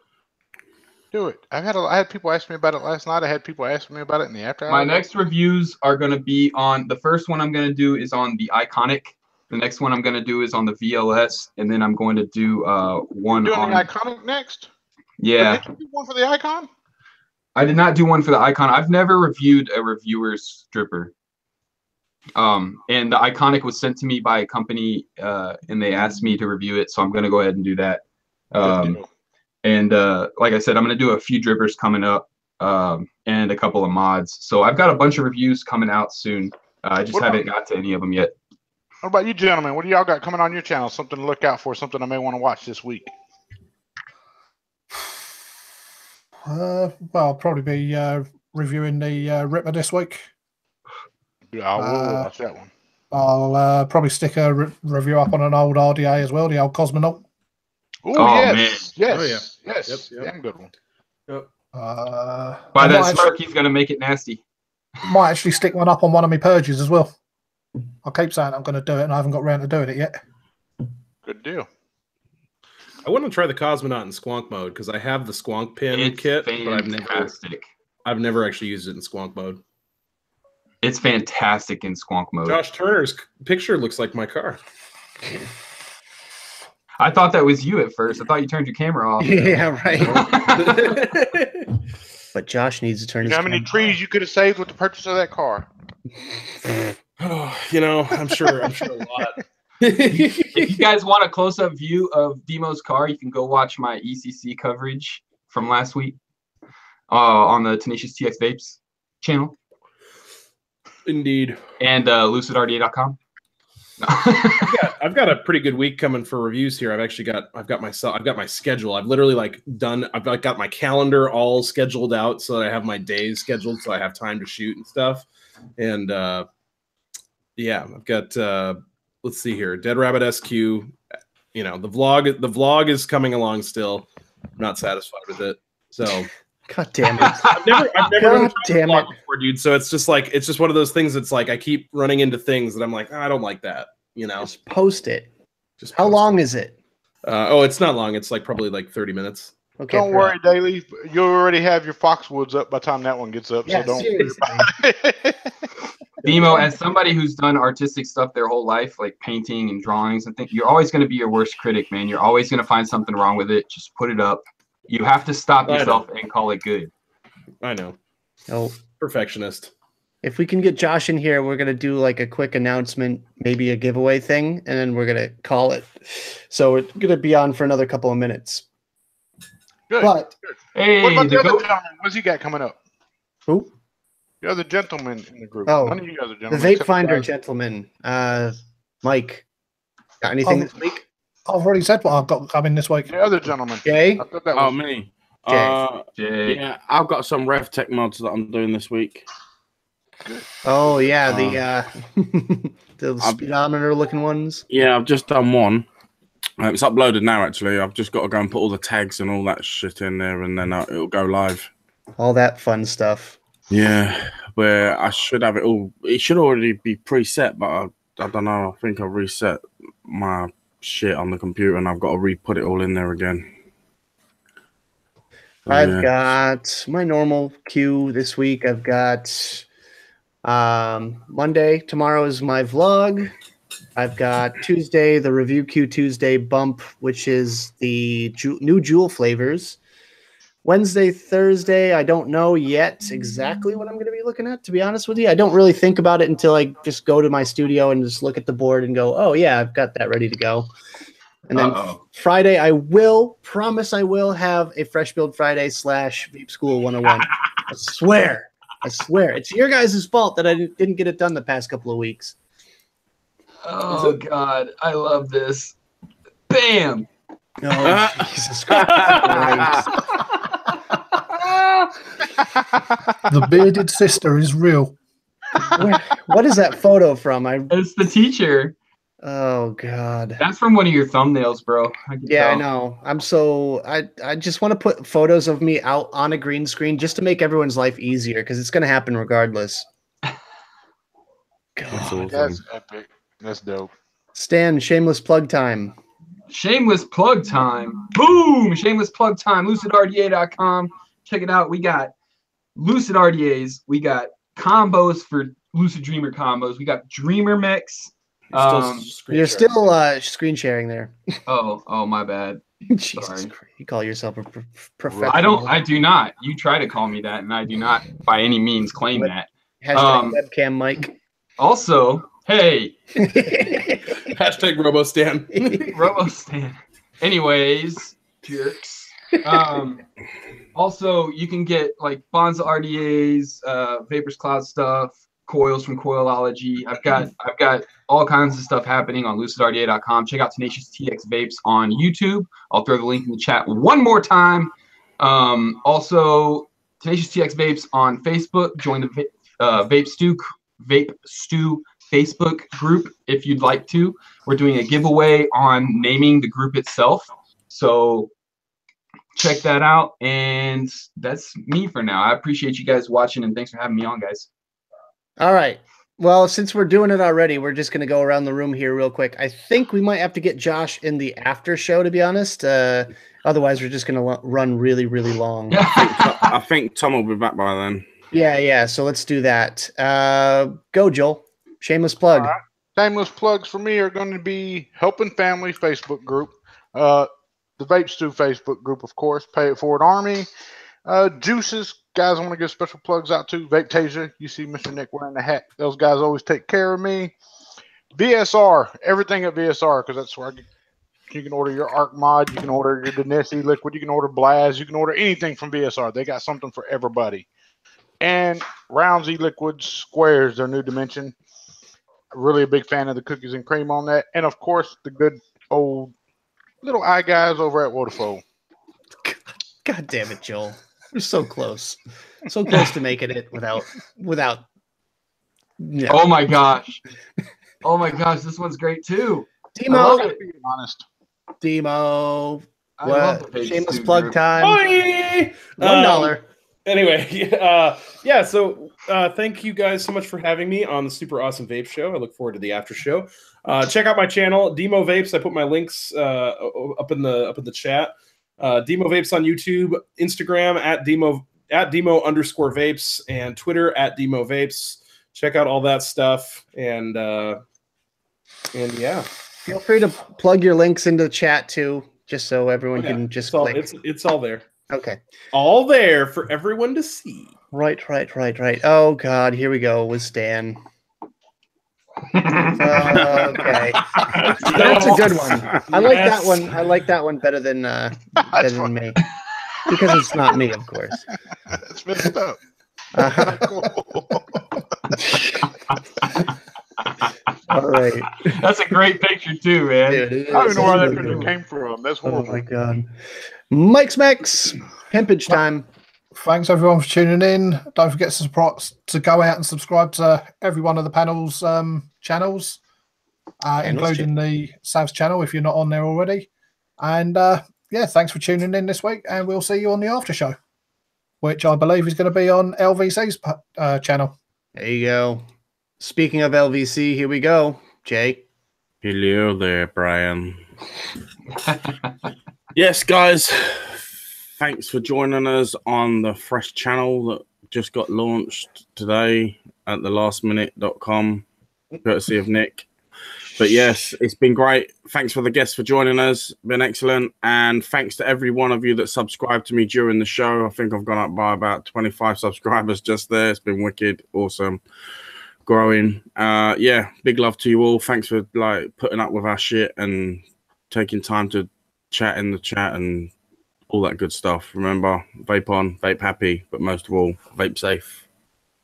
Do it. I had people ask me about it last night. I had people ask me about it in the after My hours. next reviews are gonna be on the first one I'm gonna do is on the Iconic. The next one I'm gonna do is on the VLS, and then I'm going to do one You're doing on the Iconic next? yeah. Did you do one for the Icon? I did not do one for the Icon. I've never reviewed a reviewer's stripper. And the Iconic was sent to me by a company, and they asked me to review it, so I'm gonna go ahead and do that. And like I said, I'm gonna do a few drippers coming up, and a couple of mods. So I've got a bunch of reviews coming out soon. I just haven't got to any of them yet. What about you, gentlemen? What do y'all got coming on your channel? Something to look out for, something I may want to watch this week. Well, I'll probably be reviewing the Ripper this week. Yeah, I will watch that one. I'll probably stick a review up on an old RDA as well, the old Cosmonaut. Ooh, Oh, yes, man. yes, Oh, yeah. yes. Yep. Damn good one. By that smirk, he's gonna make it nasty. Might actually stick one up on one of my purges as well. I keep saying I'm going to do it, and I haven't got around to doing it yet. Good deal. I want to try the Cosmonaut in Squonk mode because I have the Squonk pin It's kit, but fantastic. I've never actually used it in Squonk mode. It's fantastic in Squonk mode. Josh Turner's picture looks like my car. I thought that was you at first. I thought you turned your camera off. Yeah, right. But Josh needs to turn You his know how many camera trees you could have saved with the purchase of that car? Oh, I'm sure a lot. If you guys want a close-up view of Demo's car, you can go watch my ECC coverage from last week on the Tenacious TX Vapes channel. Indeed. And lucidrda.com. I've got a pretty good week coming for reviews here. I've got my schedule. I've literally I've got my calendar all scheduled out so that I have my days scheduled so I have time to shoot and stuff. And yeah, I've got let's see here, Dead Rabbit SQ. The vlog is coming along still. I'm not satisfied with it. So God damn it. I've never God damn it. before, dude. So it's just one of those things that's like I keep running into things that I'm like, I don't like that, Just post it. Just How post long it. is it? It's not long. It's probably 30 minutes. Okay. Don't worry, Daily. You already have your Foxwoods up by the time that one gets up, Yeah, so don't worry seriously. about it. Demo, as somebody who's done artistic stuff their whole life, like painting and drawings and things, you're always going to be your worst critic, man. You're always going to find something wrong with it. Just put it up. You have to stop yourself and call it good. I know. Oh, Perfectionist. if we can get Josh in here, we're gonna do like a quick announcement, maybe a giveaway thing, and then we're gonna call it. So we're gonna be on for another couple of minutes. Good. But Hey, What about the the other goat. gentleman? What's he got coming up? who? The other gentleman in the group. Oh, None of you guys are The gentlemen. Vape except Finder guys. gentleman, Mike. Got anything this week? I've already said what I've got coming this week. The other gentleman. Jay? I thought that Oh, was me. Jay. Yeah, I've got some Rev Tech mods that I'm doing this week. Oh yeah, the speedometer looking ones. Yeah, I've just done one. It's uploaded now, actually. I've just got to go and put all the tags and all that shit in there, and then it'll go live. All that fun stuff. Yeah, where I should have it all. It should already be preset, but I don't know. I think I reset my shit on the computer, and I've got to re-put it all in there again. I've got my normal queue this week. I've got Monday. Tomorrow is my vlog. I've got Tuesday, the Review Q Tuesday bump, which is the new Jewel flavors. Wednesday, Thursday, I don't know yet exactly what I'm going to be looking at, to be honest with you. I don't really think about it until I just go to my studio and just look at the board and go, oh, yeah, I've got that ready to go. And then Friday, I will promise I will have a Fresh Build Friday / Vape School 101. I swear. It's your guys' fault that I didn't get it done the past couple of weeks. Oh God, I love this. Bam. Oh, Jesus Christ. The bearded sister is real. What is that photo from? It's the teacher. Oh God. That's from one of your thumbnails, bro. I know. I just want to put photos of me out on a green screen just to make everyone's life easier because it's going to happen regardless. That's God. awesome. That's epic. That's dope. Stan, shameless plug time. Shameless plug time. Boom! Shameless plug time. LucidRDA.com. Check it out. We got Lucid RDAs. We got combos for Lucid Dreamer combos. We got Dreamer Mix. You're still screen sharing there. Oh, my bad. Jesus Sorry. Christ. You call yourself a professional. I do not. You try to call me that, and I do not by any means claim that. Hashtag webcam Mike. Also, hey. Hashtag RoboStan. RoboStan. Anyways, jerks. Also, you can get like Bonza RDAs, Vapors Cloud stuff, coils from Coilology. I've got all kinds of stuff happening on lucidrda.com. Check out Tenacious TX Vapes on YouTube. I'll throw the link in the chat one more time. Also, Tenacious TX Vapes on Facebook. Join the Vape Stew Facebook group if you'd like to. We're doing a giveaway on naming the group itself. So check that out. And that's me for now. I appreciate you guys watching, and thanks for having me on, guys. All right. Well, since we're doing it already, we're just going to go around the room here real quick. I think we might have to get Josh in the after show, to be honest. Otherwise, we're just going to run really, really long. I think Tom will be back by then. Yeah. So let's do that. Go, Joel. Shameless plug. All right. Shameless plugs for me are going to be Helping Family Facebook group, the Vape Stew Facebook group, of course, Pay It Forward Army, Juices. Guys, I want to give special plugs out to Vape Tasia. You see Mr. Nick wearing the hat. Those guys always take care of me. VSR, everything at VSR, because that's where you can order your Arc Mod, you can order your Denesi liquid, you can order Blaz, you can order anything from VSR. They got something for everybody. And Roundsy Liquids Squares, their new dimension. Really a big fan of the cookies and cream on that. And, of course, the good old little eye guys over at Wodafone. God damn it, Joel. We're so close. So close to making it without. Yeah. Oh my gosh. Oh my gosh, this one's great too. Demo. Being honest. Demo. I love the What? Vape Shameless Stew plug group. time. Bye! $1. Anyway, so thank you guys so much for having me on the Super Awesome Vape Show. I look forward to the after show. Check out my channel, Demo Vapes. I put my links up in the chat. Demo Vapes on YouTube, Instagram at Demo_Vapes, and Twitter at Demo Vapes. Check out all that stuff, and yeah. Feel free to plug your links into the chat too, just so everyone can just click. It's all there. Okay. All there for everyone to see. Right. Oh God, here we go with Stan. Okay, that's a good one. I like that one. I like that one better than me, because it's not me, of course. That's messed up. All right. That's a great picture too, man. Dude, I don't even know where that picture came from. That's Oh horrible. my God. Mike's Max, pimpage time. Thanks everyone for tuning in. Don't forget to go out and subscribe to every one of the panel's channels, including the Sav's channel if you're not on there already. And thanks for tuning in this week, and we'll see you on the after show, which I believe is going to be on LVC's channel. There you go. Speaking of LVC, here we go. Jay. Hello there, Brian. Yes, guys. Thanks for joining us on the fresh channel that just got launched today at thelastminute.com, courtesy of Nick. But yes, it's been great. Thanks for the guests for joining us. Been excellent. And thanks to every one of you that subscribed to me during the show. I think I've gone up by about 25 subscribers just there. It's been wicked. Awesome. Growing. Big love to you all. Thanks for putting up with our shit and taking time to chat in the chat and all that good stuff. Remember, vape on, vape happy, but most of all, vape safe.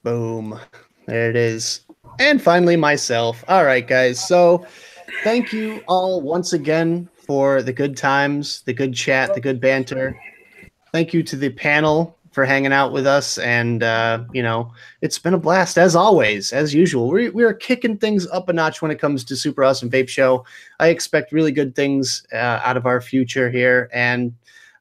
Boom. There it is. And finally, myself. All right, guys. So thank you all once again for the good times, the good chat, the good banter. Thank you to the panel for hanging out with us. And, it's been a blast as always, as usual. We are kicking things up a notch when it comes to Super Awesome Vape Show. I expect really good things out of our future here. And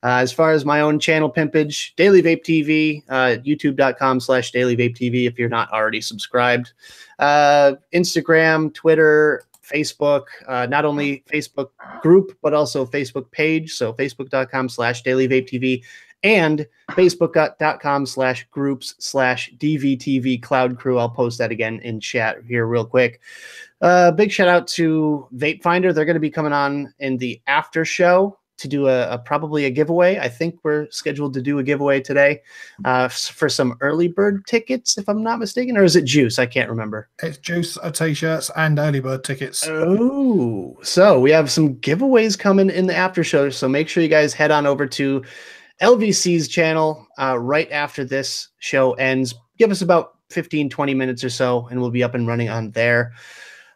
as far as my own channel pimpage, Daily Vape TV, youtube.com/Daily Vape TV if you're not already subscribed. Instagram, Twitter, Facebook, not only Facebook group, but also Facebook page. So facebook.com/Daily Vape TV and facebook.com/groups/DVTV Cloud Crew. I'll post that again in chat here real quick. Big shout out to Vape Finder. They're going to be coming on in the after show to do probably a giveaway. I think we're scheduled to do a giveaway today for some early bird tickets, if I'm not mistaken, or is it Juice? I can't remember. It's Juice, t-shirts, and early bird tickets. Oh, so we have some giveaways coming in the after show. So make sure you guys head on over to LVC's channel right after this show ends. Give us about 15-20 minutes or so, and we'll be up and running on there.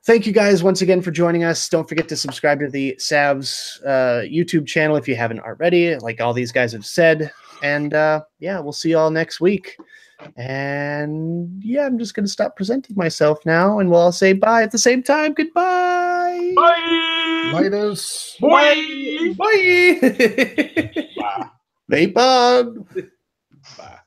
Thank you guys once again for joining us. Don't forget to subscribe to the Savs YouTube channel if you haven't already, like all these guys have said. And we'll see you all next week. And I'm just going to stop presenting myself now, and we'll all say bye at the same time. Goodbye. Bye. Laters. Bye. Bye. Vape on. Bye.